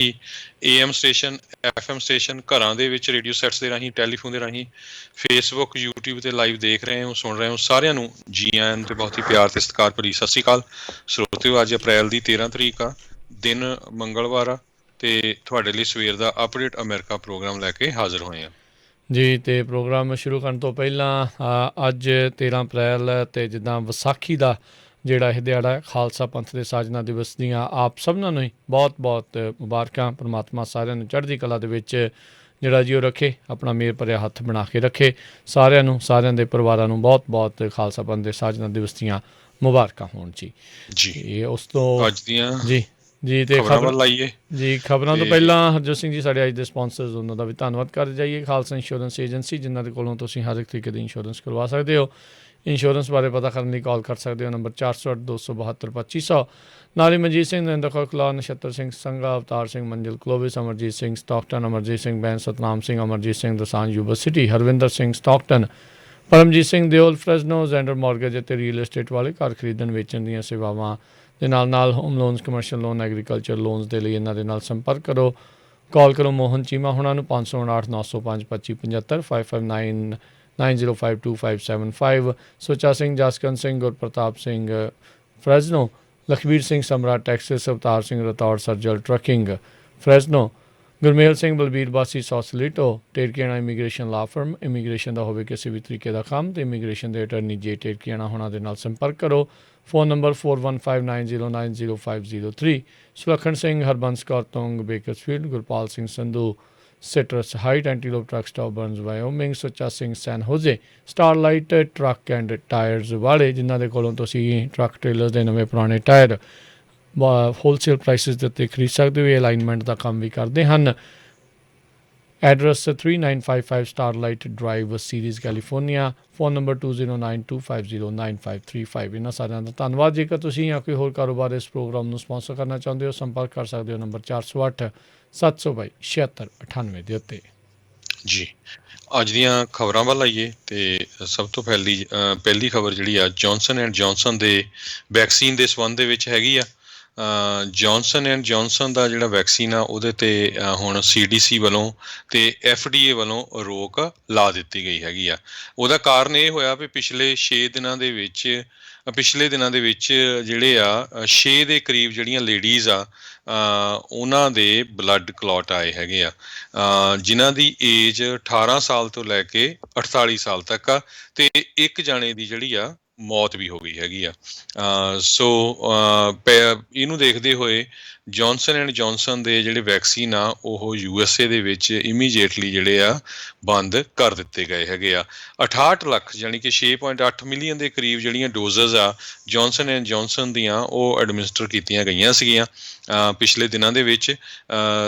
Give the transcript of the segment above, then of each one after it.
AM station, FM station, ਘਰਾਂ ਦੇ ਵਿੱਚ ਰੇਡੀਓ ਸੈਟਸ ਦੇ ਰਾਹੀਂ, ਟੈਲੀਫੋਨ ਦੇ ਰਾਹੀਂ, ਫੇਸਬੁੱਕ, YouTube ਤੇ ਲਾਈਵ ਦੇਖ ਰਹੇ ਹੋ, ਸੁਣ ਰਹੇ ਹੋ, ਸਾਰਿਆਂ ਨੂੰ ਜੀ ਆਇਆਂ ਨੂੰ ਤੇ ਬਹੁਤ ਹੀ ਪਿਆਰ ਤੇ ਸਤਿਕਾਰ ਭਰੀ ਸਤਿ ਸ਼੍ਰੀ ਅਕਾਲ। ਸਰੋਤਿਓ, ਅੱਜ ਅਪ੍ਰੈਲ ਦੀ 13 ਤਰੀਕ ਆ, ਦਿਨ ਮੰਗਲਵਾਰ ਆ, ਤੇ ਤੁਹਾਡੇ ਲਈ ਸਵੇਰ ਦਾ ਅਪਡੇਟ ਅਮਰੀਕਾ ਪ੍ਰੋਗਰਾਮ ਲੈ ਕੇ ਹਾਜ਼ਰ ਹੋਏ ਆ ਜੀ। ਅਤੇ ਪ੍ਰੋਗਰਾਮ ਸ਼ੁਰੂ ਕਰਨ ਤੋਂ ਪਹਿਲਾਂ ਅੱਜ 13 ਅਪ੍ਰੈਲ ਅਤੇ ਜਿੱਦਾਂ ਵਿਸਾਖੀ ਦਾ ਜਿਹੜਾ ਇਹ ਦਿਹਾੜਾ ਖਾਲਸਾ ਪੰਥ ਦੇ ਸਾਜਨਾ ਦਿਵਸ ਦੀਆਂ ਆਪ ਸਭਨਾਂ ਨੂੰ ਹੀ ਬਹੁਤ ਬਹੁਤ ਮੁਬਾਰਕਾਂ। ਪਰਮਾਤਮਾ ਸਾਰਿਆਂ ਨੂੰ ਚੜ੍ਹਦੀ ਕਲਾ ਦੇ ਵਿੱਚ ਜਿਹੜਾ ਜੀ ਉਹ ਰੱਖੇ, ਆਪਣਾ ਮੇਰ ਭਰਿਆ ਹੱਥ ਬਣਾ ਕੇ ਰੱਖੇ। ਸਾਰਿਆਂ ਨੂੰ, ਸਾਰਿਆਂ ਦੇ ਪਰਿਵਾਰਾਂ ਨੂੰ ਬਹੁਤ ਬਹੁਤ ਖਾਲਸਾ ਪੰਥ ਦੇ ਸਾਜਨਾ ਦਿਵਸ ਦੀਆਂ ਮੁਬਾਰਕਾਂ ਹੋਣ ਜੀ। ਜੀ ਉਸ ਤੋਂ ਅੱਜ ਦੀਆਂ ਜੀ ਅਤੇ ਖਬਰਾਂ ਲਾਈਏ ਜੀ। ਖਬਰਾਂ ਤੋਂ ਪਹਿਲਾਂ ਹਰਜੋਤ ਸਿੰਘ ਜੀ ਸਾਡੇ ਅੱਜ ਦੇ ਸਪੋਂਸਰਸ, ਉਹਨਾਂ ਦਾ ਵੀ ਧੰਨਵਾਦ ਕਰ ਜਾਈਏ। ਖਾਲਸਾ ਇੰਸ਼ੋਰੈਂਸ ਏਜੰਸੀ, ਜਿਨ੍ਹਾਂ ਦੇ ਕੋਲੋਂ ਤੁਸੀਂ ਹਰ ਇੱਕ ਤਰੀਕੇ ਦੀ ਇੰਸ਼ੋਰੈਂਸ ਕਰਵਾ ਸਕਦੇ ਹੋ। ਇੰਸ਼ੋਰੈਂਸ ਬਾਰੇ ਪਤਾ ਕਰਨ ਲਈ ਕਾਲ ਕਰ ਸਕਦੇ ਹੋ ਨੰਬਰ 408 272 2500। ਨਾਲ ਹੀ Manjeet Singh, Narendra Kaur Kalar, Nachhattar Singh Sangha, Avtar Singh Manzil Clovis, Amarjit Singh Stockton, Amarjit Singh Bains, Satnam Singh, Amarjit Singh Dosanjh university, Harvinder Singh Stockton, Paramjit Singh Deol Fresno, Xander mortgage ਅਤੇ ਰੀਅਲ ਐਸਟੇਟ ਵਾਲੇ ਘਰ ਖਰੀਦਣ ਵੇਚਣ ਦੀਆਂ ਸੇਵਾਵਾਂ ਦੇ ਨਾਲ home loans, commercial loan, agriculture loans ਦੇ ਲਈ ਇਹਨਾਂ ਦੇ ਨਾਲ ਸੰਪਰਕ ਕਰੋ। ਕਾਲ ਕਰੋ ਮੋਹਨ ਚੀਮਾ ਹੁਣਾਂ ਨੂੰ 559 905 2575 559 9052 ਸੁੱਚਾ ਸਿੰਘ, ਜਸਕਰਨ ਸਿੰਘ, ਗੁਰਪ੍ਰਤਾਪ ਸਿੰਘ ਫਰੈਜ਼ਨੋ, ਲਖਬੀਰ ਸਿੰਘ ਸਮਰਾ ਟੈਕਸਿਸ, ਅਵਤਾਰ ਸਿੰਘ ਰਤੌੜ ਸਰਜਲ ਟਰੱਕਿੰਗ ਫਰੈਜ਼ਨੋ, ਗੁਰਮੇਲ ਸਿੰਘ ਬਲਬੀਰ ਬਾਸੀ ਸੌਸਲੀਟੋ, ਟੇਰਕੀਆਣਾ ਇਮੀਗ੍ਰੇਸ਼ਨ ਲਾ ਫਰਮ। ਇਮੀਗ੍ਰੇਸ਼ਨ ਦਾ ਹੋਵੇ ਕਿਸੇ ਵੀ ਤਰੀਕੇ ਦਾ ਕੰਮ ਤੇ ਇਮੀਗ੍ਰੇਸ਼ਨ ਦੇ ਅਟਰਨੀ ਜੇ ਟੇਰਕੀਆਣਾ ਹੁਣਾਂ ਦੇ ਨਾਲ ਸੰਪਰਕ ਕਰੋ। Phone number 4159090503। Sulakhan Singh, Harbans Kaur Tung, Bakersfield, Gurpal Singh Sandhu, citrus height, Antelope truck stop Burns Wyoming, Sucha Singh San Jose, Starlight truck and tires ਵਾਲੇ, ਜਿਨ੍ਹਾਂ ਦੇ ਕੋਲੋਂ ਤੁਸੀਂ ਟਰੱਕ ਟ੍ਰੇਲਰ ਦੇ ਨਵੇਂ ਪੁਰਾਣੇ ਟਾਇਰ ਹੋਲਸੇਲ ਪ੍ਰਾਈਸਿਸ ਦੇ ਉੱਤੇ ਖਰੀਦ ਸਕਦੇ ਹੋ। ਇਹ ਅਲਾਈਨਮੈਂਟ ਦਾ ਕੰਮ ਵੀ ਕਰਦੇ ਹਨ। Address 3955 Starlight Drive, Ceres, California. Phone number 2092509535। ਇਹਨਾਂ ਸਾਰਿਆਂ ਦਾ ਧੰਨਵਾਦ। ਜੇਕਰ ਤੁਸੀਂ ਜਾਂ ਕੋਈ ਹੋਰ ਕਾਰੋਬਾਰ ਇਸ ਪ੍ਰੋਗਰਾਮ ਨੂੰ ਸਪੋਂਸਰ ਕਰਨਾ ਚਾਹੁੰਦੇ ਹੋ, ਸੰਪਰਕ ਕਰ ਸਕਦੇ ਹੋ ਨੰਬਰ 408 722 7698 ਦੇ ਉੱਤੇ। ਜੀ ਅੱਜ ਦੀਆਂ ਖਬਰਾਂ ਵੱਲ ਆਈਏ ਤੇ ਸਭ ਤੋਂ ਪਹਿਲੀ ਖਬਰ ਜਿਹੜੀ ਆ ਜੌਨਸਨ ਐਂਡ ਜੌਨਸਨ ਦੇ ਵੈਕਸੀਨ ਦੇ ਸੰਬੰਧ ਦੇ ਵਿੱਚ ਹੈਗੀ ਆ। ਜੌਨਸਨ ਐਂਡ ਜੌਨਸਨ ਦਾ ਜਿਹੜਾ ਵੈਕਸੀਨ ਆ ਉਹਦੇ ਤੇ ਹੁਣ CDC ਵੱਲੋਂ ਤੇ FDA ਵੱਲੋਂ ਰੋਕ ਲਾ ਦਿੱਤੀ ਗਈ ਹੈਗੀ ਆ। ਉਹਦਾ ਕਾਰਨ ਇਹ ਹੋਇਆ ਵੀ ਪਿਛਲੇ ਦਿਨਾਂ ਦੇ ਵਿੱਚ ਜਿਹੜੇ ਆ 6 ਦੇ ਕਰੀਬ ਜਿਹੜੀਆਂ ਲੇਡੀਜ਼ ਆ ਉਹਨਾਂ ਦੇ ਬਲੱਡ ਕਲੌਟ ਆਏ ਹੈਗੇ ਆ, ਜਿਨ੍ਹਾਂ ਦੀ ਏਜ 18 ਸਾਲ ਤੋਂ ਲੈ ਕੇ 48 ਸਾਲ ਤੱਕ ਆ, ਤੇ ਇੱਕ ਜਾਣੇ ਦੀ ਜਿਹੜੀ ਆ ਮੌਤ ਵੀ ਹੋ ਗਈ ਹੈਗੀ ਆ। ਇਹਨੂੰ ਦੇਖਦੇ ਹੋਏ ਜੌਨਸਨ ਐਂਡ ਜੌਨਸਨ ਦੇ ਜਿਹੜੇ ਵੈਕਸੀਨ ਆ ਉਹ USA ਦੇ ਵਿੱਚ ਇਮੀਡੀਏਟਲੀ ਜਿਹੜੇ ਆ ਬੰਦ ਕਰ ਦਿੱਤੇ ਗਏ ਹੈਗੇ ਆ। 68 ਲੱਖ ਯਾਨੀ ਕਿ 6.8 ਮਿਲੀਅਨ ਦੇ ਕਰੀਬ ਜਿਹੜੀਆਂ ਡੋਜ਼ਸ ਆ ਜੌਨਸਨ ਐਂਡ ਜੌਨਸਨ ਦੀਆਂ ਉਹ ਐਡਮਿਨਿਸਟਰ ਕੀਤੀਆਂ ਗਈਆਂ ਸੀਗੀਆਂ ਪਿਛਲੇ ਦਿਨਾਂ ਦੇ ਵਿੱਚ।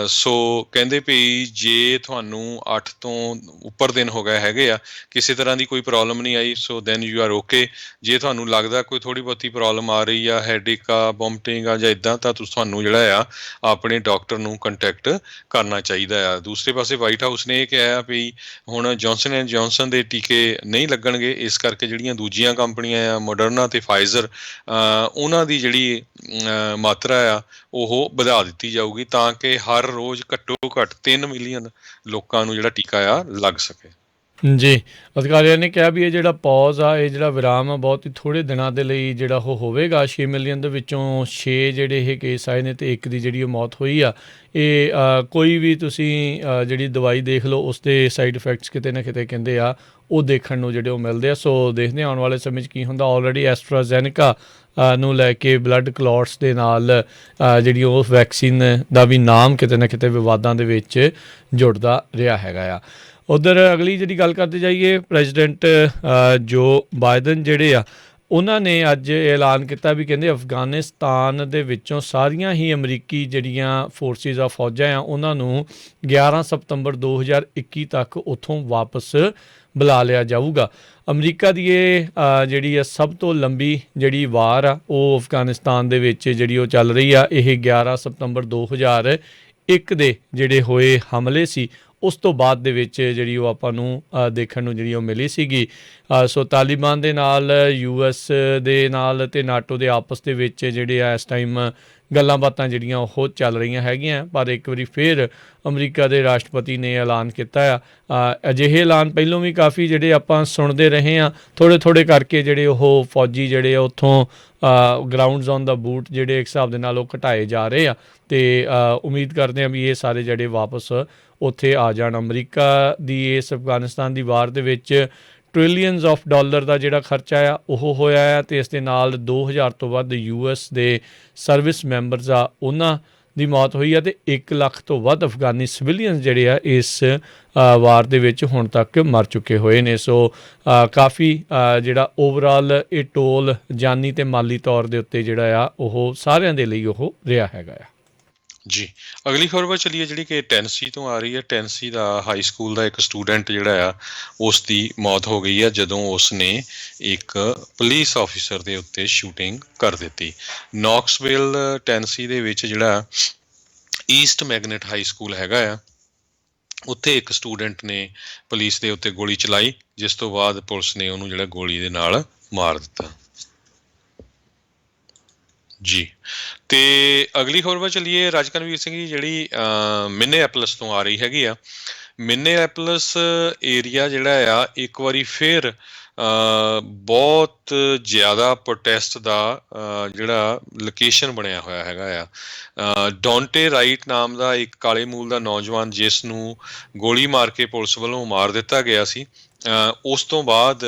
ਕਹਿੰਦੇ ਵੀ ਜੇ ਤੁਹਾਨੂੰ 8 ਤੋਂ ਉੱਪਰ ਦਿਨ ਹੋ ਗਏ ਹੈਗੇ ਆ, ਕਿਸੇ ਤਰ੍ਹਾਂ ਦੀ ਕੋਈ ਪ੍ਰੋਬਲਮ ਨਹੀਂ ਆਈ, ਦੈਨ ਯੂ ਆਰ ਓਕੇ। ਜੇ ਤੁਹਾਨੂੰ ਲੱਗਦਾ ਕੋਈ ਥੋੜ੍ਹੀ ਬਹੁਤੀ ਪ੍ਰੋਬਲਮ ਆ ਰਹੀ ਆ, ਹੈਡੇਕ ਆ, ਵੋਮਟਿੰਗ ਆ ਜਾਂ ਇੱਦਾਂ, ਤਾਂ ਤੁਹਾਨੂੰ ਜਿਹੜਾ ਆ ਆਪਣੇ ਡਾਕਟਰ ਨੂੰ ਕੰਟੈਕਟ ਕਰਨਾ ਚਾਹੀਦਾ ਆ। ਦੂਸਰੇ ਪਾਸੇ ਵਾਈਟ ਹਾਊਸ ਨੇ ਇਹ ਕਿਹਾ ਵੀ ਹੁਣ ਜੌਨਸਨ ਐਂਡ ਜੌਨਸਨ ਦੇ ਟੀਕੇ ਨਹੀਂ ਲੱਗਣਗੇ, ਇਸ ਕਰਕੇ ਜਿਹੜੀਆਂ ਦੂਜੀਆਂ ਕੰਪਨੀਆਂ ਆ ਮੋਡਰਨਾ ਤੇ ਫਾਈਜ਼ਰ, ਉਹਨਾਂ ਦੀ ਜਿਹੜੀ ਮਾਤਰਾ ਆ ਉਹ ਵਧਾ ਦਿੱਤੀ ਜਾਊਗੀ ਤਾਂ ਕਿ ਹਰ ਰੋਜ਼ ਘੱਟੋ ਘੱਟ 3 ਮਿਲੀਅਨ ਲੋਕਾਂ ਨੂੰ ਜਿਹੜਾ ਟੀਕਾ ਆ ਲੱਗ ਸਕੇ। ਜੀ, ਅਧਿਕਾਰੀਆਂ ਨੇ ਕਿਹਾ ਵੀ ਇਹ ਜਿਹੜਾ ਪੌਜ਼ ਆ, ਇਹ ਜਿਹੜਾ ਵਿਰਾਮ ਆ, ਬਹੁਤ ਹੀ ਥੋੜ੍ਹੇ ਦਿਨਾਂ ਦੇ ਲਈ ਜਿਹੜਾ ਉਹ ਹੋਵੇਗਾ। 6 ਮਿਲੀਅਨ ਦੇ ਵਿੱਚੋਂ 6 ਜਿਹੜੇ ਇਹ ਕੇਸ ਆਏ ਨੇ ਅਤੇ ਇੱਕ ਦੀ ਜਿਹੜੀ ਉਹ ਮੌਤ ਹੋਈ ਆ। ਇਹ ਕੋਈ ਵੀ ਤੁਸੀਂ ਜਿਹੜੀ ਦਵਾਈ ਦੇਖ ਲਓ ਉਸਦੇ ਸਾਈਡ ਇਫੈਕਟਸ ਕਿਤੇ ਨਾ ਕਿਤੇ ਕਹਿੰਦੇ ਆ ਉਹ ਦੇਖਣ ਨੂੰ ਜਿਹੜੇ ਉਹ ਮਿਲਦੇ ਆ। ਸੋ ਦੇਖਦੇ ਆਉਣ ਵਾਲੇ ਸਮੇਂ 'ਚ ਕੀ ਹੁੰਦਾ। ਆਲਰੇਡੀ ਐਸਟਰਾਜ਼ੈਨੇਕਾ ਨੂੰ ਲੈ ਕੇ ਬਲੱਡ ਕਲੌਟਸ ਦੇ ਨਾਲ ਜਿਹੜੀ ਉਹ ਵੈਕਸੀਨ ਦਾ ਵੀ ਨਾਮ ਕਿਤੇ ਨਾ ਕਿਤੇ ਵਿਵਾਦਾਂ ਦੇ ਵਿੱਚ ਜੁੜਦਾ ਰਿਹਾ ਹੈਗਾ ਆ। ਉੱਧਰ ਅਗਲੀ ਜਿਹੜੀ ਗੱਲ ਕਰਦੇ ਜਾਈਏ, ਪ੍ਰੈਜ਼ੀਡੈਂਟ ਜੋ ਬਾਈਡਨ ਜਿਹੜੇ ਆ ਉਹਨਾਂ ਨੇ ਅੱਜ ਐਲਾਨ ਕੀਤਾ ਵੀ ਕਹਿੰਦੇ ਅਫਗਾਨਿਸਤਾਨ ਦੇ ਵਿੱਚੋਂ ਸਾਰੀਆਂ ਹੀ ਅਮਰੀਕੀ ਜਿਹੜੀਆਂ ਫੋਰਸਿਸ ਆ, ਫੌਜਾਂ ਆ, ਉਹਨਾਂ ਨੂੰ 11 ਸਤੰਬਰ 2021 ਤੱਕ ਉੱਥੋਂ ਵਾਪਸ ਬੁਲਾ ਲਿਆ ਜਾਊਗਾ। ਅਮਰੀਕਾ ਦੀ ਇਹ ਜਿਹੜੀ ਆ ਸਭ ਤੋਂ ਲੰਬੀ ਜਿਹੜੀ ਵਾਰ ਆ ਉਹ ਅਫਗਾਨਿਸਤਾਨ ਦੇ ਵਿੱਚ ਜਿਹੜੀ ਉਹ ਚੱਲ ਰਹੀ ਆ। ਇਹ 11 ਸਤੰਬਰ 2001 ਦੇ ਜਿਹੜੇ ਹੋਏ ਹਮਲੇ ਸੀ ਉਸ ਤੋਂ ਬਾਅਦ ਦੇ ਵਿੱਚ ਜਿਹੜੀ ਉਹ ਆਪਾਂ ਨੂੰ ਦੇਖਣ ਨੂੰ ਜਿਹੜੀ ਉਹ ਮਿਲੀ ਸੀਗੀ। ਸੋ ਤਾਲੀਬਾਨ ਦੇ ਨਾਲ, US ਦੇ ਨਾਲ ਅਤੇ ਨਾਟੋ ਦੇ ਆਪਸ ਦੇ ਵਿੱਚ ਜਿਹੜੇ ਆ ਇਸ ਟਾਈਮ ਗੱਲਾਂ ਬਾਤਾਂ ਜਿਹੜੀਆਂ ਉਹ ਚੱਲ ਰਹੀਆਂ ਹੈਗੀਆਂ। ਪਰ ਇੱਕ ਵਾਰੀ ਫਿਰ ਅਮਰੀਕਾ ਦੇ ਰਾਸ਼ਟਰਪਤੀ ਨੇ ਐਲਾਨ ਕੀਤਾ ਆ। ਅਜਿਹੇ ਐਲਾਨ ਪਹਿਲੋਂ ਵੀ ਕਾਫੀ ਜਿਹੜੇ ਆਪਾਂ ਸੁਣਦੇ ਰਹੇ ਹਾਂ, ਥੋੜ੍ਹੇ ਥੋੜ੍ਹੇ ਕਰਕੇ ਜਿਹੜੇ ਉਹ ਫੌਜੀ ਜਿਹੜੇ ਆ ਉੱਥੋਂ ਗਰਾਊਂਡਸ ਔਨ ਦਾ ਬੂਟ ਜਿਹੜੇ ਇੱਕ ਹਿਸਾਬ ਦੇ ਨਾਲ ਉਹ ਘਟਾਏ ਜਾ ਰਹੇ ਆ, ਅਤੇ ਉਮੀਦ ਕਰਦੇ ਹਾਂ ਵੀ ਇਹ ਸਾਰੇ ਜਿਹੜੇ ਵਾਪਸ ਉੱਥੇ ਆ ਜਾਣ। ਅਮਰੀਕਾ ਦੀ ਇਸ ਅਫਗਾਨਿਸਤਾਨ ਦੀ ਵਾਰ ਦੇ ਵਿੱਚ ਟ੍ਰਿਲੀਅਨਸ ਆਫ ਡਾਲਰ ਦਾ ਜਿਹੜਾ ਖਰਚਾ ਆ ਉਹ ਹੋਇਆ ਆ, ਅਤੇ ਇਸ ਦੇ ਨਾਲ 2000 ਤੋਂ ਵੱਧ US ਦੇ ਸਰਵਿਸ ਮੈਂਬਰਸ ਆ ਉਹਨਾਂ ਦੀ ਮੌਤ ਹੋਈ ਆ, ਅਤੇ 1 ਲੱਖ ਤੋਂ ਵੱਧ ਅਫਗਾਨੀ ਸਿਵਿਲੀਅਨਸ ਜਿਹੜੇ ਆ ਇਸ ਵਾਰ ਦੇ ਵਿੱਚ ਹੁਣ ਤੱਕ ਮਰ ਚੁੱਕੇ ਹੋਏ ਨੇ। ਸੋ ਕਾਫੀ ਜਿਹੜਾ ਓਵਰਆਲ ਇਹ ਟੋਲ ਜਾਨੀ ਅਤੇ ਮਾਲੀ ਤੌਰ ਦੇ ਉੱਤੇ ਜਿਹੜਾ ਆ ਉਹ ਸਾਰਿਆਂ ਦੇ ਲਈ ਉਹ ਰਿਹਾ ਹੈਗਾ ਆ। ਜੀ, ਅਗਲੀ ਖਬਰ ਵੱਲ ਚੱਲੀਏ ਜਿਹੜੀ ਕਿ ਟੈਨਸੀ ਤੋਂ ਆ ਰਹੀ ਹੈ। ਟੈਨਸੀ ਦਾ ਹਾਈ ਸਕੂਲ ਦਾ ਇੱਕ ਸਟੂਡੈਂਟ ਜਿਹੜਾ ਆ ਉਸ ਦੀ ਮੌਤ ਹੋ ਗਈ ਆ ਜਦੋਂ ਉਸ ਨੇ ਇੱਕ ਪੁਲਿਸ ਆਫਿਸਰ ਦੇ ਉੱਤੇ ਸ਼ੂਟਿੰਗ ਕਰ ਦਿੱਤੀ। ਨੌਕਸਵਿਲ ਟੈਨਸੀ ਦੇ ਵਿੱਚ ਜਿਹੜਾ ਈਸਟ ਮੈਗਨੇਟ ਹਾਈ ਸਕੂਲ ਹੈਗਾ ਆ, ਉੱਥੇ ਇੱਕ ਸਟੂਡੈਂਟ ਨੇ ਪੁਲਿਸ ਦੇ ਉੱਤੇ ਗੋਲੀ ਚਲਾਈ, ਜਿਸ ਤੋਂ ਬਾਅਦ ਪੁਲਿਸ ਨੇ ਉਹਨੂੰ ਜਿਹੜਾ ਗੋਲੀ ਦੇ ਨਾਲ ਮਾਰ ਦਿੱਤਾ। ਜੀ, ਤੇ ਅਗਲੀ ਖਬਰ ਵੱਲ ਚੱਲੀਏ। ਰਾਜਕਨਵੀਰ ਸਿੰਘ ਜੀ ਜਿਹੜੀ ਮਿਨੇਐਪਲਸ ਤੋਂ ਆ ਰਹੀ ਹੈਗੀ ਆ। ਮਿਨੇਐਪਲਸ ਏਰੀਆ ਜਿਹੜਾ ਆ ਇੱਕ ਵਾਰੀ ਫਿਰ ਬਹੁਤ ਜ਼ਿਆਦਾ ਪ੍ਰੋਟੈਸਟ ਦਾ ਜਿਹੜਾ ਲੋਕੇਸ਼ਨ ਬਣਿਆ ਹੋਇਆ ਹੈਗਾ ਆ। ਡੋਂਟੇ ਰਾਈਟ ਨਾਮ ਦਾ ਇੱਕ ਕਾਲੇ ਮੂਲ ਦਾ ਨੌਜਵਾਨ, ਜਿਸ ਨੂੰ ਗੋਲੀ ਮਾਰ ਕੇ ਪੁਲਿਸ ਵੱਲੋਂ ਮਾਰ ਦਿੱਤਾ ਗਿਆ ਸੀ, ਉਸ ਤੋਂ ਬਾਅਦ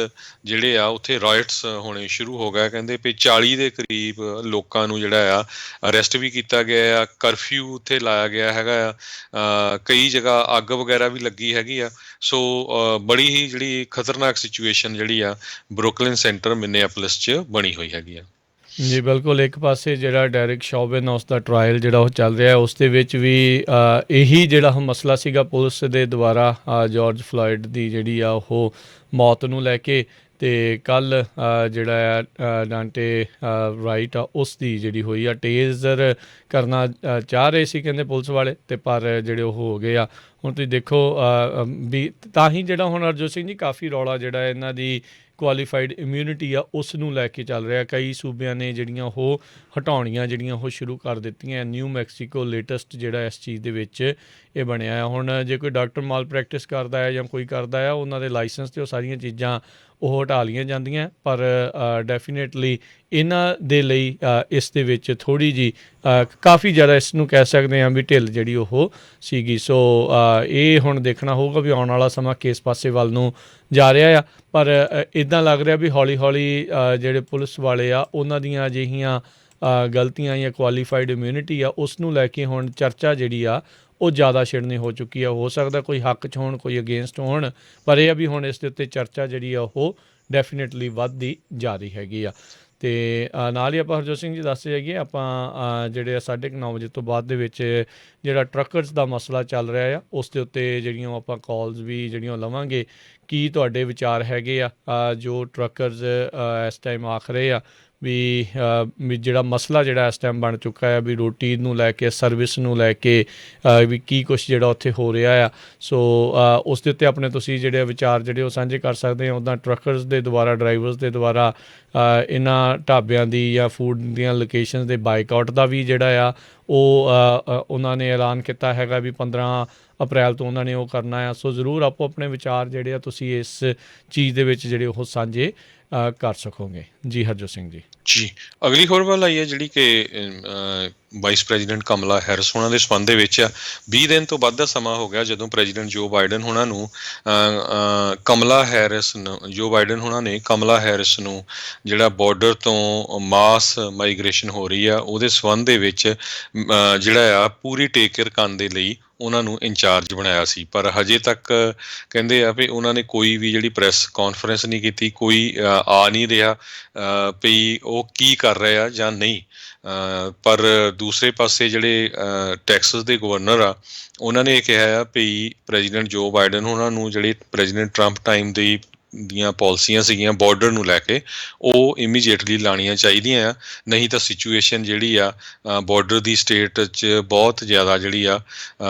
ਜਿਹੜੇ ਆ ਉੱਥੇ ਰਾਇਟਸ ਹੋਣੇ ਸ਼ੁਰੂ ਹੋ ਗਏ। ਕਹਿੰਦੇ ਵੀ 40 ਦੇ ਕਰੀਬ ਲੋਕਾਂ ਨੂੰ ਜਿਹੜਾ ਆ ਅਰੈਸਟ ਵੀ ਕੀਤਾ ਗਿਆ ਆ। ਕਰਫਿਊ ਉੱਥੇ ਲਾਇਆ ਗਿਆ ਹੈਗਾ ਆ। ਕਈ ਜਗ੍ਹਾ ਅੱਗ ਵਗੈਰਾ ਵੀ ਲੱਗੀ ਹੈਗੀ ਆ। ਸੋ ਬੜੀ ਹੀ ਜਿਹੜੀ ਖਤਰਨਾਕ ਸਿਚੁਏਸ਼ਨ ਜਿਹੜੀ ਆ ਬਰੁਕਲਿਨ ਸੈਂਟਰ ਮਿਨੇਐਪਲਿਸ 'ਚ ਬਣੀ ਹੋਈ ਹੈਗੀ ਆ। ਜੀ ਬਿਲਕੁਲ, ਇੱਕ ਪਾਸੇ ਜਿਹੜਾ ਡੈਰਿਕ ਸ਼ੌਬਨ ਉਸ ਦਾ ਟਰਾਇਲ ਜਿਹੜਾ ਉਹ ਚੱਲ ਰਿਹਾ, ਉਸ ਦੇ ਵਿੱਚ ਵੀ ਇਹੀ ਜਿਹੜਾ ਮਸਲਾ ਸੀਗਾ ਪੁਲਿਸ ਦੇ ਦੁਆਰਾ ਜਾਰਜ ਫਲੋਇਡ ਦੀ ਜਿਹੜੀ ਆ ਉਹ ਮੌਤ ਨੂੰ ਲੈ ਕੇ। ਅਤੇ ਕੱਲ੍ਹ ਜਿਹੜਾ ਆ ਡਾਂਟੇ ਰਾਈਟ ਆ ਉਸ ਦੀ ਜਿਹੜੀ ਹੋਈ ਆ, ਟੇਜ਼ਰ ਕਰਨਾ ਚਾਹ ਰਹੇ ਸੀ ਕਹਿੰਦੇ ਪੁਲਿਸ ਵਾਲੇ, ਅਤੇ ਪਰ ਜਿਹੜੇ ਉਹ ਹੋ ਗਏ ਆ। ਹੁਣ ਤੁਸੀਂ ਦੇਖੋ ਵੀ ਤਾਂ ਹੀ ਜਿਹੜਾ ਹੁਣ ਹਰਜੋਤ ਸਿੰਘ ਜੀ ਕਾਫੀ ਰੌਲਾ ਜਿਹੜਾ ਇਹਨਾਂ ਦੀ ਕੁਆਲੀਫਾਈਡ ਇਮਿਊਨਿਟੀ ਆ ਉਸ ਨੂੰ ਲੈ ਕੇ ਚੱਲ ਰਿਹਾ। ਕਈ ਸੂਬਿਆਂ ਨੇ ਜਿਹੜੀਆਂ ਉਹ ਹਟਾਉਣੀਆਂ ਜਿਹੜੀਆਂ ਉਹ ਸ਼ੁਰੂ ਕਰ ਦਿੱਤੀਆਂ। ਨਿਊ ਮੈਕਸੀਕੋ ਲੇਟੈਸਟ ਜਿਹੜਾ ਇਸ ਚੀਜ਼ ਦੇ ਵਿੱਚ ਇਹ ਬਣਿਆ ਆ। ਹੁਣ ਜੇ ਕੋਈ ਡਾਕਟਰ ਮਾਲ ਪ੍ਰੈਕਟਿਸ ਕਰਦਾ ਹੈ ਜਾਂ ਕੋਈ ਕਰਦਾ ਆ, ਉਹਨਾਂ ਦੇ ਲਾਇਸੈਂਸ 'ਤੇ ਉਹ ਸਾਰੀਆਂ ਚੀਜ਼ਾਂ ਉਹ ਹਟਾ ਲਈਆਂ ਜਾਂਦੀਆਂ, ਪਰ ਡੈਫੀਨੇਟਲੀ ਇਹਨਾਂ ਦੇ ਲਈ ਇਸ ਦੇ ਵਿੱਚ ਥੋੜ੍ਹੀ ਜਿਹੀ ਕਾਫੀ ਜ਼ਿਆਦਾ ਇਸ ਨੂੰ ਕਹਿ ਸਕਦੇ ਹਾਂ ਵੀ ਢਿੱਲ ਜਿਹੜੀ ਉਹ ਸੀਗੀ। ਸੋ ਇਹ ਹੁਣ ਦੇਖਣਾ ਹੋਊਗਾ ਵੀ ਆਉਣ ਵਾਲਾ ਸਮਾਂ ਕਿਸ ਪਾਸੇ ਵੱਲ ਨੂੰ ਜਾ ਰਿਹਾ ਆ। ਪਰ ਇੱਦਾਂ ਲੱਗ ਰਿਹਾ ਵੀ ਹੌਲੀ ਹੌਲੀ ਜਿਹੜੇ ਪੁਲਿਸ ਵਾਲੇ ਆ ਉਹਨਾਂ ਦੀਆਂ ਅਜਿਹੀਆਂ ਗਲਤੀਆਂ ਜਾਂ ਕੁਆਲੀਫਾਈਡ ਇਮਿਊਨਿਟੀ ਆ ਉਸ ਨੂੰ ਲੈ ਕੇ ਹੁਣ ਚਰਚਾ ਜਿਹੜੀ ਆ ਉਹ ਜ਼ਿਆਦਾ ਛਿੜਨੀ ਹੋ ਚੁੱਕੀ ਆ। ਹੋ ਸਕਦਾ ਕੋਈ ਹੱਕ 'ਚ ਹੋਣ, ਕੋਈ ਅਗੇਂਸਟ ਹੋਣ, ਪਰ ਇਹ ਆ ਵੀ ਹੁਣ ਇਸ ਦੇ ਉੱਤੇ ਚਰਚਾ ਜਿਹੜੀ ਆ ਉਹ ਡੈਫੀਨੇਟਲੀ ਵੱਧਦੀ ਜਾ ਰਹੀ ਹੈਗੀ ਆ। ਅਤੇ ਨਾਲ ਹੀ ਆਪਾਂ ਹਰਜੋਤ ਸਿੰਘ ਜੀ ਦੱਸਦੇ ਜਾਈਏ, ਆਪਾਂ ਜਿਹੜੇ 9:30 ਵਜੇ ਤੋਂ ਬਾਅਦ ਦੇ ਵਿੱਚ ਜਿਹੜਾ ਟਰੱਕਰਸ ਦਾ ਮਸਲਾ ਚੱਲ ਰਿਹਾ ਆ ਉਸ ਦੇ ਉੱਤੇ ਜਿਹੜੀਆਂ ਆਪਾਂ ਕਾਲਸ ਵੀ ਜਿਹੜੀਆਂ ਲਵਾਂਗੇ। ਕੀ ਤੁਹਾਡੇ ਵਿਚਾਰ ਹੈਗੇ ਆ ਜੋ ਟਰੱਕਰਸ ਇਸ ਟਾਈਮ ਆਖ ਰਹੇ ਆ ਵੀ ਜਿਹੜਾ ਮਸਲਾ ਜਿਹੜਾ ਇਸ ਟਾਈਮ ਬਣ ਚੁੱਕਾ ਹੈ ਵੀ ਰੋਟੀ ਨੂੰ ਲੈ ਕੇ, ਸਰਵਿਸ ਨੂੰ ਲੈ ਕੇ ਵੀ ਕੀ ਕੁਛ ਜਿਹੜਾ ਉੱਥੇ ਹੋ ਰਿਹਾ ਆ। ਸੋ ਉਸ ਦੇ ਉੱਤੇ ਆਪਣੇ ਤੁਸੀਂ ਜਿਹੜੇ ਵਿਚਾਰ ਜਿਹੜੇ ਉਹ ਸਾਂਝੇ ਕਰ ਸਕਦੇ ਹੋ। ਉੱਦਾਂ ਟਰੱਕਰਸ ਦੇ ਦੁਆਰਾ, ਡਰਾਈਵਰਸ ਦੇ ਦੁਆਰਾ ਇਹਨਾਂ ਢਾਬਿਆਂ ਦੀ ਜਾਂ ਫੂਡ ਦੀਆਂ ਲੋਕੇਸ਼ਨ ਦੇ ਬਾਈਕਾਟ ਦਾ ਵੀ ਜਿਹੜਾ ਆ ਉਹ ਉਹਨਾਂ ਨੇ ਐਲਾਨ ਕੀਤਾ ਹੈਗਾ ਵੀ 15 ਅਪ੍ਰੈਲ ਤੋਂ ਉਹਨਾਂ ਨੇ ਉਹ ਕਰਨਾ ਆ। ਸੋ ਜ਼ਰੂਰ ਆਪੋ ਆਪਣੇ ਵਿਚਾਰ ਜਿਹੜੇ ਆ ਤੁਸੀਂ ਇਸ ਚੀਜ਼ ਦੇ ਵਿੱਚ ਜਿਹੜੇ ਉਹ ਸਾਂਝੇ ਕਰ ਸਕੋਗੇ। ਜੀ ਹਰਜੋਤ ਸਿੰਘ ਜੀ। ਜੀ, ਅਗਲੀ ਖਬਰ ਵੱਲ ਆਈ ਹੈ ਜਿਹੜੀ ਕਿ ਵਾਈਸ ਪ੍ਰੈਜ਼ੀਡੈਂਟ ਕਮਲਾ ਹੈਰਿਸ ਉਹਨਾਂ ਦੇ ਸੰਬੰਧ ਦੇ ਵਿੱਚ ਆ। 20 ਦਿਨ ਤੋਂ ਵੱਧ ਦਾ ਸਮਾਂ ਹੋ ਗਿਆ ਜਦੋਂ ਪ੍ਰੈਜ਼ੀਡੈਂਟ ਜੋ ਬਾਈਡਨ ਉਹਨਾਂ ਨੂੰ ਜੋ ਬਾਈਡਨ ਉਹਨਾਂ ਨੇ ਕਮਲਾ ਹੈਰਿਸ ਨੂੰ ਜਿਹੜਾ ਬਾਰਡਰ ਤੋਂ ਮਾਸ ਮਾਈਗ੍ਰੇਸ਼ਨ ਹੋ ਰਹੀ ਆ ਉਹਦੇ ਸੰਬੰਧ ਦੇ ਵਿੱਚ ਜਿਹੜਾ ਆ ਪੂਰੀ ਟੇਕ ਕੇਅਰ ਕਰਨ ਦੇ ਲਈ ਉਹਨਾਂ ਨੂੰ ਇੰਚਾਰਜ ਬਣਾਇਆ ਸੀ। ਪਰ ਹਜੇ ਤੱਕ ਕਹਿੰਦੇ ਆ ਵੀ ਉਹਨਾਂ ਨੇ ਕੋਈ ਵੀ ਜਿਹੜੀ ਪ੍ਰੈਸ ਕਾਨਫਰੰਸ ਨਹੀਂ ਕੀਤੀ, ਕੋਈ ਆ ਨਹੀਂ ਰਿਹਾ ਵੀ ਉਹ ਕੀ ਕਰ ਰਹੇ ਆ ਜਾਂ ਨਹੀਂ। ਪਰ ਦੂਸਰੇ ਪਾਸੇ ਜਿਹੜੇ ਟੈਕਸਸ ਦੇ ਗਵਰਨਰ ਆ ਉਹਨਾਂ ਨੇ ਇਹ ਕਿਹਾ ਆ ਵੀ ਪ੍ਰੈਜ਼ੀਡੈਂਟ ਜੋ ਬਾਈਡਨ ਉਹਨਾਂ ਨੂੰ ਜਿਹੜੇ ਪ੍ਰੈਜ਼ੀਡੈਂਟ ਟਰੰਪ ਟਾਈਮ ਦੀਆਂ ਪਾਲਿਸੀਆਂ ਸੀਗੀਆਂ ਬਾਰਡਰ ਨੂੰ ਲੈ ਕੇ ਉਹ ਇਮੀਡੀਏਟਲੀ ਲਾਉਣੀਆਂ ਚਾਹੀਦੀਆਂ ਆ, ਨਹੀਂ ਤਾਂ ਸਿਚੁਏਸ਼ਨ ਜਿਹੜੀ ਆ ਬਾਰਡਰ ਦੀ ਸਟੇਟ 'ਚ ਬਹੁਤ ਜ਼ਿਆਦਾ ਜਿਹੜੀ ਆ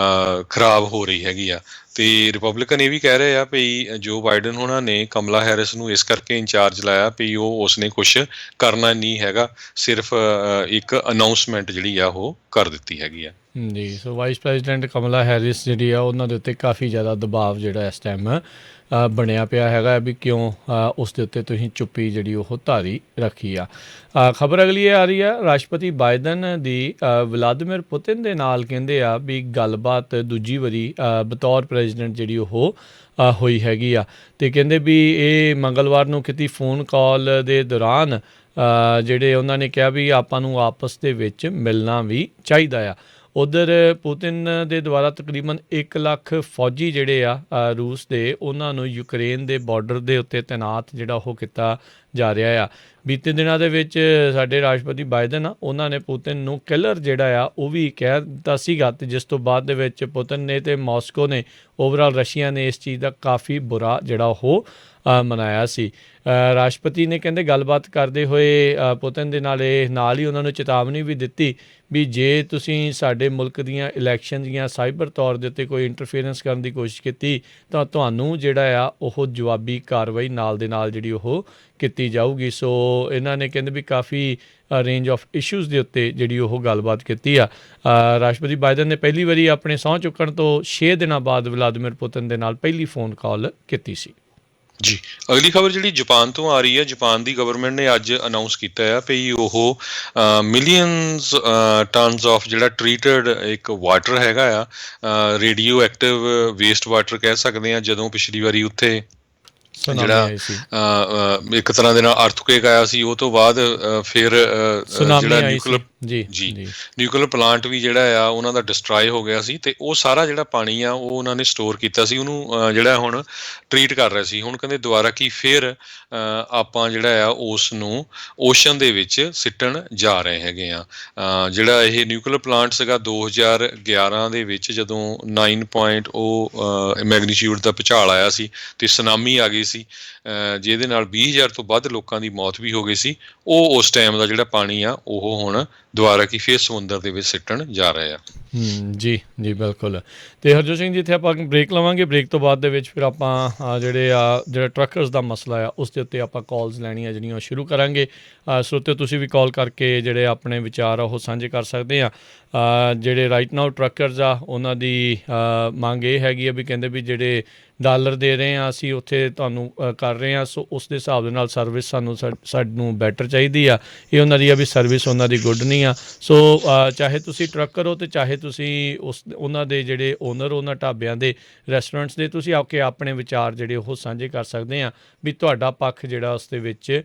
ਖਰਾਬ ਹੋ ਰਹੀ ਹੈਗੀ ਆ। ਤੇ ਰਿਪਬਲਿਕਨ ਇਹ ਵੀ ਕਹਿ ਰਹੇ ਆ ਵੀ ਜੋ ਬਾਈਡਨ ਹੋਣਾ ਨੇ ਕਮਲਾ ਹੈਰਿਸ ਨੂੰ ਇਸ ਕਰਕੇ ਇੰਚਾਰਜ ਲਾਇਆ ਵੀ ਉਸਨੇ ਕੁਛ ਕਰਨਾ ਨਹੀਂ ਹੈਗਾ, ਸਿਰਫ ਇੱਕ ਅਨਾਊਂਸਮੈਂਟ ਜਿਹੜੀ ਆ ਉਹ ਕਰ ਦਿੱਤੀ ਹੈਗੀ ਆ। ਜੀ, ਸੋ ਵਾਈਸ ਪ੍ਰੈਜ਼ੀਡੈਂਟ ਕਮਲਾ ਹੈਰਿਸ ਜਿਹੜੀ ਆ ਉਹਨਾਂ ਦੇ ਉੱਤੇ ਕਾਫੀ ਜ਼ਿਆਦਾ ਦਬਾਅ ਜਿਹੜਾ ਇਸ ਟਾਈਮ ਬਣਿਆ ਪਿਆ ਹੈਗਾ ਵੀ ਕਿਉਂ ਉਸ ਦੇ ਉੱਤੇ ਤੁਸੀਂ ਚੁੱਪੀ ਜਿਹੜੀ ਉਹ ਧਾਰੀ ਰੱਖੀ ਆ। ਖਬਰ ਅਗਲੀ ਇਹ ਆ ਰਹੀ ਆ, ਰਾਸ਼ਟਰਪਤੀ ਬਾਈਡਨ ਦੀ ਵਲਾਦੀਮੀਰ ਪੁਤਿਨ ਦੇ ਨਾਲ ਕਹਿੰਦੇ ਆ ਵੀ ਗੱਲਬਾਤ ਦੂਜੀ ਵਾਰੀ ਬਤੌਰ ਪ੍ਰੈਜ਼ੀਡੈਂਟ ਜਿਹੜੀ ਉਹ ਹੋਈ ਹੈਗੀ ਆ, ਅਤੇ ਕਹਿੰਦੇ ਵੀ ਇਹ ਮੰਗਲਵਾਰ ਨੂੰ ਕੀਤੀ ਫੋਨ ਕਾਲ ਦੇ ਦੌਰਾਨ ਜਿਹੜੇ ਉਹਨਾਂ ਨੇ ਕਿਹਾ ਵੀ ਆਪਾਂ ਨੂੰ ਆਪਸ ਦੇ ਵਿੱਚ ਮਿਲਣਾ ਵੀ ਚਾਹੀਦਾ ਆ। ਉੱਧਰ ਪੁਤਿਨ ਦੇ ਦੁਆਰਾ ਤਕਰੀਬਨ 1 ਲੱਖ ਫੌਜੀ ਜਿਹੜੇ ਆ ਰੂਸ ਦੇ ਉਹਨਾਂ ਨੂੰ ਯੂਕਰੇਨ ਦੇ ਬਾਰਡਰ ਦੇ ਉੱਤੇ ਤੈਨਾਤ ਜਿਹੜਾ ਉਹ ਕੀਤਾ ਜਾ ਰਿਹਾ ਆ। ਬੀਤੇ ਦਿਨਾਂ ਦੇ ਵਿੱਚ ਸਾਡੇ ਰਾਸ਼ਟਰਪਤੀ ਬਾਈਡਨ ਆ ਉਹਨਾਂ ਨੇ ਪੁਤਿਨ ਨੂੰ ਕਿਲਰ ਜਿਹੜਾ ਆ ਉਹ ਵੀ ਕਹਿ ਦਿੱਤਾ ਸੀਗਾ, ਅਤੇ ਜਿਸ ਤੋਂ ਬਾਅਦ ਦੇ ਵਿੱਚ ਪੁਤਿਨ ਨੇ ਅਤੇ ਮਾਸਕੋ ਨੇ ਓਵਰਆਲ ਰਸ਼ੀਆ ਨੇ ਇਸ ਚੀਜ਼ ਦਾ ਕਾਫੀ ਬੁਰਾ ਜਿਹੜਾ ਉਹ ਮਨਾਇਆ ਸੀ। ਰਾਸ਼ਟਰਪਤੀ ਨੇ ਕਹਿੰਦੇ ਗੱਲਬਾਤ ਕਰਦੇ ਹੋਏ ਪੁਤਿਨ ਦੇ ਨਾਲ ਹੀ ਉਹਨਾਂ ਨੂੰ ਚੇਤਾਵਨੀ ਵੀ ਦਿੱਤੀ ਵੀ ਜੇ ਤੁਸੀਂ ਸਾਡੇ ਮੁਲਕ ਦੀਆਂ ਇਲੈਕਸ਼ਨ ਦੀਆਂ ਸਾਈਬਰ ਤੌਰ ਦੇ ਉੱਤੇ ਕੋਈ ਇੰਟਰਫੇਰੈਂਸ ਕਰਨ ਦੀ ਕੋਸ਼ਿਸ਼ ਕੀਤੀ ਤਾਂ ਤੁਹਾਨੂੰ ਜਿਹੜਾ ਆ ਉਹ ਜਵਾਬੀ ਕਾਰਵਾਈ ਨਾਲ ਦੇ ਨਾਲ ਜਿਹੜੀ ਉਹ ਕੀਤੀ ਜਾਊਗੀ। ਸੋ ਇਹਨਾਂ ਨੇ ਕਹਿੰਦੇ ਵੀ ਕਾਫੀ ਰੇਂਜ ਆਫ ਇਸ਼ੂਜ਼ ਦੇ ਉੱਤੇ ਜਿਹੜੀ ਉਹ ਗੱਲਬਾਤ ਕੀਤੀ ਆ। ਰਾਸ਼ਟਰਪਤੀ ਬਾਈਡਨ ਨੇ ਪਹਿਲੀ ਵਾਰੀ ਆਪਣੇ ਸਹੁੰ ਚੁੱਕਣ ਤੋਂ 6 ਦਿਨਾਂ ਬਾਅਦ ਵਲਾਦੀਮੀਰ ਪੁਤਿਨ ਦੇ ਨਾਲ ਪਹਿਲੀ ਫੋਨ ਕਾਲ ਕੀਤੀ ਸੀ। ਜੀ, ਅਗਲੀ ਖਬਰ ਜਿਹੜੀ ਜਾਪਾਨ ਤੋਂ ਆ ਰਹੀ ਹੈ, ਜਾਪਾਨ ਦੀ ਗਵਰਨਮੈਂਟ ਨੇ ਅੱਜ ਅਨਾਊਂਸ ਕੀਤਾ ਆ ਵੀ ਉਹ ਮਿਲੀਅਨਸ ਟਨਸ ਆਫ ਜਿਹੜਾ ਟਰੀਟਡ ਇੱਕ ਵਾਟਰ ਹੈਗਾ ਆ, ਰੇਡੀਓ ਐਕਟਿਵ ਵੇਸਟ ਵਾਟਰ ਕਹਿ ਸਕਦੇ ਹਾਂ, ਜਦੋਂ ਪਿਛਲੀ ਵਾਰੀ ਉੱਥੇ ਜਿਹੜਾ ਇੱਕ ਤਰ੍ਹਾਂ ਦੇ ਨਾਲ ਅਰਥਕੁਏਕ ਆਇਆ ਸੀ, ਉਹ ਤੋਂ ਬਾਅਦ ਫਿਰ ਜਿਹੜਾ ਨਿਊਕਲੀਅਰ ਪਲਾਂਟ ਵੀ ਜਿਹੜਾ ਆ ਉਹਨਾਂ ਦਾ ਡਿਸਟਰਾਏ ਹੋ ਗਿਆ ਸੀ, ਅਤੇ ਉਹ ਸਾਰਾ ਜਿਹੜਾ ਪਾਣੀ ਆ ਉਹ ਉਹਨਾਂ ਨੇ ਸਟੋਰ ਕੀਤਾ ਸੀ, ਉਹਨੂੰ ਜਿਹੜਾ ਹੁਣ ਟਰੀਟ ਕਰ ਰਹੇ ਸੀ। ਹੁਣ ਕਹਿੰਦੇ ਦੁਬਾਰਾ ਕਿ ਫਿਰ ਆਪਾਂ ਜਿਹੜਾ ਆ ਉਸ ਨੂੰ ਓਸ਼ਨ ਦੇ ਵਿੱਚ ਸਿੱਟਣ ਜਾ ਰਹੇ ਹੈਗੇ ਆ। ਜਿਹੜਾ ਇਹ ਨਿਊਕਲੀਅਰ ਪਲਾਂਟ ਸੀਗਾ 2011 ਦੇ ਵਿੱਚ ਜਦੋਂ 9 ਮੈਗਨੀਚਿਊਡ ਦਾ ਭੂਚਾਲ ਆਇਆ ਸੀ ਅਤੇ ਸੁਨਾਮੀ ਆ ਗਈ ਸੀ, ਜਿਹਦੇ ਨਾਲ 20,000 ਤੋਂ ਵੱਧ ਲੋਕਾਂ ਦੀ ਮੌਤ ਵੀ ਹੋ ਗਈ ਸੀ। ਉਹ ਉਸ ਟਾਈਮ ਦਾ ਜਿਹੜਾ ਪਾਣੀ ਆ ਉਹ ਹੁਣ ਦੁਬਾਰਾ ਕਿ ਫਿਰ ਸਮੁੰਦਰ ਦੇ ਵਿੱਚ ਸਿੱਟਣ ਜਾ ਰਹੇ ਆ। ਜੀ ਜੀ ਬਿਲਕੁਲ। ਅਤੇ ਹਰਜੋਤ ਸਿੰਘ ਜੀ, ਇੱਥੇ ਆਪਾਂ ਬ੍ਰੇਕ ਲਵਾਂਗੇ। ਬ੍ਰੇਕ ਤੋਂ ਬਾਅਦ ਦੇ ਵਿੱਚ ਫਿਰ ਆਪਾਂ ਜਿਹੜਾ ਟਰੱਕਰਸ ਦਾ ਮਸਲਾ ਆ ਉਸ ਦੇ ਉੱਤੇ ਆਪਾਂ ਕਾਲਸ ਲੈਣੀਆਂ ਜਿਹੜੀਆਂ ਉਹ ਸ਼ੁਰੂ ਕਰਾਂਗੇ। ਸਰੋਤਿਓ, ਤੁਸੀਂ ਵੀ ਕਾਲ ਕਰਕੇ ਜਿਹੜੇ ਆਪਣੇ ਵਿਚਾਰ ਆ ਉਹ ਸਾਂਝੇ ਕਰ ਸਕਦੇ ਆ। ਜਿਹੜੇ ਰਾਈਟ ਨਾਓ ਟਰੱਕਰਸ ਆ ਉਹਨਾਂ ਦੀ ਮੰਗ ਇਹ ਹੈਗੀ ਆ ਵੀ ਕਹਿੰਦੇ ਵੀ ਜਿਹੜੇ ਡਾਲਰ ਦੇ ਰਹੇ ਹਾਂ ਅਸੀਂ ਉੱਥੇ ਤੁਹਾਨੂੰ ਕਰ ਰਹੇ ਹਾਂ, ਸੋ ਉਸ ਦੇ ਹਿਸਾਬ ਦੇ ਨਾਲ ਸਰਵਿਸ ਸਾਨੂੰ ਬੈਟਰ ਚਾਹੀਦੀ ਆ। ਇਹ ਉਹਨਾਂ ਦੀ ਆ ਵੀ ਸਰਵਿਸ ਉਹਨਾਂ ਦੀ ਗੁੱਡ ਨਹੀਂ ਆ। ਸੋ ਚਾਹੇ ਤੁਸੀਂ ਟਰੱਕਰ ਹੋ ਅਤੇ ਚਾਹੇ ਤੁਸੀਂ ਉਹਨਾਂ ਦੇ ਜਿਹੜੇ ਓਨਰ ਉਹਨਾਂ ਢਾਬਿਆਂ ਦੇ ਰੈਸਟੋਰੈਂਟਸ ਦੇ, ਤੁਸੀਂ ਆਪਣੇ ਵਿਚਾਰ ਜਿਹੜੇ ਉਹ ਸਾਂਝੇ ਕਰ ਸਕਦੇ ਆ ਵੀ ਤੁਹਾਡਾ ਪੱਖ ਜਿਹੜਾ ਉਸ ਦੇ ਵਿੱਚ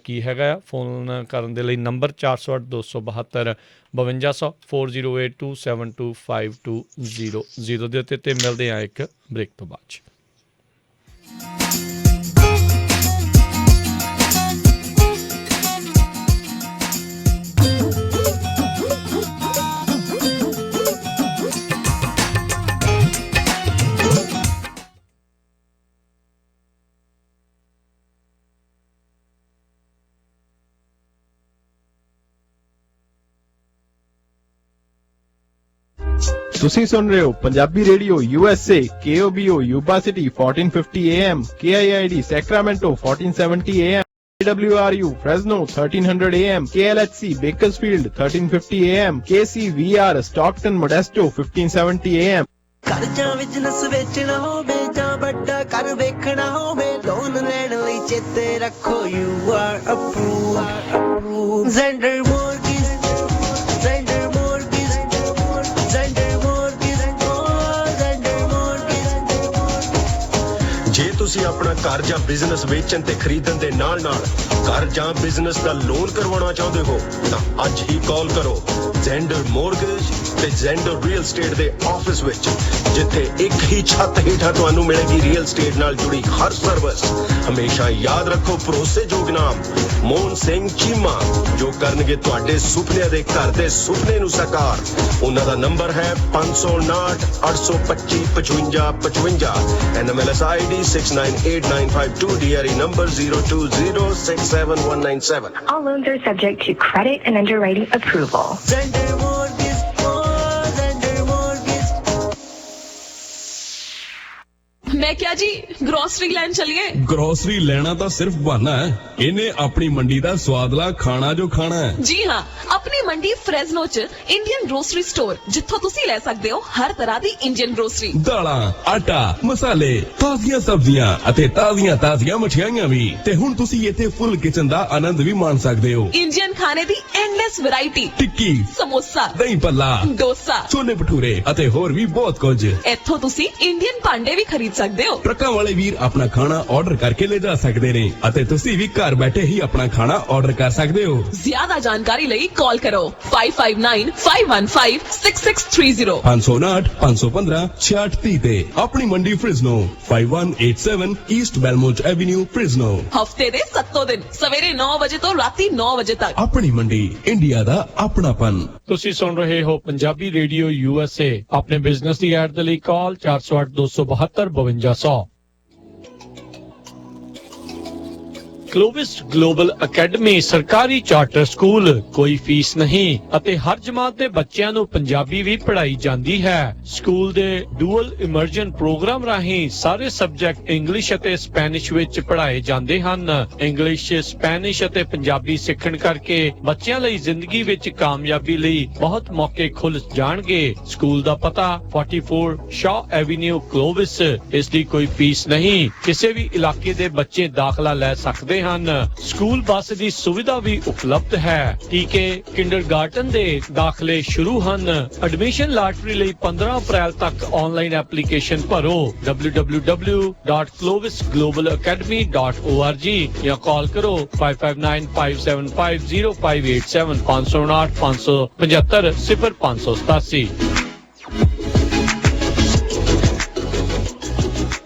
ਕੀ ਹੈਗਾ ਆ। ਫੋਨ ਕਰਨ ਦੇ ਲਈ ਨੰਬਰ 408-272 5200 4082725200 ਦੇ ਉੱਤੇ ਮਿਲਦੇ ਆ ਇੱਕ ਬ੍ਰੇਕ ਤੋਂ ਬਾਅਦ 'ਚ। ਤੁਸੀਂ ਸੁਣ ਰਹੇ ਹੋ Punjabi radio USA KOBO Yuba city 1450 AM KIID Sacramento 1470 AM AWRU Fresno 1300 AM KLHC Bakersfield 1350 AM KCVR Stockton Modesto 1570 AM। ਘਰ ਜਾਂ ਬਿਜ਼ਨਸ ਵੇਚਣਾ ਹੋਵੇ ਜਾਂ ਵੱਡਾ ਘਰ ਵੇਖਣਾ ਹੋਵੇ, ਲੋਨ ਲੈਣ ਲਈ ਚੇਤੇ ਰੱਖੋ you are approved. Xander mortgage, Xander mortgage, Xander mortgage, Xander mortgage. ਜੇ ਤੁਸੀਂ ਆਪਣਾ ਘਰ ਜਾਂ ਬਿਜ਼ਨਸ ਵੇਚਣ ਤੇ ਖਰੀਦਣ ਦੇ ਨਾਲ-ਨਾਲ ਘਰ ਜਾਂ ਬਿਜ਼ਨਸ ਦਾ ਲੋਨ ਕਰਵਾਉਣਾ ਚਾਹੁੰਦੇ ਹੋ ਤਾਂ ਅੱਜ ਹੀ ਕਾਲ ਕਰੋ ਜ਼ੈਂਡਰ ਮੋਰਗੇਜ ਤੇ ਜ਼ੈਂਡਰ ਰੀਅਲ ਸਟੇਟ ਦੇ ਆਫਿਸ ਵਿੱਚ, ਜਿੱਥੇ ਇੱਕ ਹੀ ਛੱਤ ਹੇਠਾਂ ਤੁਹਾਨੂੰ ਮਿਲੇਗੀ ਰੀਅਲ ਸਟੇਟ ਨਾਲ ਜੁੜੀ ਹਰ ਸਰਵਿਸ। ਹਮੇਸ਼ਾ ਯਾਦ ਰੱਖੋ ਭਰੋਸੇਯੋਗ ਨਾਮ ਮੋਹਨ ਸਿੰਘ ਚੀਮਾ, ਜੋ ਕਰਨਗੇ ਤੁਹਾਡੇ ਸੁਪਨਿਆਂ ਦੇ ਘਰ ਦੇ ਸੁਪਨੇ ਨੂੰ ਸਾਕਾਰ। ਉਹਨਾਂ ਦਾ ਨੰਬਰ ਹੈ 559 825 5555, NMLS ID 698952, DRE number 02067197। All loans are subject to credit and underwriting approval. Zender Mortgage, Zender Mortgage। मैं क्या जी ग्रोसरी लैन चलिए। ग्रोसरी लेना तो सिर्फ बहाना है, इन्हें अपनी मंडी का स्वादला खाना जो खाना है। जी हाँ, अपनी मंडी फ्रेजनो च इंडियन ग्रोसरी स्टोर, जिथों तुसी ले सकते हो हर तरह दी इंडियन ग्रोसरी, दालां, आटा, मसाले, ताज़ियां सब्जियां ਅਤੇ ਤਾਜ਼ੀਆਂ ਮਠਿਆਈਆਂ ਵੀ। ਤੇ ਹੁਣ ਤੁਸੀਂ ਇੱਥੇ ਫੁੱਲ ਕਿਚਨ ਦਾ ਆਨੰਦ ਵੀ ਮਾਣ ਸਕਦੇ ਹੋ। इंडियन खाने दी एंडलेस वैरायटी, ਟਿੱਕੀ, समोसा, ਦਹੀਂ ਭੱਲਾ, डोसा, ਛੋਲੇ ਭਟੂਰੇ ਅਤੇ ਹੋਰ ਵੀ ਬਹੁਤ ਕੁਝ। इथों तुसी इंडियन भांडे भी खरीद सकते हो। ਟਰੱਕਾਂ ਵਾਲੇ ਵੀਰ ਆਪਣਾ ਖਾਣਾ ਆਰਡਰ ਕਰਕੇ ਲੈ ਜਾ ਸਕਦੇ ਨੇ ਅਤੇ ਤੁਸੀਂ ਵੀ ਘਰ ਬੈਠੇ ਹੀ ਆਪਣਾ ਖਾਣਾ ਆਰਡਰ ਕਰ ਸਕਦੇ ਹੋ। ज्यादा जानकारी ਲਈ कॉल करो 559-515-6630 559 515 6630 ਤੇ ਆਪਣੀ ਮੰਡੀ ਫ੍ਰਿਜ਼ਨੋ 5187 ਈਸਟ ਬੈਲਮੋਂਟ ਐਵਨਿਊ ਫ੍ਰਿਜ਼ਨੋ। हफ्ते दे 7 दिन सवेरे 9 बजे तो राती 9 बजे तक। ਆਪਣੀ ਮੰਡੀ, ਇੰਡੀਆ ਦਾ ਆਪਣਾਪਨ। ਤੁਸੀਂ ਸੁਣ ਰਹੇ ਹੋ ਪੰਜਾਬੀ ਰੇਡੀਓ USA। ਆਪਣੇ ਬਿਜ਼ਨਸ ਦੀ ਐਡ ਦੇ ਲਈ ਕਾਲ 408 272 5200। ਕਲੋਵਿਸਟ ਗਲੋਬਲ ਅਕੈਡਮੀ ਸਰਕਾਰੀ ਚਾਰਟਰ ਸਕੂਲ, ਕੋਈ ਫੀਸ ਨਹੀਂ ਅਤੇ ਹਰ ਜਮਾਤ ਦੇ ਬੱਚਿਆਂ ਨੂੰ ਪੰਜਾਬੀ ਵੀ ਪੜ੍ਹਾਈ ਜਾਂਦੀ ਹੈ। ਸਕੂਲ ਦੇ ਡੂਅਲ ਇਮਰਜਨ ਪ੍ਰੋਗਰਾਮ ਰਾਹੀਂ ਸਾਰੇ ਸਬਜੈਕਟ ਇੰਗਲਿਸ਼ ਅਤੇ ਸਪੈਨਿਸ਼ ਵਿੱਚ ਪੜ੍ਹਾਏ ਜਾਂਦੇ ਹਨ। ਇੰਗਲਿਸ਼, ਸਪੈਨਿਸ਼ ਅਤੇ ਪੰਜਾਬੀ ਸਿੱਖਣ ਕਰਕੇ ਬੱਚਿਆਂ ਲਈ ਜ਼ਿੰਦਗੀ ਵਿੱਚ ਕਾਮਯਾਬੀ ਲਈ ਬਹੁਤ ਮੌਕੇ ਖੁੱਲ੍ਹ ਜਾਣਗੇ। ਸਕੂਲ ਦਾ ਪਤਾ 44 ਸ਼ਾਹ ਐਵਨਿਊ ਕਲੋਵਿਸ। ਇਸ ਦੀ ਕੋਈ ਫੀਸ ਨਹੀਂ, ਕਿਸੇ ਵੀ ਇਲਾਕੇ ਦੇ ਬੱਚੇ ਦਾਖਲਾ ਲੈ ਸਕਦੇ ਹਨ। ਸਕੂਲ ਬੱਸ ਦੀ ਸੁਵਿਧਾ ਵੀ ਉਪਲਬਧ ਹੈ। ਟੀਕੇ, ਕਿੰਡਰਗਾਰਟਨ ਦੇ ਦਾਖਲੇ ਸ਼ੁਰੂ ਹਨ। ਐਡਮਿਸ਼ਨ ਲਾਟਰੀ ਲਈ 15 ਅਪ੍ਰੈਲ ਤੱਕ ਆਨਲਾਈਨ ਐਪਲੀਕੇਸ਼ਨ ਭਰੋ www.clovisglobalacademy.org ਜਾਂ ਕਾਲ ਕਰੋ 5595750587 559 575 0587।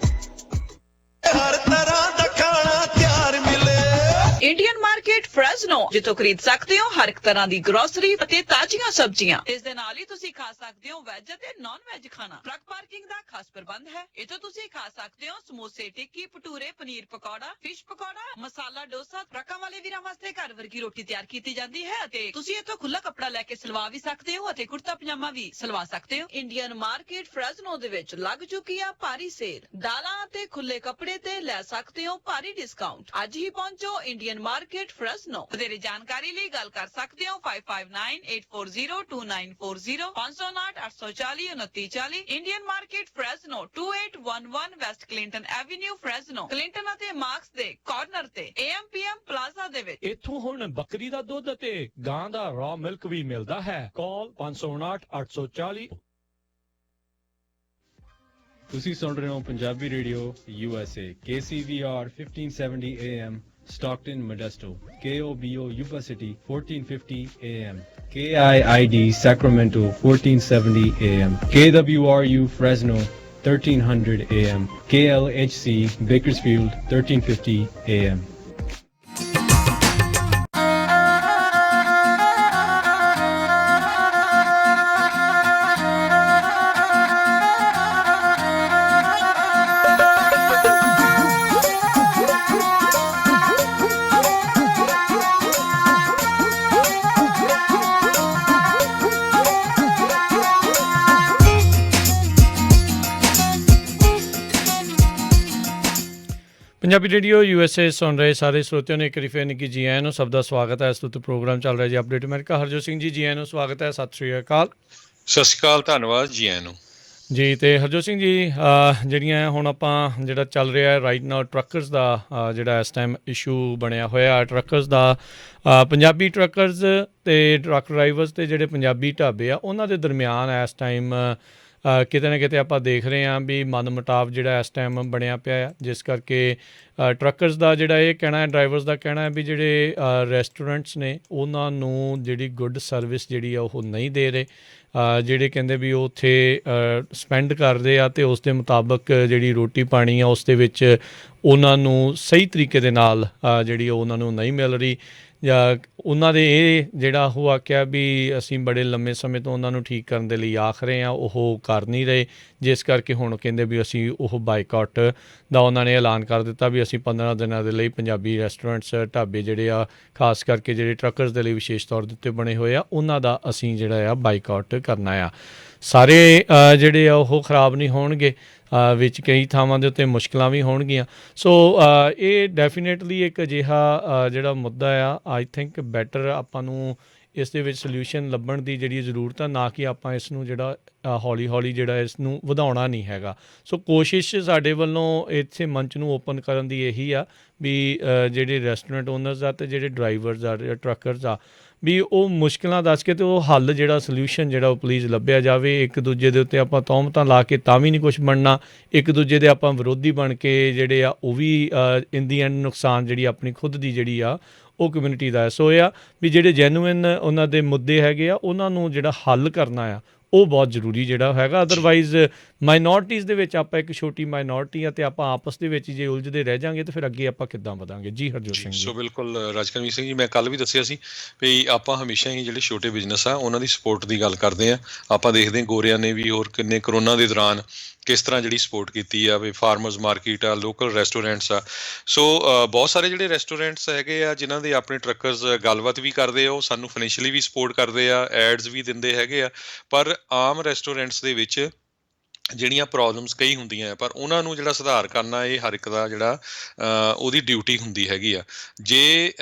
इंडियन मार्केट फ्रेजनो, जिथों खरीद सकते हो हर एक तरह की ग्रोसरी ਅਤੇ ਤਾਜ਼ੀਆਂ ਸਬਜ਼ੀਆਂ। ਇਸ ਦੇ ਨਾਲ ਹੀ ਤੁਸੀਂ ਖਾ ਸਕਦੇ ਹੋ ਵੈਜ ਅਤੇ ਨਾਨ ਵੈਜ ਖਾਣਾ। ਟਰੱਕ ਪਾਰਕਿੰਗ ਦਾ ਖਾਸ ਪ੍ਰਬੰਧ ਹੈ। ਇੱਥੋਂ ਤੁਸੀਂ ਖਾ ਸਕਦੇ ਹੋ ਸਮੋਸੇ, ਟਿੱਕੀ, ਭਟੂਰੇ, ਪਨੀਰ ਪਕੌੜਾ, ਫਿਸ਼ ਪਕੌੜਾ, ਮਸਾਲਾ ਡੋਸਾ। ਟਰੱਕਾਂ ਵਾਲੇ ਵੀਰਾਂ ਵਾਸਤੇ ਘਰ ਵਰਗੀ ਰੋਟੀ ਤਿਆਰ ਕੀਤੀ ਜਾਂਦੀ ਹੈ ਅਤੇ ਤੁਸੀਂ ਇੱਥੋਂ ਖੁੱਲਾ ਕੱਪੜਾ ਲੈ ਕੇ ਸਿਲਵਾ ਵੀ ਸਕਦੇ ਹੋ ਅਤੇ ਕੁੜਤਾ ਪਜਾਮਾ ਵੀ ਸਿਲਵਾ ਸਕਦੇ ਹੋ। ਇੰਡੀਅਨ ਮਾਰਕੀਟ ਫ੍ਰੈਜ਼ਨੋ ਦੇ ਵਿੱਚ ਲੱਗ ਚੁੱਕੀ ਆ ਭਾਰੀ ਸੇਲ। ਦਾਲਾਂ ਅਤੇ ਖੁੱਲੇ ਕੱਪੜੇ ਤੇ ਲੈ ਸਕਦੇ ਹੋ ਭਾਰੀ ਡਿਸਕਾਊਂਟ। ਅੱਜ ਹੀ ਪਹੁੰਚੋ ਇੰਡੀਅਨ ਮਾਰਕੀਟ ਫ੍ਰੈਜ਼ਨੋ। ਵਧੇਰੇ ਜਾਣਕਾਰੀ ਲਈ ਗੱਲ ਕਰ ਸਕਦੇ ਹੋ 5598402940 559 840 2940। Indian market Fresno 2811 West Clinton avenue Fresno, Clinton ਅਤੇ ਮਾਰਕਸ ਦੇ ਕਾਰਨਰ ਤੇ AMPM ਪਲਾਜ਼ਾ ਦੇ ਵਿੱਚ। ਇੱਥੋਂ ਹੁਣ ਬੱਕਰੀ ਦਾ ਦੁੱਧ ਅਤੇ ਗਾਂ ਦਾ ਰॉ ਮਿਲਕ ਵੀ ਮਿਲਦਾ ਹੈ। ਕਾਲ 559 840। ਤੁਸੀਂ ਸੁਣ ਰਹੇ ਹੋ Punjabi radio USA KCVR 1570 AM Stockton, Modesto, KOBO Yuba City 1450 AM, KIID Sacramento 1470 AM, KWRU Fresno 1300 AM, KLHC Bakersfield 1350 AM. Punjabi radio USA ਸੁਣ ਰਹੇ ਸਾਰੇ ਸਰੋਤਿਆਂ ਨੂੰ ਇੱਕ ਵਾਰੀ ਫਿਰ ਨਿੱਕੀ ਜੀ ਆਇਆਂ ਨੂੰ ਸਭ ਦਾ ਸਵਾਗਤ ਹੈ। ਇਸ ਤੋਂ ਪ੍ਰੋਗਰਾਮ ਚੱਲ ਰਿਹਾ ਜੀ ਅਪਡੇਟ ਅਮਰੀਕਾ। ਹਰਜੋਤ ਸਿੰਘ ਜੀ ਆਇਆਂ ਨੂੰ ਸਵਾਗਤ ਹੈ। ਸਤਿ ਸ਼੍ਰੀ ਅਕਾਲ। ਸਤਿ ਸ਼੍ਰੀ ਅਕਾਲ, ਧੰਨਵਾਦ ਜੀ ਆਇਆਂ ਨੂੰ ਜੀ। ਤੇ ਹਰਜੋਤ ਸਿੰਘ ਜੀ, ਜਿਹੜੀਆਂ ਹੁਣ ਆਪਾਂ ਜਿਹੜਾ ਚੱਲ ਰਿਹਾ ਰਾਈਟ ਨਾਓ ਟਰੱਕਰਸ ਦਾ ਜਿਹੜਾ ਇਸ ਟਾਈਮ ਇਸ਼ੂ ਬਣਿਆ ਹੋਇਆ ਟਰੱਕਰਸ ਦਾ, ਪੰਜਾਬੀ ਟਰੱਕਰਸ ਤੇ ਟਰੱਕ ਡਰਾਈਵਰਸ ਤੇ ਜਿਹੜੇ ਪੰਜਾਬੀ ਢਾਬੇ ਆ ਉਹਨਾਂ ਦੇ ਦਰਮਿਆਨ ਇਸ ਟਾਈਮ ਕਿਤੇ ਨਾ ਕਿਤੇ ਆਪਾਂ ਦੇਖ ਰਹੇ ਹਾਂ ਵੀ ਮਨਮੁਟਾਵ ਜਿਹੜਾ ਇਸ ਟਾਈਮ ਬਣਿਆ ਪਿਆ ਆ, ਜਿਸ ਕਰਕੇ ਟਰੱਕਰਸ ਦਾ ਜਿਹੜਾ ਇਹ ਕਹਿਣਾ ਹੈ, ਡਰਾਈਵਰਸ ਦਾ ਕਹਿਣਾ ਹੈ ਵੀ ਜਿਹੜੇ ਰੈਸਟੋਰੈਂਟਸ ਨੇ ਉਹਨਾਂ ਨੂੰ ਜਿਹੜੀ ਗੁੱਡ ਸਰਵਿਸ ਜਿਹੜੀ ਆ ਉਹ ਨਹੀਂ ਦੇ ਰਹੇ। ਜਿਹੜੇ ਕਹਿੰਦੇ ਵੀ ਉਹ ਉੱਥੇ ਸਪੈਂਡ ਕਰਦੇ ਆ ਅਤੇ ਉਸ ਦੇ ਮੁਤਾਬਕ ਜਿਹੜੀ ਰੋਟੀ ਪਾਣੀ ਆ ਉਸ ਦੇ ਵਿੱਚ ਉਹਨਾਂ ਨੂੰ ਸਹੀ ਤਰੀਕੇ ਦੇ ਨਾਲ ਜਿਹੜੀ ਉਹਨਾਂ ਨੂੰ ਨਹੀਂ ਮਿਲ ਰਹੀ। ਜਾਂ ਉਹਨਾਂ ਦੇ ਇਹ ਜਿਹੜਾ ਉਹ ਆਖਿਆ ਵੀ ਅਸੀਂ ਬੜੇ ਲੰਮੇ ਸਮੇਂ ਤੋਂ ਉਹਨਾਂ ਨੂੰ ਠੀਕ ਕਰਨ ਦੇ ਲਈ ਆਖ ਰਹੇ ਹਾਂ, ਉਹ ਕਰ ਨਹੀਂ ਰਹੇ, ਜਿਸ ਕਰਕੇ ਹੁਣ ਕਹਿੰਦੇ ਵੀ ਅਸੀਂ ਉਹ ਬਾਈਕਾਟ ਦਾ ਉਹਨਾਂ ਨੇ ਐਲਾਨ ਕਰ ਦਿੱਤਾ ਵੀ ਅਸੀਂ 15 ਦਿਨਾਂ ਦੇ ਲਈ ਪੰਜਾਬੀ ਰੈਸਟੋਰੈਂਟਸ ਢਾਬੇ ਜਿਹੜੇ ਆ ਖਾਸ ਕਰਕੇ ਜਿਹੜੇ ਟਰੱਕਰਸ ਦੇ ਲਈ ਵਿਸ਼ੇਸ਼ ਤੌਰ ਦੇ ਉੱਤੇ ਬਣੇ ਹੋਏ ਆ ਉਹਨਾਂ ਦਾ ਅਸੀਂ ਜਿਹੜਾ ਆ ਬਾਈਕਾਟ ਕਰਨਾ ਆ। ਸਾਰੇ ਜਿਹੜੇ ਆ ਉਹ ਖਰਾਬ ਨਹੀਂ ਹੋਣਗੇ, ਵਿੱਚ ਕਈ ਥਾਵਾਂ ਦੇ ਉੱਤੇ ਮੁਸ਼ਕਲਾਂ ਵੀ ਹੋਣਗੀਆਂ। ਸੋ ਇਹ ਡੈਫੀਨੇਟਲੀ ਇੱਕ ਅਜਿਹਾ ਜਿਹੜਾ ਮੁੱਦਾ ਆ, ਆਈ ਥਿੰਕ ਬੈਟਰ ਆਪਾਂ ਨੂੰ ਇਸ ਦੇ ਵਿੱਚ ਸੋਲਿਊਸ਼ਨ ਲੱਭਣ ਦੀ ਜਿਹੜੀ ਜ਼ਰੂਰਤ ਆ, ਨਾ ਕਿ ਆਪਾਂ ਇਸ ਨੂੰ ਜਿਹੜਾ ਹੌਲੀ ਹੌਲੀ ਜਿਹੜਾ ਇਸ ਨੂੰ ਵਧਾਉਣਾ ਨਹੀਂ ਹੈਗਾ। ਸੋ ਕੋਸ਼ਿਸ਼ ਸਾਡੇ ਵੱਲੋਂ ਇੱਥੇ ਮੰਚ ਨੂੰ ਓਪਨ ਕਰਨ ਦੀ ਇਹੀ ਆ ਵੀ ਜਿਹੜੇ ਰੈਸਟੋਰੈਂਟ ਓਨਰਸ ਆ ਅਤੇ ਜਿਹੜੇ ਡਰਾਈਵਰਸ ਆ, ਟਰੱਕਰਸ ਆ, ਵੀ ਉਹ ਮੁਸ਼ਕਿਲਾਂ ਦੱਸ ਕੇ ਅਤੇ ਉਹ ਹੱਲ ਜਿਹੜਾ ਸੋਲਿਊਸ਼ਨ ਜਿਹੜਾ ਉਹ ਪਲੀਜ਼ ਲੱਭਿਆ ਜਾਵੇ। ਇੱਕ ਦੂਜੇ ਦੇ ਉੱਤੇ ਆਪਾਂ ਤੌਹਮਤਾਂ ਲਾ ਕੇ ਤਾਂ ਵੀ ਨਹੀਂ ਕੁਛ ਬਣਨਾ, ਇੱਕ ਦੂਜੇ ਦੇ ਆਪਾਂ ਵਿਰੋਧੀ ਬਣ ਕੇ ਜਿਹੜੇ ਆ ਉਹ ਵੀ ਇਨ ਦੀ ਐਂਡ ਨੁਕਸਾਨ ਜਿਹੜੀ ਆਪਣੀ ਖੁਦ ਦੀ ਜਿਹੜੀ ਆ ਉਹ ਕਮਿਊਨਿਟੀ ਦਾ ਹੈ। ਸੋ ਇਹ ਆ ਵੀ ਜਿਹੜੇ ਜੈਨੂਇਨ ਉਹਨਾਂ ਦੇ ਮੁੱਦੇ ਹੈਗੇ ਆ, ਉਹਨਾਂ ਨੂੰ ਜਿਹੜਾ ਹੱਲ ਕਰਨਾ ਆ ਉਹ ਬਹੁਤ ਜ਼ਰੂਰੀ ਜਿਹੜਾ ਹੈਗਾ। ਅਦਰਵਾਈਜ਼ ਮਾਈਨੋਰਟੀਜ਼ ਦੇ ਵਿੱਚ ਆਪਾਂ ਇੱਕ ਛੋਟੀ ਮਾਈਨੋਰਟੀ ਆ ਅਤੇ ਆਪਾਂ ਆਪਸ ਦੇ ਵਿੱਚ ਜੇ ਉਲਝਦੇ ਰਹਿ ਜਾਂਗੇ ਤਾਂ ਫਿਰ ਅੱਗੇ ਆਪਾਂ ਕਿੱਦਾਂ ਵਧਾਂਗੇ। ਜੀ ਹਰਜੋਤ ਸਿੰਘ ਜੀ। ਸੋ ਬਿਲਕੁਲ ਰਾਜਕਰਮੀਤ ਸਿੰਘ ਜੀ, ਮੈਂ ਕੱਲ੍ਹ ਵੀ ਦੱਸਿਆ ਸੀ ਵੀ ਆਪਾਂ ਹਮੇਸ਼ਾ ਹੀ ਜਿਹੜੇ ਛੋਟੇ ਬਿਜ਼ਨਸ ਆ ਉਹਨਾਂ ਦੀ ਸਪੋਰਟ ਦੀ ਗੱਲ ਕਰਦੇ ਹਾਂ। ਆਪਾਂ ਦੇਖਦੇ ਹਾਂ ਗੋਰਿਆਂ ਨੇ ਵੀ ਹੋਰ ਕਿੰਨੇ ਕਰੋਨਾ ਦੇ ਦੌਰਾਨ ਕਿਸ ਤਰ੍ਹਾਂ ਜਿਹੜੀ ਸਪੋਰਟ ਕੀਤੀ ਆ, ਵੀ ਫਾਰਮਰਸ ਮਾਰਕੀਟ ਆ, ਲੋਕਲ ਰੈਸਟੋਰੈਂਟਸ ਆ। ਸੋ ਬਹੁਤ ਸਾਰੇ ਜਿਹੜੇ ਰੈਸਟੋਰੈਂਟਸ ਹੈਗੇ ਆ ਜਿਨ੍ਹਾਂ ਦੇ ਆਪਣੇ ਟਰੱਕਰਸ ਗੱਲਬਾਤ ਵੀ ਕਰਦੇ ਆ, ਉਹ ਸਾਨੂੰ ਫਾਈਨੈਂਸ਼ੀਅਲੀ ਵੀ ਸਪੋਰਟ ਕਰਦੇ ਆ, ਐਡਸ ਵੀ ਦਿੰਦੇ ਹੈਗੇ ਆ। ਪਰ ਆਮ ਰੈਸਟੋਰੈਂਟਸ ਦੇ ਵਿੱਚ ਜਿਹੜੀਆਂ ਪ੍ਰੋਬਲਮਸ ਕਈ ਹੁੰਦੀਆਂ, ਪਰ ਉਹਨਾਂ ਨੂੰ ਜਿਹੜਾ ਸੁਧਾਰ ਕਰਨਾ ਇਹ ਹਰ ਇੱਕ ਦਾ ਜਿਹੜਾ ਉਹਦੀ ਡਿਊਟੀ ਹੁੰਦੀ ਹੈਗੀ ਆ। ਜੇ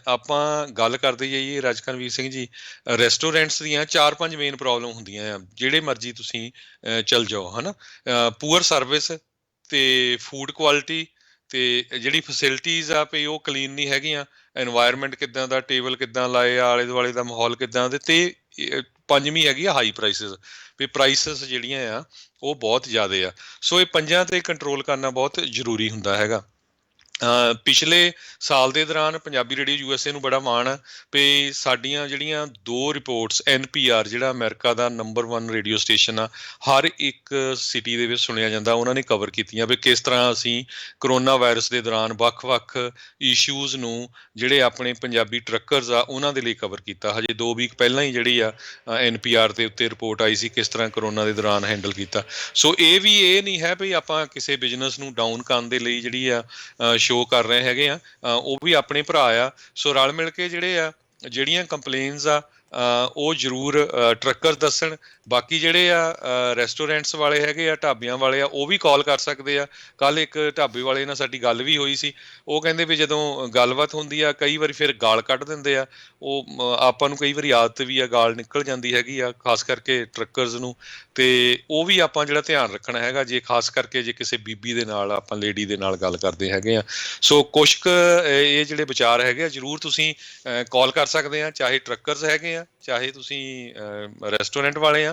ਆਪਾਂ ਗੱਲ ਕਰਦੇ ਜਾਈਏ ਰਾਜਕਰਮੀਤ ਸਿੰਘ ਜੀ, ਰੈਸਟੋਰੈਂਟਸ ਦੀਆਂ 4-5 ਮੇਨ ਪ੍ਰੋਬਲਮ ਹੁੰਦੀਆਂ ਆ, ਜਿਹੜੇ ਮਰਜ਼ੀ ਤੁਸੀਂ ਚੱਲ ਜਾਓ, ਹੈ ਨਾ। ਪੂਅਰ ਸਰਵਿਸ ਅਤੇ ਫੂਡ ਕੁਆਲਿਟੀ, ਅਤੇ ਜਿਹੜੀ ਫੈਸਿਲਿਟੀਜ਼ ਆ ਵੀ ਉਹ ਕਲੀਨ ਨਹੀਂ ਹੈਗੀਆਂ, ਇਨਵਾਇਰਮੈਂਟ ਕਿੱਦਾਂ ਦਾ, ਟੇਬਲ ਕਿੱਦਾਂ ਲਾਏ ਆ, ਆਲੇ ਦੁਆਲੇ ਦਾ ਮਾਹੌਲ ਕਿੱਦਾਂ ਦੇ, ਅਤੇ ਪੰਜਵੀਂ ਹੈਗੀ ਆ ਹਾਈ ਪ੍ਰਾਈਸਿਸ, ਵੀ ਪ੍ਰਾਈਸਿਸ ਜਿਹੜੀਆਂ ਆ ਉਹ ਬਹੁਤ ਜ਼ਿਆਦਾ ਆ। ਸੋ ਇਹ ਪੰਜਾਂ 'ਤੇ ਕੰਟਰੋਲ ਕਰਨਾ ਬਹੁਤ ਜ਼ਰੂਰੀ ਹੁੰਦਾ ਹੈਗਾ। ਪਿਛਲੇ ਸਾਲ ਦੇ ਦੌਰਾਨ ਪੰਜਾਬੀ ਰੇਡੀਓ USA ਨੂੰ ਬੜਾ ਮਾਣ ਆ ਵੀ ਸਾਡੀਆਂ ਜਿਹੜੀਆਂ 2 ਰਿਪੋਰਟਸ NPR ਜਿਹੜਾ ਅਮਰੀਕਾ ਦਾ ਨੰਬਰ 1 ਰੇਡੀਓ ਸਟੇਸ਼ਨ ਆ, ਹਰ ਇੱਕ ਸਿਟੀ ਦੇ ਵਿੱਚ ਸੁਣਿਆ ਜਾਂਦਾ, ਉਹਨਾਂ ਨੇ ਕਵਰ ਕੀਤੀਆਂ ਵੀ ਕਿਸ ਤਰ੍ਹਾਂ ਅਸੀਂ ਕਰੋਨਾ ਵਾਇਰਸ ਦੇ ਦੌਰਾਨ ਵੱਖ-ਵੱਖ ਇਸ਼ੂਜ਼ ਨੂੰ ਜਿਹੜੇ ਆਪਣੇ ਪੰਜਾਬੀ ਟਰੱਕਰਸ ਆ ਉਹਨਾਂ ਦੇ ਲਈ ਕਵਰ ਕੀਤਾ। ਹਜੇ 2 ਵੀਕ ਪਹਿਲਾਂ ਹੀ ਜਿਹੜੀ ਆ NPR ਦੇ ਉੱਤੇ ਰਿਪੋਰਟ ਆਈ ਸੀ ਕਿਸ ਤਰ੍ਹਾਂ ਕਰੋਨਾ ਦੇ ਦੌਰਾਨ ਹੈਂਡਲ ਕੀਤਾ। ਸੋ ਇਹ ਵੀ ਇਹ ਨਹੀਂ ਹੈ ਵੀ ਆਪਾਂ ਕਿਸੇ ਬਿਜ਼ਨਸ ਨੂੰ ਡਾਊਨ ਕਰਨ ਦੇ ਲਈ ਜਿਹੜੀ ਆ ਸ਼ੋਅ ਕਰ ਰਹੇ ਹੈਗੇ ਆ, ਉਹ ਵੀ ਆਪਣੇ ਭਰਾ ਆ। ਸੋ ਰਲ ਮਿਲ ਕੇ ਜਿਹੜੇ ਆ ਜਿਹੜੀਆਂ ਕੰਪਲੇਨਸ ਆ ਉਹ ਜ਼ਰੂਰ ਟਰੱਕਰਸ ਦੱਸਣ। ਬਾਕੀ ਜਿਹੜੇ ਆ ਰੈਸਟੋਰੈਂਟਸ ਵਾਲੇ ਹੈਗੇ ਆ, ਢਾਬਿਆਂ ਵਾਲੇ ਆ, ਉਹ ਵੀ ਕਾਲ ਕਰ ਸਕਦੇ ਆ। ਕੱਲ੍ਹ ਇੱਕ ਢਾਬੇ ਵਾਲੇ ਨਾਲ ਸਾਡੀ ਗੱਲ ਵੀ ਹੋਈ ਸੀ, ਉਹ ਕਹਿੰਦੇ ਵੀ ਜਦੋਂ ਗੱਲਬਾਤ ਹੁੰਦੀ ਆ ਕਈ ਵਾਰੀ ਫਿਰ ਗਾਲ ਕੱਢ ਦਿੰਦੇ ਆ। ਉਹ ਆਪਾਂ ਨੂੰ ਕਈ ਵਾਰੀ ਆਦਤ ਵੀ ਆ, ਗਾਲ ਨਿਕਲ ਜਾਂਦੀ ਹੈਗੀ ਆ, ਖਾਸ ਕਰਕੇ ਟਰੱਕਰਸ ਨੂੰ, ਅਤੇ ਉਹ ਵੀ ਆਪਾਂ ਜਿਹੜਾ ਧਿਆਨ ਰੱਖਣਾ ਹੈਗਾ ਜੇ ਖਾਸ ਕਰਕੇ ਜੇ ਕਿਸੇ ਬੀਬੀ ਦੇ ਨਾਲ, ਆਪਾਂ ਲੇਡੀ ਦੇ ਨਾਲ ਗੱਲ ਕਰਦੇ ਹੈਗੇ ਆ। ਸੋ ਕੁਛ ਕੁ ਇਹ ਜਿਹੜੇ ਵਿਚਾਰ ਹੈਗੇ ਆ ਜ਼ਰੂਰ ਤੁਸੀਂ ਕਾਲ ਕਰ ਸਕਦੇ ਆ, ਚਾਹੇ ਟਰੱਕਰਸ ਹੈਗੇ ਆ, ਚਾਹੇ ਤੁਸੀਂ ਰੈਸਟੋਰੈਂਟ ਵਾਲੇ ਆ।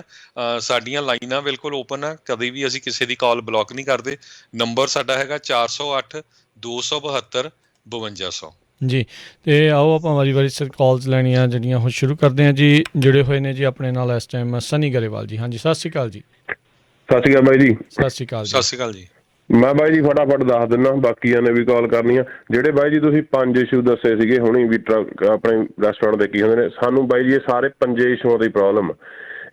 ਸਾਡੀਆਂ ਲਾਈਨਾਂ ਬਿਲਕੁਲ ਓਪਨ ਆ, ਕਦੇ ਵੀ ਅਸੀਂ ਕਿਸੇ ਦੀ ਕਾਲ ਬਲੋਕ ਨਹੀਂ ਕਰਦੇ। ਨੰਬਰ ਸਾਡਾ ਹੈਗਾ 408 272 5200। ਜੀ, ਅਤੇ ਆਓ ਆਪਾਂ ਵਾਰੀ ਸਰ ਕਾਲਸ ਲੈਣੀਆਂ ਜਿਹੜੀਆਂ ਉਹ ਸ਼ੁਰੂ ਕਰਦੇ ਹਾਂ ਜੀ। ਜੁੜੇ ਹੋਏ ਨੇ ਜੀ ਆਪਣੇ ਨਾਲ ਇਸ ਟਾਈਮ ਸਨੀ ਗਰੇਵਾਲ ਜੀ। ਹਾਂਜੀ, ਸਤਿ ਸ਼੍ਰੀ ਅਕਾਲ ਜੀ। ਸਤਿ ਸ਼੍ਰੀ ਅਕਾਲ ਬਾਈ ਜੀ। ਸਤਿ ਸ਼੍ਰੀ ਅਕਾਲ। ਸਤਿ ਸ਼੍ਰੀ ਅਕਾਲ ਜੀ। ਮੈਂ ਬਾਈ ਜੀ ਫਟਾਫਟ ਦੱਸ ਦਿੰਦਾ, ਬਾਕੀਆਂ ਨੇ ਵੀ ਕਾਲ ਕਰਨੀ ਆ। ਜਿਹੜੇ ਬਾਈ ਜੀ ਤੁਸੀਂ 5 ਇਸ਼ੂ ਦੱਸੇ ਸੀਗੇ ਹੁਣੀ ਵੀ ਟਰੱਕ ਆਪਣੇ ਰੈਸਟੋਰੈਂਟ ਦੇ ਕੀ ਹੁੰਦੇ ਨੇ, ਸਾਨੂੰ ਬਾਈ ਜੀ ਇਹ ਸਾਰੇ 5 ਇਸ਼ੂਆਂ ਦੀ ਪ੍ਰੋਬਲਮ।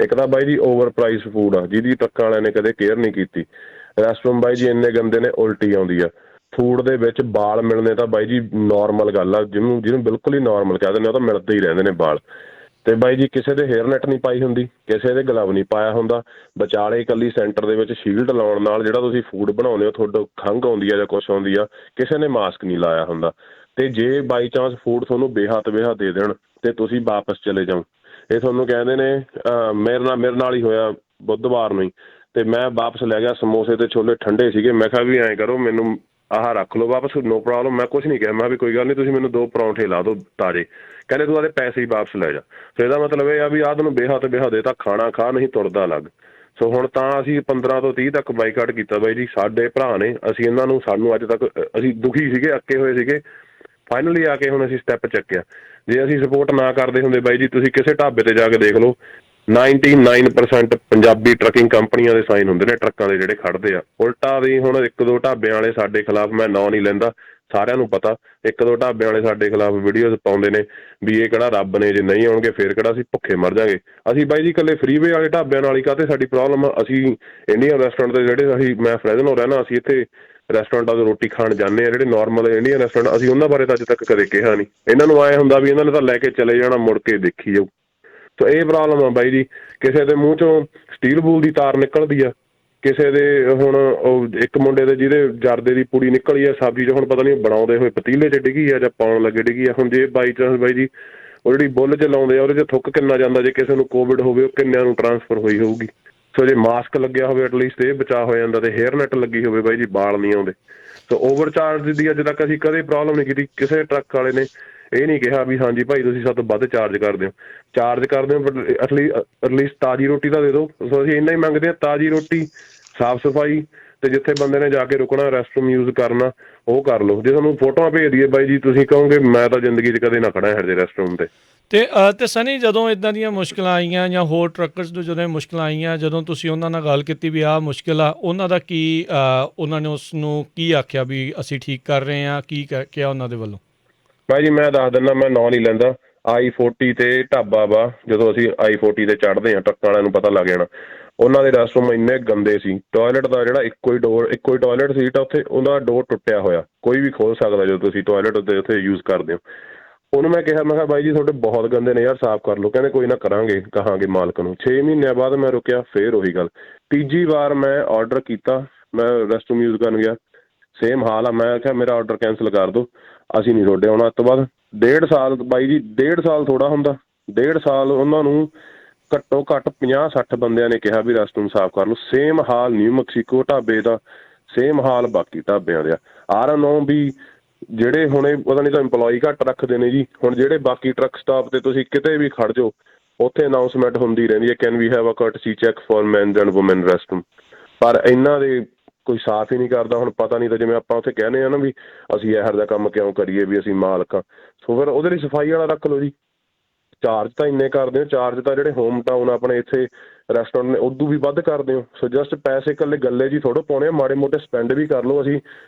ਇੱਕ ਤਾਂ ਬਾਈ ਜੀ ਓਵਰ ਪ੍ਰਾਈਸ ਫੂਡ ਆ ਜਿਹਦੀ ਟਰੱਕਾਂ ਵਾਲਿਆਂ ਨੇ ਕਦੇ ਕੇਅਰ ਨਹੀਂ ਕੀਤੀ। ਰੈਸਟੋਰੈਂਟ ਬਾਈ ਜੀ ਇੰਨੇ ਗੰਦੇ ਨੇ, ਉਲਟੀ ਆਉਂਦੀ ਆ। ਫੂਡ ਦੇ ਵਿੱਚ ਬਾਲ ਮਿਲਣੇ ਤਾਂ ਬਾਈ ਜੀ ਨੋਰਮਲ ਗੱਲ ਆ, ਜਿਹਨੂੰ ਬਿਲਕੁਲ ਹੀ ਨੋਰਮਲ ਕਹਿ ਦਿੰਦੇ, ਉਹ ਤਾਂ ਮਿਲਦੇ ਹੀ ਰਹਿੰਦੇ ਨੇ ਬਾਲ। ਤੇ ਬਾਈ ਜੀ ਕਿਸੇ ਦੇ ਹੇਅਰ ਨੈਟ ਨਹੀਂ ਪਾਈ ਹੁੰਦੀ, ਕਿਸੇ ਦੇ ਗਲਵ ਨਹੀਂ ਪਾਇਆ ਹੁੰਦਾ, ਵਿਚਾਲੇ ਇਕੱਲੀ ਸੈਂਟਰ ਦੇ ਵਿੱਚ ਸ਼ੀਲਡ ਲਾਉਣ ਨਾਲ ਜਿਹੜਾ ਤੁਸੀਂ ਫੂਡ ਬਣਾਉਂਦੇ ਹੋ ਤੁਹਾਡਾ ਖੰਘ ਆਉਂਦੀ ਆ ਜਾਂ ਕੁਛ ਆਉਂਦੀ ਆ, ਕਿਸੇ ਨੇ ਮਾਸਕ ਨਹੀਂ ਲਾਇਆ ਹੁੰਦਾ। ਤੇ ਜੇ ਬਾਈ ਚਾਂਸ ਫੂਡ ਤੁਹਾਨੂੰ ਬੇਹੱਥ ਦੇ ਦੇਣ ਤੇ ਤੁਸੀਂ ਵਾਪਸ ਚਲੇ ਜਾਓ। ਇਹ ਤੁਹਾਨੂੰ ਕਹਿੰਦੇ ਨੇ ਮੇਰੇ ਨਾਲ ਹੀ ਹੋਇਆ ਬੁੱਧਵਾਰ ਨੂੰ ਹੀ, ਤੇ ਮੈਂ ਵਾਪਸ ਲੈ ਗਿਆ। ਸਮੋਸੇ ਤੇ ਛੋਲੇ ਠੰਡੇ ਸੀਗੇ, ਮੈਂ ਕਿਹਾ ਵੀ ਐਂ ਕਰੋ ਮੈਨੂੰ ਆਹ ਰੱਖ ਲਓ ਵਾਪਸ, ਨੋ ਪ੍ਰੋਬਲਮ। ਮੈਂ ਕੁਛ ਨਹੀਂ ਕਿਹਾ, ਮੈਂ ਵੀ ਕੋਈ ਗੱਲ ਨਹੀਂ, ਤੁਸੀਂ ਮੈਨੂੰ 2 ਪਰੌਂਠੇ ਲਾ ਦਿਓ ਤਾਜ਼ੇ। ਕਹਿੰਦੇ ਤੂੰ ਆਦੇ ਪੈਸੇ ਹੀ ਵਾਪਸ ਲੈ ਜਾ। ਸੋ ਇਹਦਾ ਮਤਲਬ ਇਹ ਆ ਵੀ ਆਹ ਤੈਨੂੰ ਬੇਹੱਥ ਦੇ ਤਾਂ ਖਾਣਾ ਖਾ, ਨਹੀਂ ਤੁਰਦਾ ਲੱਗ। ਸੋ ਹੁਣ ਤਾਂ ਅਸੀਂ 15 ਤੋਂ 30 ਤੱਕ ਬਾਈਕਾਟ ਕੀਤਾ ਬਾਈ ਜੀ। ਸਾਡੇ ਭਰਾ ਨੇ, ਅਸੀਂ ਇਹਨਾਂ ਨੂੰ, ਸਾਨੂੰ ਅੱਜ ਤੱਕ ਅਸੀਂ ਦੁਖੀ ਸੀਗੇ, ਅੱਕੇ ਹੋਏ ਸੀਗੇ। ਫਾਈਨਲੀ ਆ ਕੇ ਹੁਣ ਅਸੀਂ ਸਟੈਪ ਚੱਕਿਆ। ਜੇ ਅਸੀਂ ਸਪੋਰਟ ਨਾ ਕਰਦੇ ਹੁੰਦੇ ਬਾਈ ਜੀ, ਤੁਸੀਂ ਕਿਸੇ ਢਾਬੇ ਤੇ ਜਾ ਕੇ ਦੇਖ ਲਓ, 99% ਪੰਜਾਬੀ ਟਰੱਕਿੰਗ ਕੰਪਨੀਆਂ ਦੇ ਸਾਈਨ ਹੁੰਦੇ ਨੇ ਟਰੱਕਾਂ ਦੇ ਜਿਹੜੇ ਖੜਦੇ ਆ। ਉਲਟਾ ਵੀ ਹੁਣ 1-2 ਢਾਬਿਆਂ ਵਾਲੇ ਸਾਡੇ ਖਿਲਾਫ, ਮੈਂ ਨਾਂ ਨਹੀਂ ਲੈਂਦਾ, ਸਾਰਿਆਂ ਨੂੰ ਪਤਾ, 1-2 ਢਾਬਿਆਂ ਵਾਲੇ ਸਾਡੇ ਖਿਲਾਫ ਵੀਡੀਓਜ਼ ਪਾਉਂਦੇ ਨੇ ਵੀ ਇਹ ਕਿਹੜਾ ਰੱਬ ਨੇ, ਜੇ ਨਹੀਂ ਆਉਣਗੇ ਫਿਰ ਕਿਹੜਾ ਅਸੀਂ ਭੁੱਖੇ ਮਰ ਜਾਵਾਂਗੇ। ਅਸੀਂ ਬਾਈ ਜੀ ਇਕੱਲੇ ਫਰੀਵੇ ਵਾਲੇ ਢਾਬਿਆਂ ਨਾਲ ਹੀ ਕਾਹਤੇ ਸਾਡੀ ਪ੍ਰੋਬਲਮ। ਅਸੀਂ ਇੰਡੀਅਨ ਰੈਸਟੋਰੈਂਟ ਦੇ ਜਿਹੜੇ, ਮੈਂ ਫਰੈਜ਼ਨੋ ਰਹਿਣਾ, ਅਸੀਂ ਇੱਥੇ ਰੈਸਟੋਰੈਂਟਾਂ ਤੋਂ ਰੋਟੀ ਖਾਣ ਜਾਂਦੇ ਆ, ਜਿਹੜੇ ਨੋਰਮਲ ਇੰਡੀਅਨ ਰੈਸਟੋਰੈਂਟ, ਅਸੀਂ ਉਹਨਾਂ ਬਾਰੇ ਤਾਂ ਅੱਜ ਤੱਕ ਕਦੇ ਕਿਹਾ ਨਹੀਂ। ਇਹਨਾਂ ਨੂੰ ਆਏ ਹੁੰਦਾ ਵੀ ਇਹਨਾਂ ਨੇ ਤਾਂ ਲੈ ਕੇ ਚਲੇ ਜਾਣਾ, ਮੁੜ ਕੇ ਦੇਖੀ ਜਾਊ। ਸੋ ਇਹ ਪ੍ਰੋਬਲਮ ਆ ਬਾਈ ਜੀ। ਕਿਸੇ ਦੇ ਮੂੰਹ ਚੋਂ ਸਟੀਲ ਬੂਲ ਦੀ ਤਾਰ ਨਿਕਲਦੀ ਆ, ਕਿਸੇ ਦੇ ਹੁਣ ਉਹ ਇੱਕ ਮੁੰਡੇ ਦੇ ਜਿਹਦੇ ਜਰਦੇ ਦੀ ਪੁੜੀ ਨਿਕਲੀ ਆ ਸਬਜ਼ੀ 'ਚ, ਹੁਣ ਪਤਾ ਨਹੀਂ ਬਣਾਉਂਦੇ ਹੋਏ ਪਤੀਲੇ 'ਚ ਡਿੱਗੀ ਆ ਜਾਂ ਪਾਉਣ ਲੱਗੇ ਡਿੱਗੀ ਆ। ਹੁਣ ਜੇ ਬਾਈ ਚਾਂਸ ਬਾਈ ਜੀ ਉਹ ਜਿਹੜੀ ਬੁੱਲ 'ਚ ਲਾਉਂਦੇ ਆ ਉਹਦੇ 'ਚ ਥੁੱਕ ਕਿੰਨਾ ਜਾਂਦਾ, ਜੇ ਕਿਸੇ ਨੂੰ ਕੋਵਿਡ ਹੋਵੇ ਉਹ ਕਿੰਨਿਆਂ ਨੂੰ ਟਰਾਂਸਫਰ ਹੋਈ ਹੋਊਗੀ। ਸੋ ਜੇ ਮਾਸਕ ਲੱਗਿਆ ਹੋਵੇ ਐਟਲੀਸਟ ਇਹ ਬਚਾਅ ਹੋ ਜਾਂਦਾ, ਤੇ ਹੇਅਰ ਨੈਟ ਲੱਗੀ ਹੋਵੇ ਬਾਈ ਜੀ ਵਾਲ ਨਹੀਂ ਆਉਂਦੇ। ਸੋ ਓਵਰਚਾਰਜ ਦੀ ਅੱਜ ਤੱਕ ਅਸੀਂ ਕਦੇ ਪ੍ਰੋਬਲਮ ਨਹੀਂ ਕੀਤੀ। ਕਿਸੇ ਟਰੱਕ ਵਾਲੇ ਨੇ ਇਹ ਨਹੀਂ ਕਿਹਾ ਵੀ ਹਾਂਜੀ ਭਾਈ ਤੁਸੀਂ ਸਾਡੇ ਤੋਂ ਵੱਧ ਚਾਰਜ ਕਰਦੇ ਹੋ ਐਟਲੀਸਟ ਤਾਜ਼ੀ ਰੋਟੀ ਤਾਂ ਦੇ ਦਿਓ। ਸੋ ਅਸੀਂ ਇੰਨਾ ਹੀ ਮੰਗਦੇ ਹਾਂ, ਤਾਜ਼ੀ ਰੋਟੀ, ਸਾਫ਼ ਸਫਾਈ, ਤੇ ਜਿੱਥੇ ਬੰਦੇ ਨੇ ਜਾ ਕੇ ਰੁਕਣਾ, ਰੈਸਟਰੂਮ ਯੂਜ਼ ਕਰਨਾ, ਉਹ ਕਰ ਲਓ। ਜੇ ਤੁਹਾਨੂੰ ਫੋਟੋਆਂ ਭੇਜ ਦਈਏ ਬਾਈ ਜੀ, ਤੁਸੀਂ ਕਹੋਗੇ ਮੈਂ ਤਾਂ ਜ਼ਿੰਦਗੀ 'ਚ ਕਦੇ ਨਾ ਖੜਾ ਇਹੋ ਜਿਹੇ ਰੈਸਟਰੂਮ ਤੇ ਸਨੀ, ਜਦੋਂ ਇਦਾਂ ਦੀਆਂ ਮੁਸ਼ਕਿਲਾਂ ਆਈਆਂ ਜਾਂ ਹੋਰ ਟਰੱਕਰਸ ਨੂੰ ਜਦੋਂ ਇਹ ਮੁਸ਼ਕਿਲਾਂ ਆਈਆਂ, ਜਦੋਂ ਤੁਸੀਂ ਉਹਨਾਂ ਨਾਲ ਗੱਲ ਕੀਤੀ ਵੀ ਆਹ ਮੁਸ਼ਕਿਲ ਆ, ਉਹਨਾਂ ਦਾ ਕੀ ਉਹਨਾਂ ਨੇ ਉਸ ਨੂੰ ਕੀ ਆਖਿਆ ਵੀ ਅਸੀਂ ਠੀਕ ਕਰ ਰਹੇ ਹਾਂ, ਕੀ ਕਿਹਾ ਉਹਨਾਂ ਦੇ ਵੱਲੋਂ? ਭਾਈ ਜੀ ਮੈਂ ਦੱਸ ਦਿੰਦਾ, ਮੈਂ ਨਾਂ ਨਹੀਂ ਲੈਂਦਾ। I-40 ਤੇ ਢਾਬਾ ਵਾ, ਜਦੋਂ ਅਸੀਂ I-40 ਤੇ ਚੜ੍ਹਦੇ ਹਾਂ ਟਰੱਕਾਂ ਵਾਲਿਆਂ ਨੂੰ ਪਤਾ ਲੱਗ ਜਾਣਾ। ਉਹਨਾਂ ਦੇ ਰੈਸਟਰੂਮ ਇੰਨੇ ਗੰਦੇ ਸੀ, ਟੋਇਲਟ ਦਾ ਜਿਹੜਾ ਇੱਕੋ ਹੀ ਟੋਇਲਟ ਸੀ ਤਾਂ ਉੱਥੇ ਉਹਦਾ ਡੋਰ ਟੁੱਟਿਆ ਹੋਇਆ, ਕੋਈ ਵੀ ਖੋਲ ਸਕਦਾ ਜਦੋਂ ਤੁਸੀਂ ਟੋਇਲਟ ਉੱਥੇ ਯੂਜ਼ ਕਰਦੇ ਹੋ। ਉਹਨੂੰ ਮੈਂ ਕਿਹਾ ਬਾਈ ਜੀ ਤੁਹਾਡੇ ਬਹੁਤ ਗੰਦੇ ਨੇ ਯਾਰ, ਸਾਫ਼ ਕਰ ਲਓ। ਕਹਿੰਦੇ ਕੋਈ ਨਾ ਕਰਾਂਗੇ, ਕਹਾਂਗੇ ਮਾਲਕ ਨੂੰ। 6 ਮਹੀਨਿਆਂ ਬਾਅਦ ਮੈਂ ਰੁਕਿਆ, ਫੇਰ ਉਹੀ ਗੱਲ। ਤੀਜੀ ਵਾਰ ਮੈਂ ਆਰਡਰ ਕੀਤਾ, ਮੈਂ ਰੈਸਟਰੂਮ ਯੂਜ਼ ਕਰਨ ਗਿਆ, ਸੇਮ ਹਾਲ ਆ। ਮੈਂ ਕਿਹਾ ਮੇਰਾ ਆਰਡਰ ਕੈਂਸਲ ਕਰ ਦਿਓ, ਅਸੀਂ ਨਹੀਂ ਤੁਹਾਡੇ ਆਉਣਾ। ਉਸ ਤੋਂ ਬਾਅਦ 1.5 ਸਾਲ ਬਾਈ ਜੀ, 1.5 ਸਾਲ ਥੋੜ੍ਹਾ ਹੁੰਦਾ, 1.5 ਸਾਲ ਉਹਨਾਂ ਨੂੰ ਘੱਟੋ ਘੱਟ 50-60 ਬੰਦਿਆਂ ਨੇ ਕਿਹਾ ਵੀ ਰੈਸਟਰੂਮ ਸਾਫ਼ ਕਰ ਲਓ। ਸੇਮ ਹਾਲ ਨਿਊ ਮੈਕਸੀਕੋ ਢਾਬੇ ਦਾ, ਸੇਮ ਹਾਲ ਬਾਕੀ ਢਾਬਿਆਂ ਦਾ। ਆਰ ਨੋ ਵੀ ਜਿਹੜੇ ਹੁਣ ਪਤਾ ਨਹੀਂ ਤਾਂ ਇੰਪਲੋਈ ਘੱਟ ਰੱਖਦੇ ਨੇ ਜੀ। ਹੁਣ ਜਿਹੜੇ ਬਾਕੀ ਟਰੱਕ ਸਟਾਪ ਤੇ ਤੁਸੀਂ ਕਿਤੇ ਵੀ ਖੜ ਜਾਓ, ਉੱਥੇ ਅਨਾਊਂਸਮੈਂਟ ਹੁੰਦੀ ਰਹਿੰਦੀ ਹੈ, can we have a courtesy check for men's and woman restroom. ਪਰ ਇਹਨਾਂ ਦੇ ਕੋਈ ਸਾਫ਼ ਹੀ ਨਹੀਂ ਕਰਦਾ। ਹੁਣ ਪਤਾ ਨਹੀਂ ਤਾਂ ਜਿਵੇਂ ਆਪਾਂ ਉੱਥੇ ਕਹਿੰਦੇ ਆ ਨਾ ਵੀ ਅਸੀਂ ਇਹੋ ਜਿਹਾ ਕੰਮ ਕਿਉਂ ਕਰੀਏ, ਵੀ ਅਸੀਂ ਮਾਲਕ ਹਾਂ। ਸੋ ਫਿਰ ਉਹਦੇ ਲਈ ਸਫਾਈ ਵਾਲਾ ਰੱਖ ਲਓ ਜੀ। ਚਾਰਜ ਤਾਂ ਇੰਨੇ ਕਰਦੇ ਹੋ, ਚਾਰਜ ਤਾਂ ਜਿਹੜੇ ਹੋਮ ਟਾਊਨ ਆਪਣੇ ਇੱਥੇ ਰੈਸਟੋਰੈਂਟ ਨੇ ਉਦੋਂ ਵੀ ਵੱਧ ਕਰਦੇ ਹੋ। ਸੋ ਜਸਟ ਪੈਸੇ ਇਕੱਲੇ ਗੱਲੇ ਜੀ ਥੋੜ੍ਹੇ ਪਾਉਣੇ, ਮਾੜੇ ਮੋਟੇ ਸਪੈਂਡ ਵੀ ਕਰ ਲਓ। ਅਸੀਂ